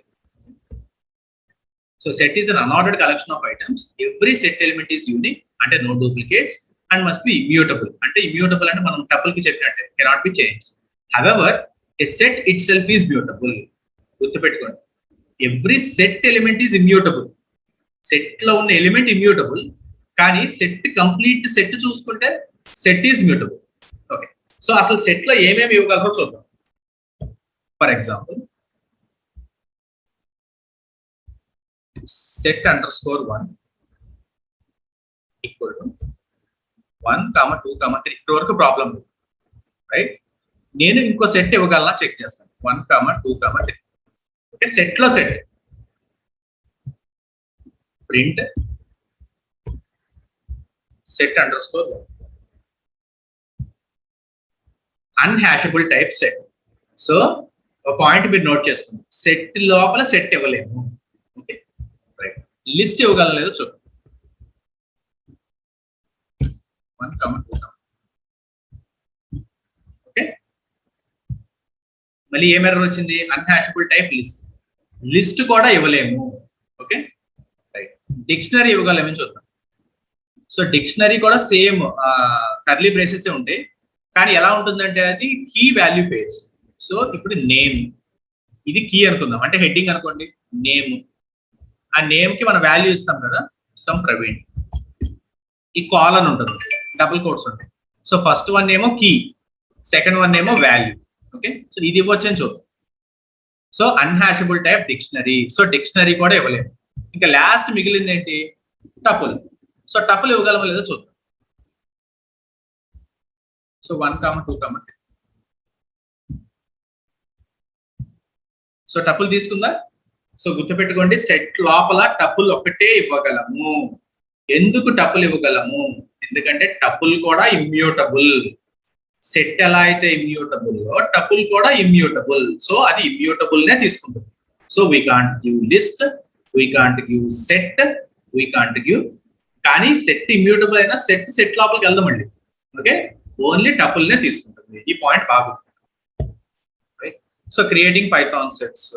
So set is an unordered collection of items. Every set element is unique, అంటే no duplicates, and must be immutable. అంటే immutable అంటే మనం tuple కి చెప్పినట్టే, cannot be changed. However, a set itself is mutable. గుర్తుపెట్టుకోండి, every set element is immutable. Set లో ఉన్న element immutable, కానీ సెట్ కంప్లీట్ సెట్ చూసుకుంటే set is mutable. Okay, so అసలు సెట్ లో ఏమేమి ఇవ్వగలరో చూద్దాం. For example set _1 equal to 1, 2, 3. ఇక్కడ వరకు ప్రాబ్లం లేదు, రైట్? నేను ఇంకో సెట్ ఇవ్వగలనా చెక్ చేస్తాను. 1, 2, 3. ఓకే, సెట్ లో set print set _1 unhashable type set. So ఒక పాయింట్ మీరు నోట్ చేసుకోండి, సెట్ లోపల సెట్ ఇవ్వలేము. ఓకే, లిస్ట్ ఇవ్వగలం లేదో చూడండి. 1, 2. ఓకే, మళ్ళీ ఏం ఎర్రర్ వచ్చింది? అన్హాషబుల్ టైప్ లిస్ట్. లిస్ట్ కూడా ఇవ్వలేము. Okay, right. డిక్షనరీ ఇవ్వగలమని చూద్దాం. సో డిక్షనరీ కూడా సేమ్ కర్లీ బ్రేసెస్ ఉంటాయి, కానీ ఎలా ఉంటుందంటే అది కీ వాల్యూ పేర్స్. సో ఇప్పుడు నేమ్, ఇది కీ అనుకుందాం, అంటే హెడ్డింగ్ అనుకోండి, నేమ్. ఆ నేమ్ కి మనం వాల్యూ ఇస్తాం కదా, సమ్ ప్రవీణ్. ఈ కాలన్ ఉంటుంది, డబుల్ కోట్స్ ఉంటాయి. సో ఫస్ట్ వన్ ఏమో కీ, సెకండ్ వన్ ఏమో వాల్యూ. ఓకే, సో ఇది ఇవ్వచ్చు అని చూద్దాం. So unhashable type dictionary. So dictionary కూడా ఇవ్వలేము. ఇంకా లాస్ట్ మిగిలింది ఏంటి? టపుల్. సో టపుల్ ఇవ్వగలమో లేదో చూద్దాం. సో 1, 2, 3. సో టపుల్ తీసుకుందా? సో గుర్తుపెట్టుకోండి, సెట్ లోపల టపుల్ ఒకటే ఇవ్వగలము. ఎందుకు టపుల్ ఇవ్వగలము? ఎందుకంటే టపుల్ కూడా ఇమ్యూటబుల్. సెట్ ఎలా అయితే ఇమ్యూటబుల్, టపుల్ కూడా ఇమ్యూటబుల్. సో అది ఇమ్యూటబుల్ నే తీసుకుంటుంది. So we can't give list, we can't give set, we can't give. కానీ సెట్ ఇమ్యూటబుల్ అయినా సెట్ లోపలికి వెళ్దాం అండి. ఓకే, ఓన్లీ టపుల్ నే తీసుకుంటుంది. ఈ పాయింట్ బాగుంది. So creating Python sets.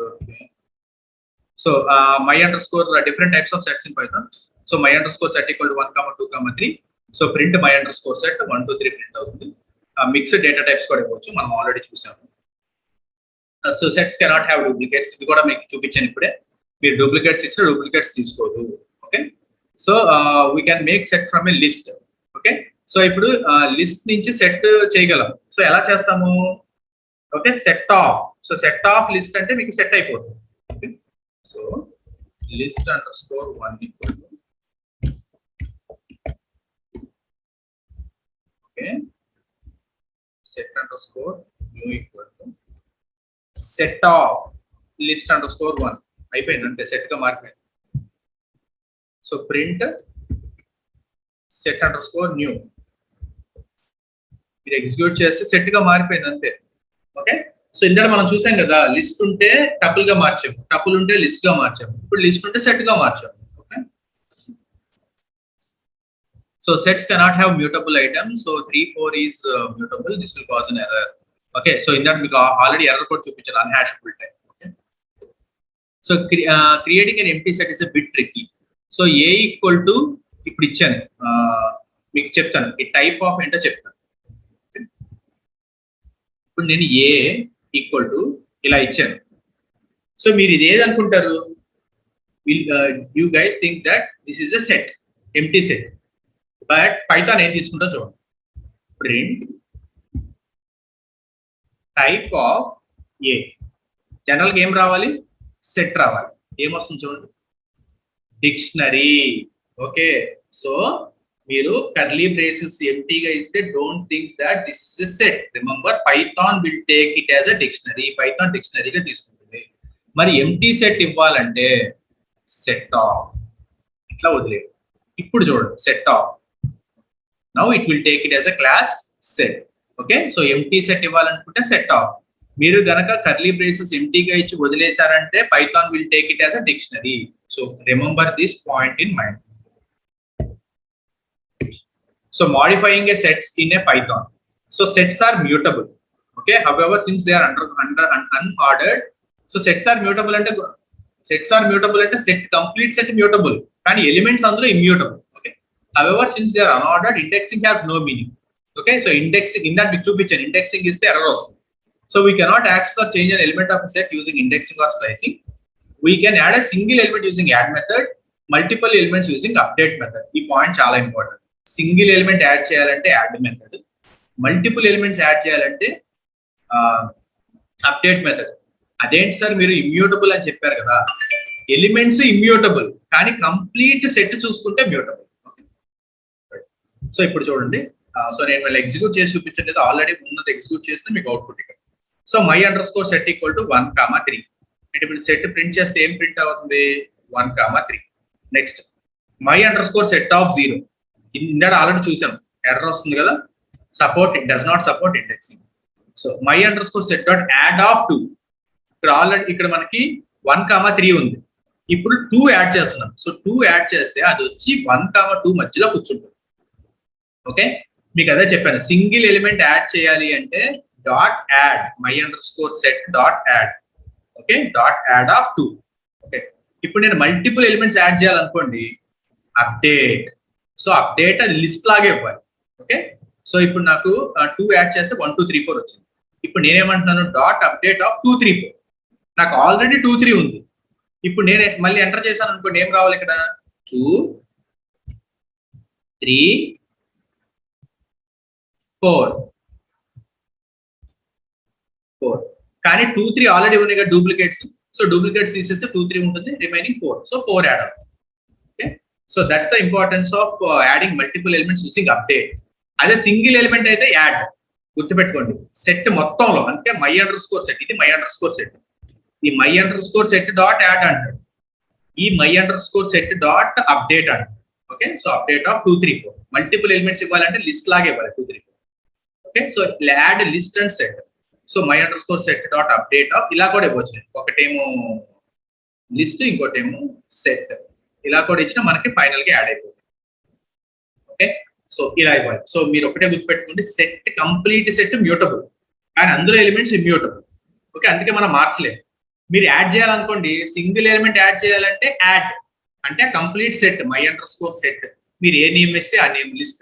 So my underscore different types of sets in Python. So my underscore set equal to 1, 2, 3. So print my underscore set 1, 2, 3 print అవుతుంది. Mixed data types కూడా ఇవ్వచ్చు, మనం already చూసాము. So sets cannot have duplicates. ఇది కూడా మీకు చూపించాను ఇప్పుడే. మీరు డూప్లికేట్స్ ఇచ్చిన డూప్లికేట్స్ తీసుకోదు. Okay, so we can make set from A list. Okay, so ఇప్పుడు లిస్ట్ నుంచి సెట్ చేయగలం. సో ఎలా చేస్తాము? Okay, set of. So set of list అంటే మీకు సెట్ అయిపోతుంది. Okay, so list under score 1 equal to okay set underscore new equal to set of list underscore 1 అయిపోయింది అంతే, సెట్ గా మారిపోయింది. So print set underscore new మీరు execute చేస్తే set గా మారిపోయింది అంతే. ఓకే, సో ఇందాక మనం చూసాం కదా, లిస్ట్ ఉంటే టపుల్ గా మార్చాము, టపుల్ ఉంటే లిస్ట్ గా మార్చాము, ఇప్పుడు లిస్ట్ ఉంటే సెట్ గా మార్చాము. Okay, so sets cannot have mutable items, so 3 4 is mutable. This will cause an error. Okay, so in that because already error code చూపించాను, unhashable type. Okay, so creating an empty set is a bit tricky. So a equal to ఇప్పుడు ఇచ్చాను, మీకు చెప్తాను ఈ type of ఏంటో చెప్తాను. ఇప్పుడు నేను a ఈక్వల్ టు ఇలా ఇచ్చాను. సో మీరు ఇది ఏది అనుకుంటారు? You guys think that this is a set, empty set. But Python ఏం తీసుకుంటా చూడండి, ప్రింట్ టైప్ ఆఫ్ ఏ. జనరల్గా ఏం రావాలి? సెట్ రావాలి. ఏమొస్తుంది చూడండి, డిక్షనరీ. ఓకే, సో మీరు కర్లీ బ్రేసెస్ ఎంటీగా ఇస్తే don't think that this is a set. Remember, Python will take it as a dictionary. Python డిక్షనరీగా తీసుకుంటుంది. మరి ఎంటీ సెట్ ఇవ్వాలంటే సెట్ ఆఫ్ ఇట్లా వదిలేదు. ఇప్పుడు చూడండి, set of. Now it will take it as a class set. Okay, so empty set ఇవ్వాలనుకుంటే set off. మీరు గనక కర్లీ బ్రేసెస్ ఎంటీగా ఇచ్చి వదిలేశారంటే Python will take it as a dictionary. So remember this point in mind. So modifying a sets in a Python. So sets are mutable. Okay, however since they are under unordered, so sets are mutable అంటే set complete set mutable, కానీ elements అందులో immutable. However, since they are unordered, indexing has no meaning. Okay, so indexing in that picture indexing is the error. So we cannot access or change an element of a set using indexing or slicing. We can add a single element using add method, multiple elements using update method. This point చాలా important. Single element add చేయాలంటే add method, multiple elements add చేయాలంటే update method. అదేంటి sir మీరు immutable అని చెప్పారు కదా, elements immutable కానీ complete set చూసుకుంటే mutable. సో ఇప్పుడు చూడండి, సో నేను మళ్ళీ ఎగ్జిక్యూట్ చేసి చూపించలేదు, ఆల్రెడీ ఉన్నది ఎగ్జిక్యూట్ చేస్తే మీకు అవుట్పుట్ ఇక్కడ. So my underscore set equal to 1, 3. అంటే ఇప్పుడు సెట్ ప్రింట్ చేస్తే ఏం ప్రింట్ అవుతుంది? 1, 3. Next my underscore set of 0. ఇందాక ఆల్రెడీ చూసాం, ఎర్రర్ వస్తుంది కదా, support it does not support indexing. So my underscore set dot add of 2. ఇక్కడ ఆల్రెడీ ఇక్కడ మనకి 1, 3 ఉంది, ఇప్పుడు 2 యాడ్ చేస్తున్నాం. సో 2 యాడ్ చేస్తే అది వచ్చి 1, 2 మధ్యలో కూర్చుంటుంది. ఓకే, మీకు అదే చెప్పాను, సింగిల్ ఎలిమెంట్ యాడ్ చేయాలి అంటే dot add my underscore set dot add. Okay, dot add of 2. Okay, ఇప్పుడు నేను మల్టిపుల్ ఎలిమెంట్స్ యాడ్ చేయాలనుకోండి, అప్డేట్. సో అప్డేట్ అది లిస్ట్ లాగే ఇవ్వాలి. ఓకే, సో ఇప్పుడు నాకు 2 యాడ్ చేస్తే 1 2 3 4 వచ్చింది. ఇప్పుడు నేనేమంటున్నాను, డాట్ అప్డేట్ ఆఫ్ 2 3 4. నాకు ఆల్రెడీ 2 3 ఉంది. ఇప్పుడు నేను మళ్ళీ ఎంటర్ చేశాను అనుకోండి, ఏం రావాలి ఇక్కడ? 2 3 4 కానీ 2 3 ఆల్రెడీ ఉన్నాయి కదా డూప్లికేట్స్. సో డూప్లికేట్స్ తీసేస్తే 2 3 ఉంటుంది, రిమైనింగ్ 4. సో 4 యాడ్ అవుతుంది. Okay, so that's the importance of adding multiple elements using update. అదే సింగిల్ ఎలిమెంట్ అయితే యాడ్. గుర్తుపెట్టుకోండి, సెట్ మొత్తంలో అంటే my underscore set, ఇది my underscore set, ఈ my underscore set dot add అంటాడు, ఈ my underscore set dot update అంటాడు. Okay, so update of 2 3 4. Multiple elements ఇవ్వాలంటే లిస్ట్ లాగే ఇవ్వాలి 2 3 4. Okay, so add list and set. So my underscore set dot update of ఇలా కూడా ఇవ్వచ్చు, ఒకటేమో లిస్ట్ ఇంకోటేమో సెట్, ఇలా కూడా ఇచ్చినా మనకి ఫైనల్ గా యాడ్ అయిపోతుంది. ఓకే, సో ఇలా ఇవ్వాలి. సో మీరు ఒకటే గుర్తుపెట్టుకోండి, సెట్ కంప్లీట్ సెట్ మ్యూటబుల్ కానీ అందులో ఎలిమెంట్స్ ఇమ్యూటబుల్. ఓకే, అందుకే మనం మార్చలేము. మీరు యాడ్ చేయాలనుకోండి, సింగిల్ ఎలిమెంట్ యాడ్ చేయాలంటే యాడ్ అంటే complete set my underscore set. మీరు ఏ నేమ్ ఇస్తే ఆ నేమ్, లిస్ట్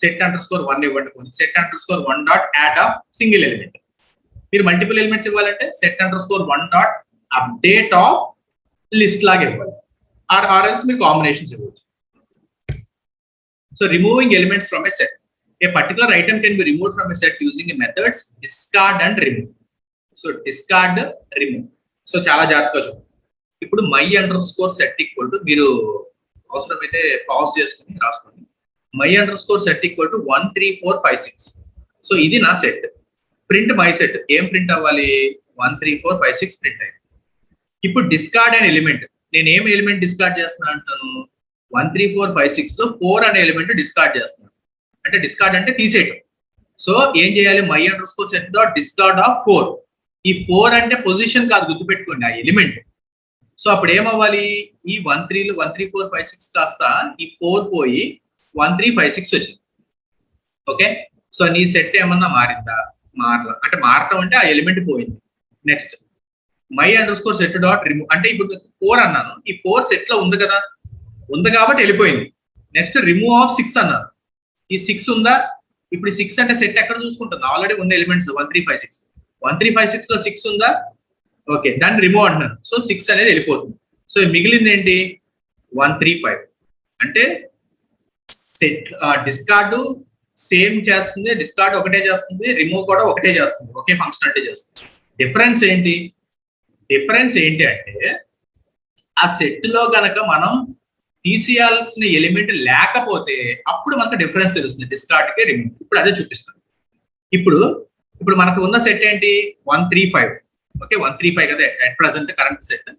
set underscore 1 ఇవ్వండి, set underscore 1 dot add of single element. మీరు మల్టిపుల్ ఎలిమెంట్స్ ఇవ్వాలంటే set under score one dot update of list లాగా ఇవ్వాలి, ఆర్ఎల్స్ మీరు కాంబినేషన్స్ ఇవ్వచ్చు. So removing elements from a set. A particular item can be removed from a set using the methods discard and remove. So discard, remove. So చాలా జాగ్రత్తగా చూడండి. ఇప్పుడు my underscore set equal to, మీరు అవసరమైతే pause చేసుకుని రాసుకోండి, my underscore set equal to 1 3 4 5 6. So ఇది నా సెట్. ప్రింట్ మై సెట్ ఏం ప్రింట్ అవ్వాలి, 1 3 4 5 6 ప్రింట్ అయ్యింది. ఇప్పుడు డిస్కార్డ్ అనే ఎలిమెంట్, నేను ఏం ఎలిమెంట్ డిస్కార్డ్ చేస్తున్నా అంటాను, 1 3 4 5 6 లో 4 అనే ఎలిమెంట్ డిస్కార్డ్ చేస్తున్నాను. అంటే డిస్కార్డ్ అంటే తీసేయటం. సో ఏం చేయాలి, my under score set dot discard of 4. ఈ 4 అంటే పొజిషన్ కాదు, గుర్తుపెట్టుకోండి, ఆ ఎలిమెంట్. సో అప్పుడు ఏమవ్వాలి, ఈ 1 3 4 5 6 కాస్త ఈ 4 పోయి 1 3 5 6 వచ్చింది. ఓకే, సో నీ సెట్ ఏమన్నా మారిందా, మారలా, అంటే మారటం అంటే ఆ ఎలిమెంట్ పోయింది. Next my under score set dot remove, అంటే ఇప్పుడు 4 అన్నాను, ఈ 4 సెట్ లో ఉంది కదా, ఉంది కాబట్టి వెళ్ళిపోయింది. నెక్స్ట్ రిమూవ్ ఆఫ్ 6 అన్నాను, ఈ 6 ఉందా, ఇప్పుడు 6 అంటే సెట్ ఎక్కడ చూసుకుంటుంది, ఆల్రెడీ ఉన్న ఎలిమెంట్స్ 1 3 5 6, 1 3 5 6 లో 6 ఉందా, ఓకే, దాన్ని రిమూవ్ అంటున్నాను. సో 6 అనేది వెళ్ళిపోతుంది. సో మిగిలింది ఏంటి, 1 3 5. అంటే సెట్ డిస్కార్డు సేమ్ చేస్తుంది, డిస్కార్డ్ ఒకటే చేస్తుంది, రిమూవ్ కూడా ఒకటే చేస్తుంది, ఒకే ఫంక్షన్ అంటే చేస్తుంది. డిఫరెన్స్ ఏంటి, డిఫరెన్స్ ఏంటి అంటే ఆ సెట్ లో గనక మనం తీసేయాల్సిన ఎలిమెంట్ లేకపోతే అప్పుడు మనకు డిఫరెన్స్ తెలుస్తుంది, డిస్కార్డ్ కి రిమూవ్. ఇప్పుడు అదే చూపిస్తాను. ఇప్పుడు మనకు ఉన్న సెట్ ఏంటి, 1 3 5. ఓకే, 1 3 5 కదా అట్ ప్రెసెంట్ కరెంట్ సెట్.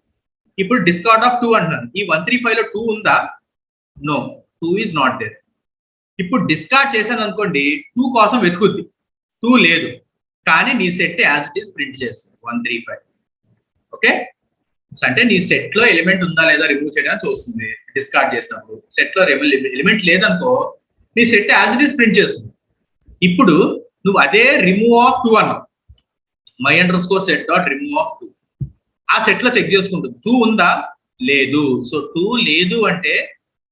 ఇప్పుడు డిస్కార్డ్ ఆఫ్ 2 అంటున్నాను, ఈ 1 3 5 లో 2 ఉందా, నో, 2 ఈజ్ నాట్ దేర్. ఇప్పుడు డిస్కార్డ్ చేశాను అనుకోండి, 2 కోసం వెతుకుద్ది, 2 లేదు, కానీ నీ set as it is print చేస్తుంది 1 3 5. ఓకే, అంటే నీ సెట్ లో ఎలిమెంట్ ఉందా లేదా రిమూవ్ చేయడానికి చూస్తుంది. డిస్కార్డ్ చేసినప్పుడు సెట్ లో ఎలిమెంట్ లేదనుకో, నీ set as it is print చేస్తుంది. ఇప్పుడు నువ్వు అదే రిమూవ్ ఆఫ్ 2 అన్నావు, my under score set dot remove of 2, ఆ సెట్ లో చెక్ చేసుకుంటుంది, 2 ఉందా, లేదు. సో 2 లేదు అంటే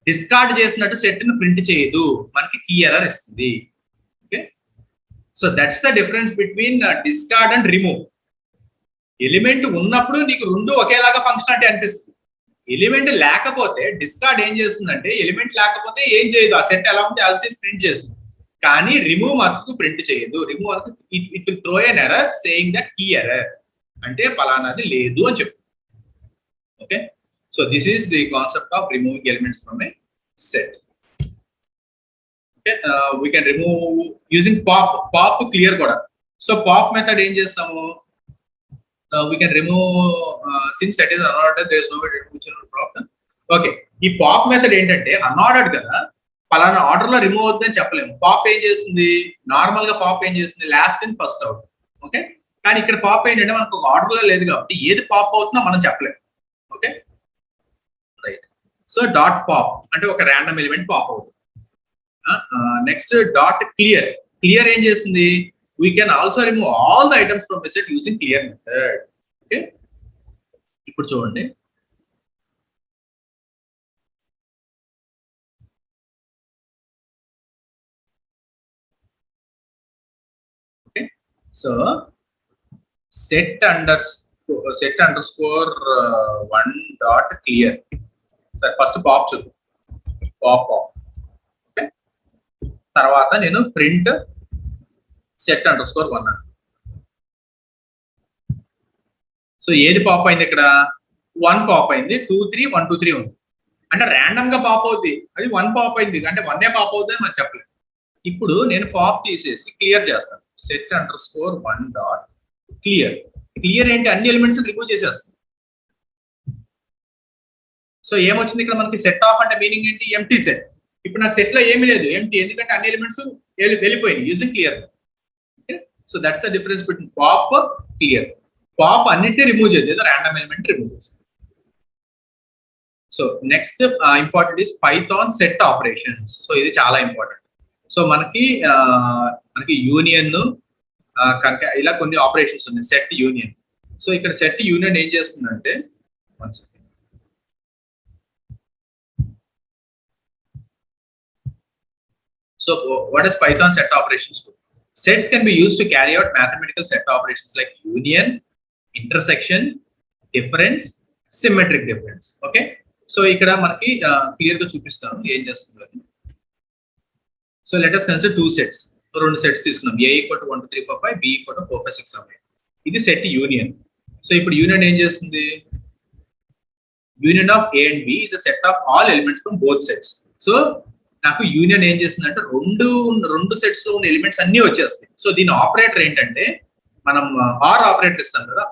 డిస్కార్డ్ చేసినట్టు సెట్ ను ప్రింట్ చేయదు, మనకి కీ ఎర్రర్ ఇస్తుంది. Okay, so that's the difference between discard and remove. Element ఉన్నప్పుడు నీకు రెండు ఒకేలాగా ఫంక్షనాలిటీ అనిపిస్తుంది. ఎలిమెంట్ లేకపోతే డిస్కార్డ్ ఏం చేస్తుందంటే, ఎలిమెంట్ లేకపోతే ఏం చేయదు, ఆ సెట్ ఎలా ఉంటే యాజ్ ఇట్ ఈస్ ప్రింట్ చేస్తుంది, కానీ రిమూవ్ మటుకు ప్రింట్ చేయదు. రిమూవ్ మటుకు it will throw an error saying that key error, అంటే పలానాది లేదు అని చెప్పు. Okay, so this is the concept of removing elements from a set. Okay, we can remove using pop clear కూడా. So pop method ఏం చేస్తాము, we can remove since set is unordered, there is no way to remove problem. Okay, ఈ pop method ఏంటంటే unordered కదా, పలానా order లో remove అవుతుందని చెప్పలేము. పాప్ ఏం చేస్తుంది, నార్మల్ గా పాప్ ఏం చేస్తుంది, last in first out. Okay, కానీ ఇక్కడ పాప్ ఏంటంటే మనకు ఒక ఆర్డర్ లో లేదు కాబట్టి ఏది పాప్ అవుతుందో మనం చెప్పలేము. Okay, right. So dot pop అంటే ఒక ర్యాండమ్ ఎలిమెంట్ పాప్ అవుతుంది. నెక్స్ట్ డాట్ క్లియర్, క్లియర్ ఏం చేస్తుంది, we can also remove all the items from a set using clear method. Okay, ఇప్పుడు చూడండి, okay, so set underscore 1 dot clear. సరే, first pop చూద్దాం, pop. Okay, తర్వాత నేను print set under score 1 అని. So ఏది పాప్ అయింది ఇక్కడ, 1 పాప్ అయింది, 2 3 1 2 3 ఉంది, అంటే ర్యాండమ్ గా పాప్ అవుద్ది, అది 1 పాప్ అయింది అంటే 1 పాప్ అవుతుంది అని మనం చెప్పలేదు. ఇప్పుడు నేను పాప్ తీసేసి క్లియర్ చేస్తాను, set under score 1 dot clear. Clear ఏంటి, అన్ని ఎలిమెంట్స్ రిమూవ్ చేసేస్తుంది. సో ఏమొచ్చింది ఇక్కడ మనకి, సెట్ ఆఫ్ అంటే మీనింగ్ ఏంటి, ఎంటీ సెట్. ఇప్పుడు నాకు సెట్ లో ఏమీ లేదు, ఎంటీ, ఎందుకంటే అన్ని ఎలిమెంట్స్ వెళ్ళిపోయింది using clear. So that's the difference between pop, clear. Pop అన్నిటిని రిమూవ్ చేయదు, ఏదో ర్యాండమ్ ఎలిమెంట్ రిమూవ్ చేస్తుంది. So next important is Python set operations. So ఇది చాలా ఇంపార్టెంట్. సో మనకి యూనియన్, ఇలా కొన్ని ఆపరేషన్స్ ఉన్నాయి, సెట్ యూనియన్. సో ఇక్కడ సెట్ యూనియన్ ఏం చేస్తుందంటే, so what is Python set operations? Sets can be used to carry out mathematical set operations like union, intersection, difference, symmetric difference. Okay, so ఇక్కడ మనకి clear గా చూపిస్తాను ఏం చేస్తుందో. So let us consider two sets. రెండు sets తీసుకున్నాం. A = 1 2 3 4 5, B = 4 5 6 7 8. ఇది set union. So ఇప్పుడు యూనియన్ ఏం చేస్తుంది? Union of A and B is a set of all elements from both sets. So నాకు యూనియన్ ఏం చేస్తుంది అంటే రెండు సెట్స్ లో ఉన్న ఎలిమెంట్స్ అన్ని వచ్చేస్తాయి. సో దీని ఆపరేటర్ ఏంటంటే మనం ఆర్ ఆపరేటర్ ఇస్తాం కదా,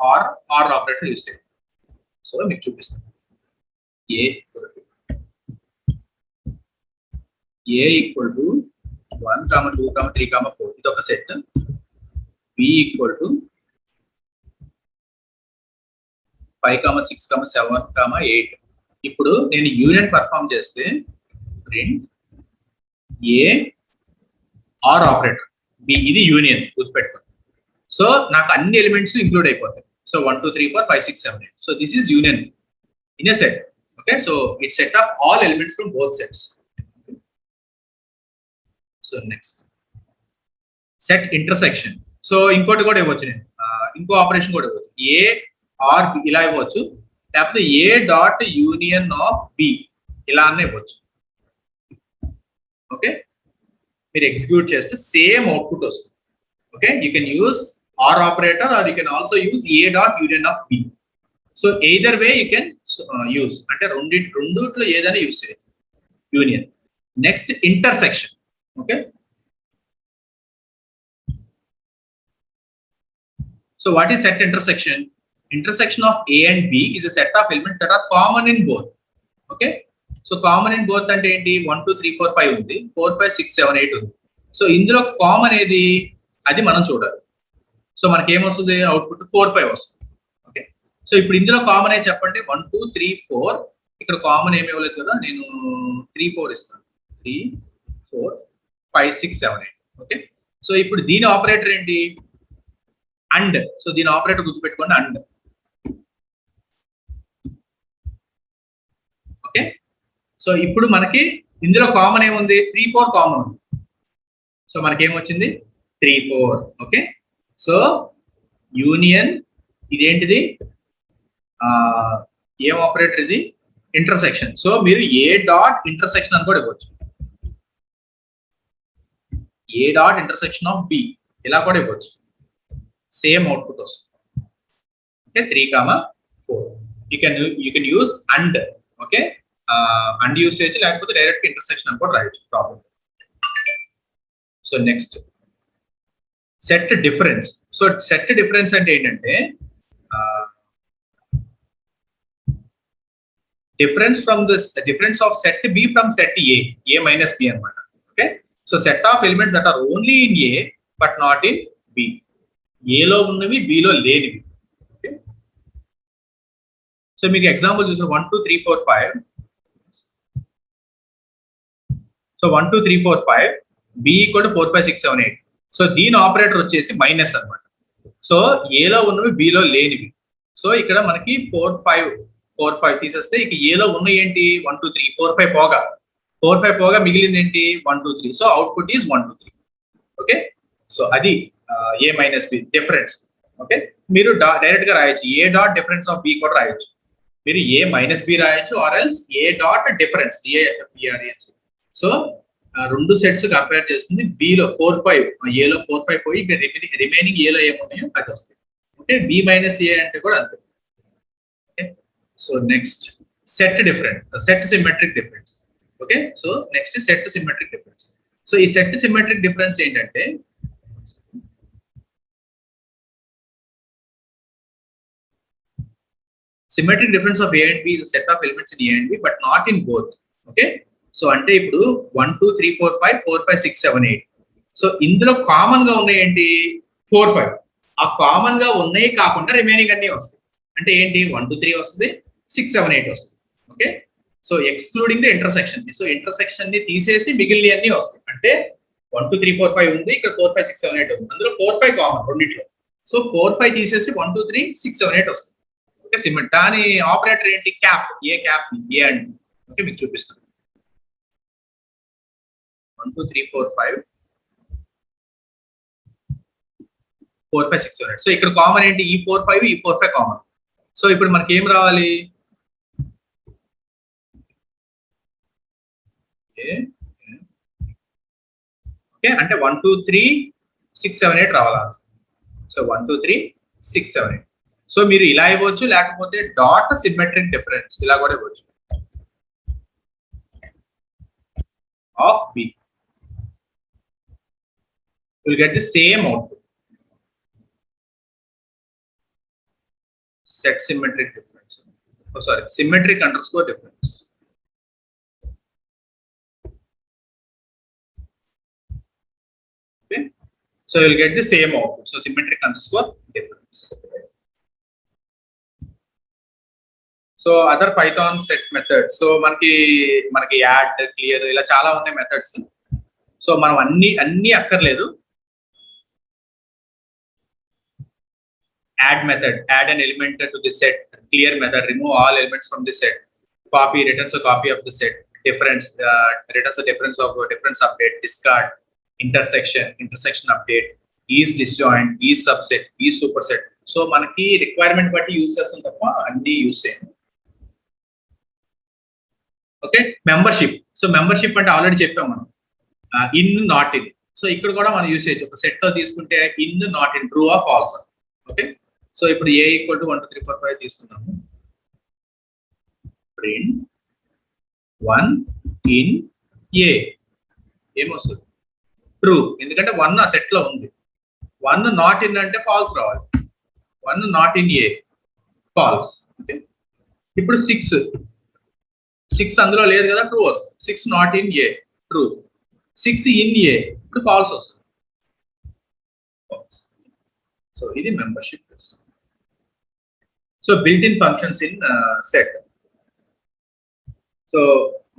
ఆర్ ఆపరేటర్ యూస్ చేయాలి. సో మీకు చూపిస్తాను. A = 1, 2, 3, 4 ఇది ఒక సెట్. B = 5, 6, 7, 8. ఇప్పుడు నేను యూనియన్ పర్ఫామ్ చేస్తే print A or operator B, ఇది యూనియన్ గుర్తుపెట్టుకోండి. సో నాకు అన్ని ఎలిమెంట్స్ ఇంక్లూడ్ అయిపోతాయి. So 1 2 3 4 5 6 7 8. So this is union in a set. Okay, so it set of all elements from both sets. So next set intersection. So ఇంకోటి కూడా ఇవ్వచ్చు, నేను ఇంకో ఆపరేషన్ కూడా ఇవ్వచ్చు. ఏ ఆర్ బి ఇలా ఇవ్వచ్చు, లేకపోతే A dot union of B ఇలా అన్న ఇవ్వచ్చు. ఓకే, మీరు ఎగ్జిక్యూట్ చేస్తే సేమ్ అవుట్పుట్ వస్తుంది. Okay, you can use or operator or you can also use A dot union of B. So either way you can use, అంటే రెండిట్లో ఏదైనా use చేయొచ్చు union. Next intersection. Okay, so what is set intersection? Intersection of A and B is a set of elements that are common in both. Okay, so common in both అంటే ఏంటి? 1 2 3 4 5 ఉంది, 4 5 6 7 8 ఉంది. So ఇందులో common ఏది అది మనం చూడాలి. So మనకి ఏమొస్తుంది? అవుట్పుట్ 4 5 వస్తుంది. ఓకే, సో ఇప్పుడు ఇందులో కామన్ ఏ చెప్పండి. 1 2 3 4. ఇక్కడ కామన్ ఏమి ఇవ్వలేదు కదా, నేను 3 4 ఇస్తాను. 3 4 5 6 7 8. ఓకే, సో ఇప్పుడు దీని ఆపరేటర్ ఏంటి? అండ్. సో దీని ఆపరేటర్ గుర్తుపెట్టుకోండి, అండ్. ఓకే, సో ఇప్పుడు మనకి ఇందులో కామన్ ఏముంది? 3 4 కామన్ ఉంది. సో మనకి ఏమొచ్చింది? 3 4. ఓకే, సో యూనియన్ ఇదేంటిది? ఏం ఆపరేటర్ ఇది? ఇంటర్సెక్షన్. సో మీరు ఏ డాట్ ఇంటర్సెక్షన్ అని కూడా ఇవ్వచ్చు. A dot intersection of B ఇలా కూడా ఇవ్వచ్చు. సేమ్ అవుట్పుట్ వస్తుంది. Okay, 3 4. You can use and. Okay, and use చేయొచ్చు, లేకపోతే డైరెక్ట్ ఇంటర్సెక్షన్ అని కూడా రాయొచ్చు, problem. So next set difference. So set difference అంటే ఏంటంటే difference of set B from set A minus B అనమాట. Okay, so set of elements that are only in A but not in B. ఏలో ఉన్నవి below లేనివి. Okay, so మీకు example చూసిన 1 2 3 4 5. So 1 2 3 4 5, B = 4 5 6 7 8. So దీని operator వచ్చేసి minus అనమాట. So ఏలో ఉన్నవి బిలో లేనివి. సో ఇక్కడ మనకి 4 5 తీసేస్తే ఇక ఏలో ఉన్నవి ఏంటి? 1 2 3 4 5 పోగా మిగిలింది ఏంటి? 1 2 3. So output is 1 2 3. Okay, so అది A minus B difference. Okay, మీరు డైరెక్ట్ గా రాయొచ్చు. A dot difference of B కూడా రాయొచ్చు. మీరు ఏ మైనస్ బి రాయొచ్చు, or else A dot difference డిఎఫ్ఈఆర్ఎన్స్. సో రెండు సెట్స్ కంపేర్ చేస్తుంది. బిలో 4 5, ఏలో 4 5 పోయి ఇక రిమైనింగ్ ఏలో ఏమున్నాయో అది వస్తుంది. ఓకే, బి మైనస్ ఏ అంటే కూడా అంతే. Okay, so next set symmetric difference. Okay, so next set symmetric difference. So ఈ సెట్ సిమెట్రిక్ డిఫరెన్స్ ఏంటంటే symmetric difference of A and B is a set of elements in A and B but not in both. Okay, so అంటే ఇప్పుడు 1 2 3 4 5 4 5 6 7 8. So ఇందులో common గా ఉన్నాయి ఏంటి? 4 5. ఆ common గా ఉన్నాయి కాకుండా రిమైనింగ్ అన్ని వస్తాయి. అంటే ఏంటి? 1 2 3 వస్తుంది, 6 7 8 వస్తుంది. Okay, so excluding the intersection. So intersection ని తీసేసి మిగిలిన అన్ని వస్తాయి. అంటే 1 2 3 4 5 ఉంది, ఇక్కడ 4 5 6 7 8 ఉంది. అందులో 4 5 కామన్ రెండిట్లో. సో 4 5 తీసేసి 1 2 3 6 7 8 వస్తుంది. ఓకే, సిమెట్. దాని ఆపరేటర్ ఏంటి? Cap. A cap A and. Okay, మీకు చూపిస్తాను. 1 2 3 4 5 4 5 6 7 8. సో ఇక్కడ కామన్ ఏంటి, ఈ 4 5 ఈ 4 5 కామన్. సో ఇప్పుడు మనకి ఏం రావాలి, ఓకే అంటే 1 2 3 6 7 8 రావాలి. సో 1 2 3 6 7 8. సో మీరు ఇలా ఇవ్వచ్చు, లేకపోతే డాట్ సిమెట్రిక్ డిఫరెన్స్ ఇలా కూడా ఇవ్వచ్చు of B. You'll get the same output. Set symmetric difference. Oh, sorry, symmetric underscore difference. Okay, so you'll get the same output. So symmetric underscore difference. So other Python set methods. So మనకి add, clear ఇలా చాలా ఉన్నాయి methods. So మనం అన్ని అక్కర్లేదు. Add method, add an element to the set. Clear method, remove all elements from the set. Copy, returns a copy of the set. Difference, returns a difference of difference update. Discard, intersection update. Is disjoint, is subset, is superset. So మనకి requirement బట్టి use చేస్తాం తప్ప అన్ని use చేయం. Okay, membership. So membership అంటే already చెప్పాం మనం, in not in. So ఇక్కడ కూడా మనం యూస్ చేయొచ్చు. ఒక సెట్ లో తీసుకుంటే in not in, true or false. Okay, so ఇప్పుడు a ఈక్వల్ టు 1 2 3 4 5 తీసుకున్నాము. ప్రింట్ 1 ఇన్ a ఏమొస్తుంది, ట్రూ. ఎందుకంటే 1 ఆ సెట్ లో ఉంది. 1 నాట్ ఇన్ అంటే ఫాల్స్ రావాలి. 1 not in a false. Okay, ఇప్పుడు 6 అందులో లేదు కదా, ట్రూ వస్తుంది. 6 not in a true. 6 in a ఇప్పుడు ఫాల్స్ వస్తుంది. సో ఇది membership test. So built in functions in set. So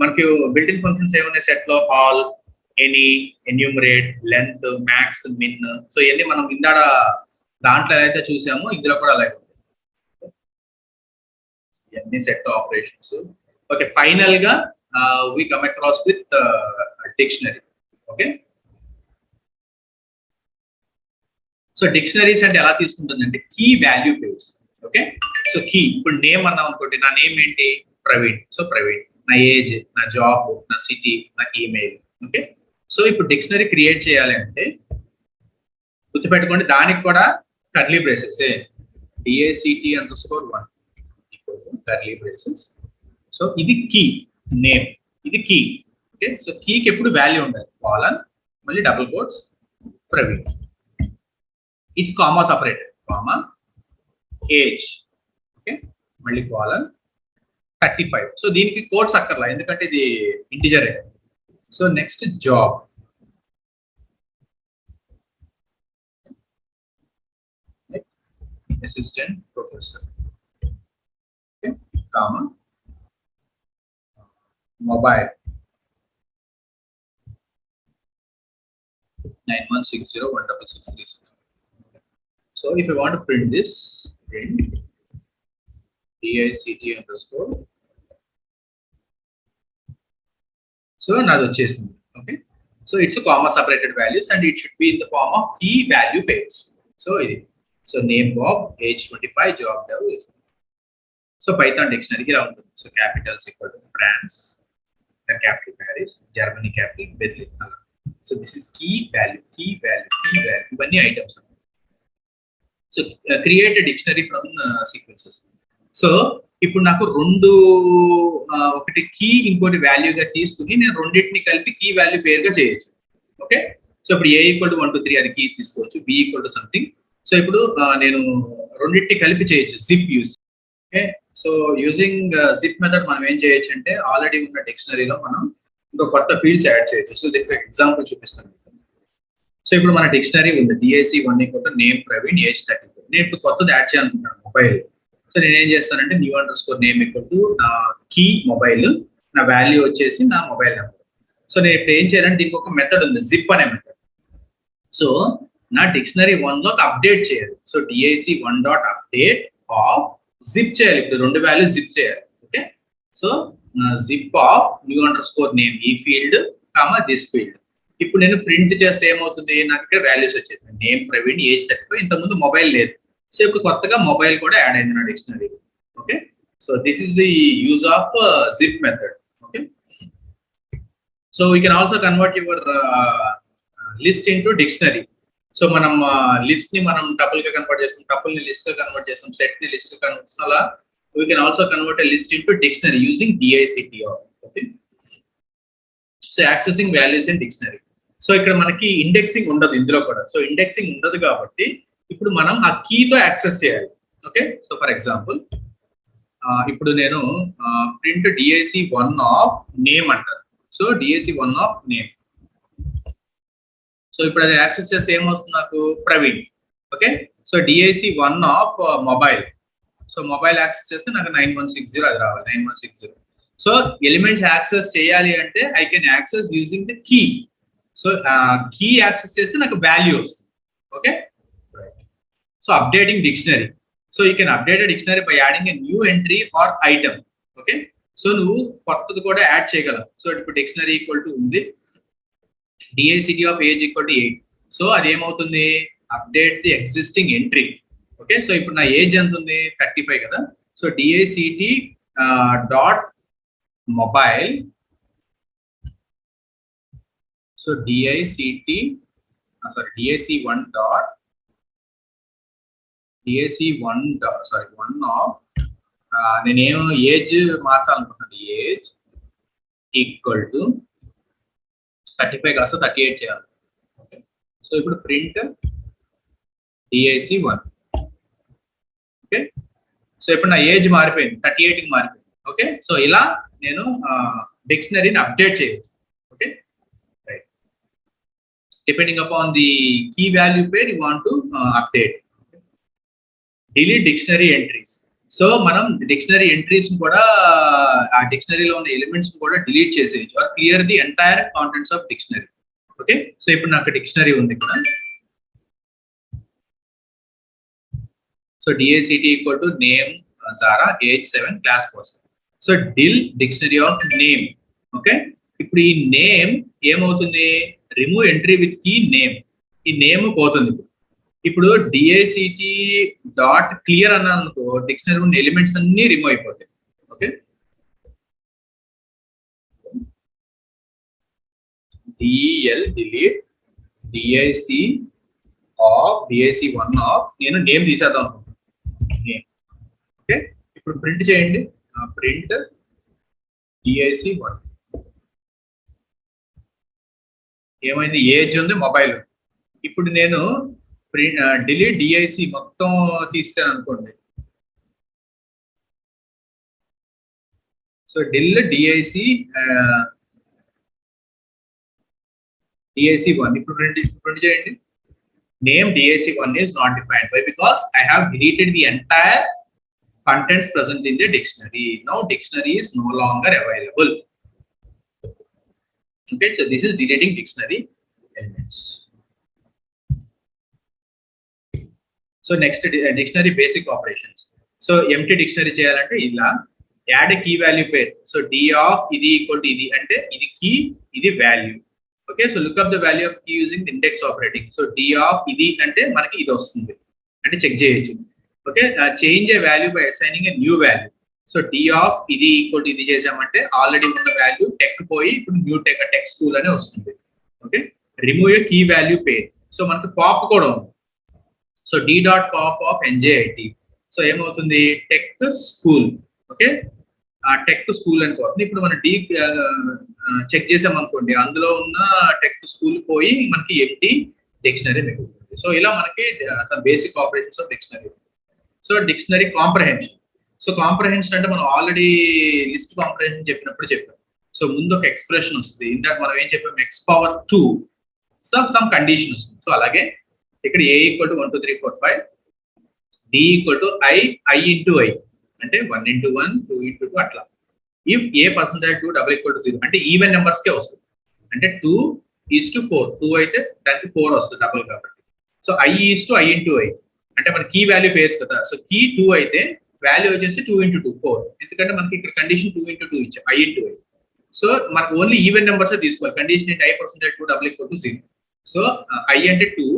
మనకి బిల్ట్ ఇన్ ఫంక్షన్స్ ఏమున్నాయి సెట్ లో, all, any, enumerate, length, max, min. So ఇవన్నీ మనం ఇందాడ దాంట్లో అయితే చూసామో ఇందులో కూడా అలాగే ఉంది. ఇవన్నీ సెట్ ఆపరేషన్స్. ఓకే, ఫైనల్ గా we come across with dictionary. Okay, so dictionaries అంటే ఎలా తీసుకుంటుందంటే key value pairs. Okay, so key, ఇప్పుడు నేమ్ అన్నాం అనుకోండి, నా నేమ్ ఏంటి, ప్రవీణ్. సో ప్రవీణ్, నా ఏజ్, నా జాబ్, నా సిటీ, నా ఈమెయిల్. ఓకే, సో ఇప్పుడు డిక్షనరీ క్రియేట్ చేయాలి అంటే గుర్తుపెట్టుకోండి, దానికి కూడా curly braces, DACT_1 curly braces. So ఇది కీ, నేమ్, ఇది కీ. ఓకే, సో కీకి ఎప్పుడు వాల్యూ ఉండాలి, కాలన్, మళ్ళీ double quotes, Praveen. It's comma separated, comma, age. Okay, మళ్ళీ కాలన్ 35. సో దీనికి కోడ్స్ అక్కర్లా, ఎందుకంటే ఇది integer. So next job, assistant professor. Okay, comma, mobile 91601636. So if I want to print this, print DICT_. So నాది వచ్చేసింది. Okay, so it's comma separated values and it should be in the form of key value pairs. So ఇది, so name Bob, age 25, job dev. So Python డిక్షనరీకి ఇలా ఉంటుంది. సో capitals equal to France, capital Paris, Germany capital Berlin. అలా. So this is key value, key value, key value, ఇవన్నీ items. So create dictionary from sequences. So ఇప్పుడు నాకు ఒకటి key ఇంకోటి వాల్యూగా తీసుకుని నేను రెండింటిని కలిపి కీ వాల్యూ పేరుగా చేయొచ్చు. ఓకే, సో ఇప్పుడు a ఈక్వల్ టు 1 2 3 అది కీస్ తీసుకోవచ్చు, b equal to something. So ఇప్పుడు నేను రెండింటిని కలిపి చేయొచ్చు zip use. Okay, so using zip method మనం ఏం చేయొచ్చు అంటే ఆల్రెడీ ఉన్న డిక్షనరీలో మనం ఇంకో కొత్త ఫీల్డ్స్ యాడ్ చేయొచ్చు. సో దీనికి ఎగ్జాంపుల్ చూపిస్తాను. సో ఇప్పుడు మన డిక్షనరీ ఉంది, DAC1 equal to name Praveen, age 34. నేను ఇప్పుడు కొత్తది యాడ్ చేయాలనుకుంటున్నాను, మొబైల్. సో నేను ఏం చేస్తానంటే new_name ఈక్వల్ టు నా కీ మొబైల్, నా వాల్యూ వచ్చేసి నా మొబైల్ నెంబర్. సో నేను ఇప్పుడు ఏం చేయాలంటే దీనికి ఒక మెథడ్ ఉంది, జిప్ అనే మెథడ్. సో నా డిక్షనరీ 1 లోకి అప్డేట్ చేయాలి. సో DIC1.update ఆఫ్ జిప్ చేయాలి. ఇప్పుడు రెండు వాల్యూస్ జిప్ చేయాలి. Okay, so zip of new_name ఈ ఫీల్డ్ కామా దిస్ ఫీల్డ్. ఇప్పుడు నేను ప్రింట్ చేస్తే ఏమవుతుంది, నాకు ఇక్కడ వాల్యూస్ వచ్చేసాయి. Name Praveen, age 35. ఇంతకుముందు మొబైల్ లేదు, సో ఇప్పుడు కొత్తగా మొబైల్ కూడా యాడ్ అయింది నా dictionary. Okay, so this is the use of zip method. Okay, so we can also convert your list into dictionary. So మనం లిస్ట్ ని మనం టపుల్ గా కన్వర్ట్ చేస్తాం, టపుల్ ని లిస్ట్ గా కన్వర్ట్ చేస్తాం, సెట్ ని లిస్ట్ గా కన్వర్ట్ చేస్తాం. అలా we can also convert a list into dictionary using DICTR. Okay, so accessing values in dictionary. So ఇక్కడ మనకి ఇండెక్సింగ్ ఉండదు ఇందులో కూడా. సో ఇండెక్సింగ్ ఉండదు కాబట్టి ఇప్పుడు మనం ఆ కీతో యాక్సెస్ చేయాలి. ఓకే, సో ఫర్ ఎగ్జాంపుల్ ఇప్పుడు నేను ప్రింట్ DIC1 ఆఫ్ నేమ్ అంటారు. So DIC1 of name. So ఇప్పుడు అది యాక్సెస్ చేస్తే ఏమొస్తుంది నాకు, Praveen. Okay, so DIC1 of mobile. So mobile access చేస్తే నాకు 9160 అది రావాలి, 9160. సో ఎలిమెంట్స్ యాక్సెస్ చేయాలి అంటే I can access using the key. So key access చేస్తే నాకు వాల్యూ వస్తుంది. Okay, so updating dictionary. So you can update dictionary by adding a new entry or item. Okay, so నువ్వు కొత్తది కూడా add చేయగలవు. So ఇప్పుడు డిక్షనరీ ఈక్వల్ టు ఉంది DICT of age equal to 8. So అది ఏమవుతుంది, update the existing entry. Okay, so ఇప్పుడు నా ఏజ్ ఎంత ఉంది, 35 కదా. So DICT dot mobile. So DIC1 dot DIC1 of నేనేమో ఏజ్ మార్చాలనుకుంటున్నాను, ఏజ్ ఈక్వల్ టు 35 కాస్త 38 చేయాలి. ఓకే, సో ఇప్పుడు ప్రింట్ DIC1. ఓకే, సో ఇప్పుడు నా ఏజ్ మారిపోయింది, 38కి మారిపోయింది. ఓకే, సో ఇలా నేను డిక్షనరీని అప్డేట్ చేయొచ్చు. Okay, right, depending upon the key value pair you want to update. Delete dictionary entries. So మనం డిక్షనరీ ఎంట్రీస్ కూడా ఆ డిక్షనరీలో ఉన్న ఎలిమెంట్స్ కూడా డిలీట్ చేసేయచ్చు or clear the entire contents of dictionary. Okay, so ఇప్పుడు నాకు డిక్షనరీ ఉంది ఇక్కడ. So DICT equal to name Zara, age 7, class person. So del dictionary of name. Okay, ఇప్పుడు ఈ నేమ్ ఏమవుతుంది, remove entry with key name. ఈ name పోతుంది. ఇప్పుడు DICT డాట్ క్లియర్ అన్నానుకో డిక్షనరీ ఉన్న ఎలిమెంట్స్ అన్ని రిమూవ్ అయిపోతాయి. Okay, DEL delete DIC1 of నేను నేమ్ తీసేద్దాం నేమ్. ఓకే, ఇప్పుడు ప్రింట్ చేయండి, ప్రింట్ DIC1. ఏమైంది, ఏజ్ ఉంది, మొబైల్. ఇప్పుడు నేను డిలీట్ DIC మొత్తం తీసాను అనుకోండి. So delete DIC1. ఇప్పుడు ప్రింట్ చేయండి, name DIC1 is not defined. Why? Because I have deleted the entire contents present in the dictionary. Now dictionary is no longer available. Okay, so this is deleting dictionary elements. So next dictionary basic operations. So empty dictionary cheyalante illa add a key value pair. So D of idi equal to idi ante idi key, idi value. Okay, so look up the value of key using the index operating. So D of idi ante manaki idi vastundi ante check cheyochu. Okay, change a value by assigning a new value. So D of idi equal to idi chesamante already unna value tech poyi ippudu new tech school ane vastundi. Okay, remove a key value pair. So manaki pop kuda undi. So D dot pop of NJIT. So ఏమవుతుంది, tech school. Okay, tech school అని పోతుంది. ఇప్పుడు మనం D check చేసాం అనుకోండి, అందులో ఉన్న tech school పోయి మనకి ఎంటీ డిక్షనరీ మిగులుతుంది. సో ఇలా మనకి basic operations of dictionary. So dictionary comprehension. So comprehension అంటే మనం ఆల్రెడీ లిస్ట్ కాంప్రహెన్షన్ చెప్పినప్పుడు చెప్పాం. సో ముందు ఒక ఎక్స్ప్రెషన్ వస్తుంది, ఇందాక మనం ఏం చెప్పాం, x⁴ సమ్ కండిషన్ వస్తుంది. సో అలాగే ఇక్కడ A equal to 1 2 3 4 5, D equal to I into I అంటే 1 into 1 2 into 2 అట్లా. If A percentage 2 double equal to 0 అంటే ఈవెన్ నెంబర్స్ కే వస్తుంది. అంటే 2:4, 2 అయితే దానికి 4 వస్తుంది డబుల్ కాబట్టి. సో I ఇంటూ I అంటే మన కీ వాల్యూ పేర్స్ కదా. సో కీ 2 అయితే వాల్యూ వచ్చేసి 2 into 2 4. ఎందుకంటే మనకి ఇక్కడ కండిషన్ 2 into 2 ఇచ్చాం, I ఇంటూ I. సో మనకు ఓన్లీ ఈవెన్ నెంబర్స్ తీసుకోవాలి. కండిషన్ ఏంటి? i percentage 2 double equal to 0. So i అంటే 2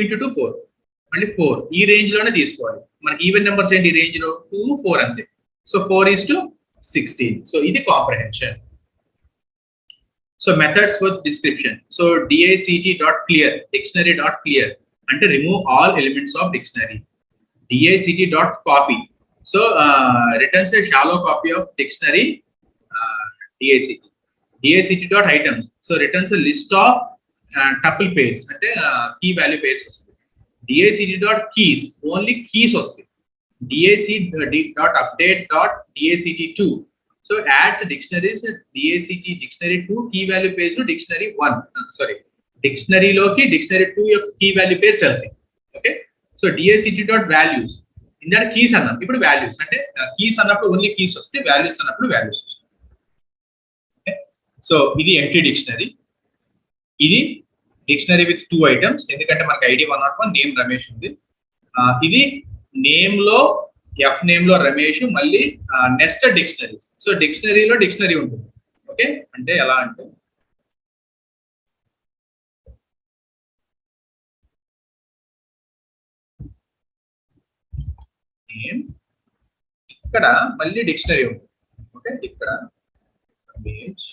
into 2 4, మళ్ళీ 4 ఈ రేంజ్ లోనే తీసుకోవాలి. మనకి ఈవెన్ నెంబర్స్ ఏంటి ఈ రేంజ్ లో? 2 4 అంతే. సో 4:16. సో ఇది comprehension. So methods for description. So dict.clear dictionary.clear అంటే remove all elements of dictionary. dict.copy so returns A shallow copy of dictionary dict. dict.items so returns A list of tuple pairs అంటే key value pairs వస్తుంది. dict.keys only keys వస్తాయి. dict.update.dact2 so adds dictionaries dact dictionary 2 key value pairs to dictionary 1 sorry dictionary లోకి dictionary 2 యొక్క key value pairs వెళ్తాయి. Okay so dict.values ఇందాక keys అన్నాం, ఇప్పుడు values అంటే కీస్ అన్నప్పుడు ఓన్లీ కీస్ వస్తాయి, వాల్యూస్ అన్నప్పుడు వాల్యూస్ వస్తాయి. ఓకే సో ఇది ఎంటీ డిక్షనరీ. ఇది డిక్షనరీ విత్ 2 ఐటమ్స్ ఎందుకంటే మనకి ఐడి 101 నేమ్ రమేష్ ఉంది. ఇది నేమ్ లో ఎఫ్ నేమ్ లో రమేష్, మళ్ళీ నెస్టెడ్ డిక్షనరీస్. సో డిక్షనరీలో డిక్షనరీ ఉంటుంది. ఓకే అంటే ఎలా అంటే నేమ్ ఇక్కడ మళ్ళీ డిక్షనరీ ఉంటుంది. ఓకే ఇక్కడ రమేష్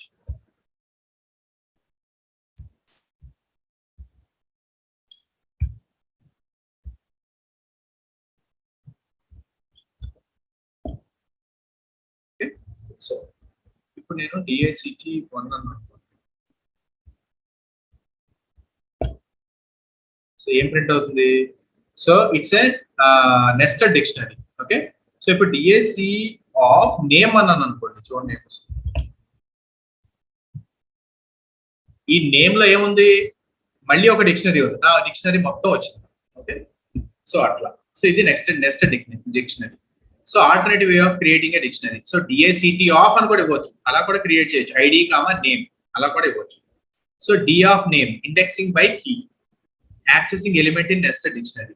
సో ఇప్పుడు నేను dict 1 అన్నాను. సో ఏం ప్రింట్ అవుతుంది? So it's a nested dictionary. Okay so ఇప్పుడు dic ఆఫ్ నేమ్ అన్నాను అనుకోండి, చూడండి ఈ నేమ్ లో ఏముంది? మళ్ళీ ఒక డిక్షనరీ ఉంది, ఆ డిక్షనరీ మొత్తం వచ్చింది. ఓకే సో అట్లా. సో ఇది nested dictionary. So alternative way of creating a dictionary. So dict of అని కూడా ఇవ్వచ్చు, అలా కూడా క్రియేట్ చేయొచ్చు. ఐడి నేమ్ అలా కూడా ఇవ్వచ్చు. So d of name indexing by key accessing element in nested dictionary.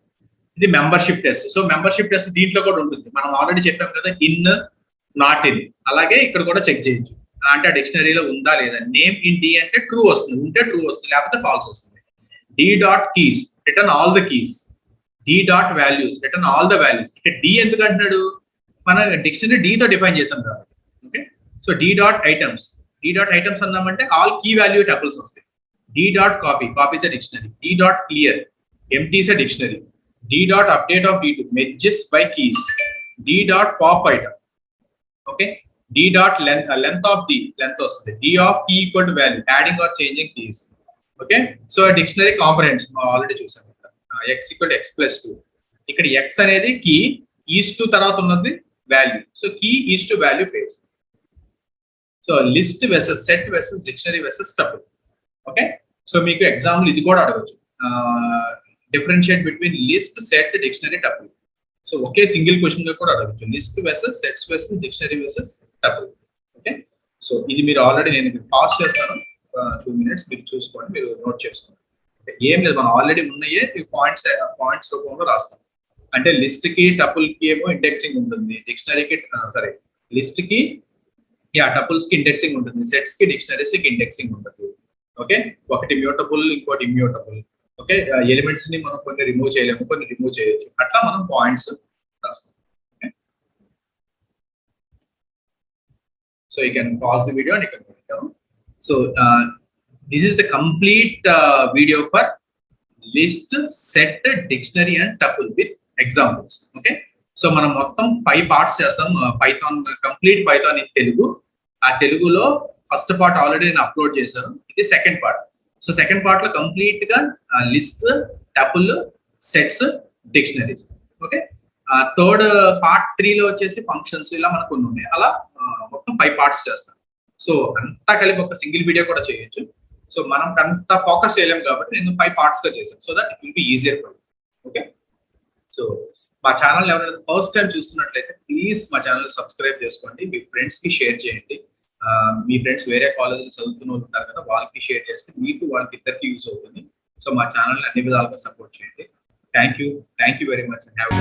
ఇది membership test. So membership test దీంట్లో కూడా ఉంటుంది. మనం ఆల్రెడీ చెప్పాం కదా, ఇన్ నాట్ ఇన్. అలాగే ఇక్కడ కూడా చెక్ చేయొచ్చు అంటే ఆ డిక్షనరీలో ఉందా లేదా. నేమ్ ఇన్ డి అంటే ట్రూ వస్తుంది, ఉంటే ట్రూ వస్తుంది, లేకపోతే ఫాల్స్ వస్తుంది. d.keys return all the keys. d.values return all the values. ఇక్కడ డి ఎందుకు అంటున్నాడు? మన డిక్షనరీ డి తో డిఫైన్ చేసాం కాబట్టి. ఓకే సో d.items అన్నామంటే ఆల్ కీ వాల్యూ టపుల్స్ వస్తాయి. d.copy copies a dictionary. d.clear empties a dictionary. d.update of d2 merges by keys. d.pop item. okay d.length of d length వస్తుంది. d of key equal to value adding or changing keys. okay so dictionary comprehension already చూసాం. x equal to x plus 2. ఇక్కడ x అనేది key, is to తర్వాత ఉన్నది value. So key is to value pairs. So list versus set versus dictionary versus tuple. Okay so మీకు example ఇది కూడా అడగచ్చు, differentiate between list set dictionary tuple. So ఒకే single question గా కూడా అడగచ్చు, list versus sets versus dictionary versus tuple. Okay so ఇది మీరు ఆల్రెడీ నేను పాస్ చేస్తాను, 2 minutes మీరు చూసుకోండి, మీరు నోట్ చేసుకోండి. ఏం లేదు, మనం ఆల్రెడీ ఉన్నాయే పాయింట్స్ రూపంలో రాస్తాం. అంటే లిస్ట్ కి టపుల్ కి ఏమో ఇండెక్సింగ్ ఉంటుంది, డిక్షనరీకి లిస్ట్ కి టపుల్స్ కి ఇండెక్సింగ్ ఉంటుంది, సెట్స్ కి డిక్షనరీస్ కి ఇండెక్సింగ్ ఉంటుంది. ఓకే ఒకటి మ్యూటబుల్ ఇంకోటి ఇమ్యూటబుల్. ఓకే ఎలిమెంట్స్ ని మనం కొన్ని రిమూవ్ చేయలేము, కొన్ని రిమూవ్ చేయొచ్చు. అట్లా మనం పాయింట్స్ రాస్తాం. So you can pause the video and you can go. So this is the complete video for list, set, dictionary and tuple with examples. okay so మనం మొత్తం 5 parts చేస్తాం. Python complete Python in Telugu. ఆ తెలుగులో first part already నేను upload చేశాను, ఇది second part. So second part లో complete గా list, tuple, sets, dictionaries. Okay third part 3 లో వచ్చేసి ఫంక్షన్స్, ఇలా మనకు కొన్ని ఉన్నాయి. అలా మొత్తం 5 parts చేస్తాం. సో అంతా కలిపి ఒక సింగిల్ వీడియో కూడా చేయొచ్చు. సో మనం అంత ఫోకస్ చేయలేము కాబట్టి నేను 5 parts గా చేశాను, so that it will be easier for you. Okay so మా ఛానల్ ఎవరైనా ఫస్ట్ టైం చూస్తున్నట్లయితే ప్లీజ్ మా ఛానల్ సబ్స్క్రైబ్ చేసుకోండి, మీ ఫ్రెండ్స్ కి షేర్ చేయండి. మీ ఫ్రెండ్స్ వేరే కాలేజీలో చదువుతున్న వాళ్ళు ఉంటారు కదా, వాళ్ళకి షేర్ చేస్తే మీకు వాళ్ళకి ఇద్దరికి యూజ్ అవుతుంది. సో మా ఛానల్ అన్ని విధాలుగా సపోర్ట్ చేయండి. Thank you very much. Have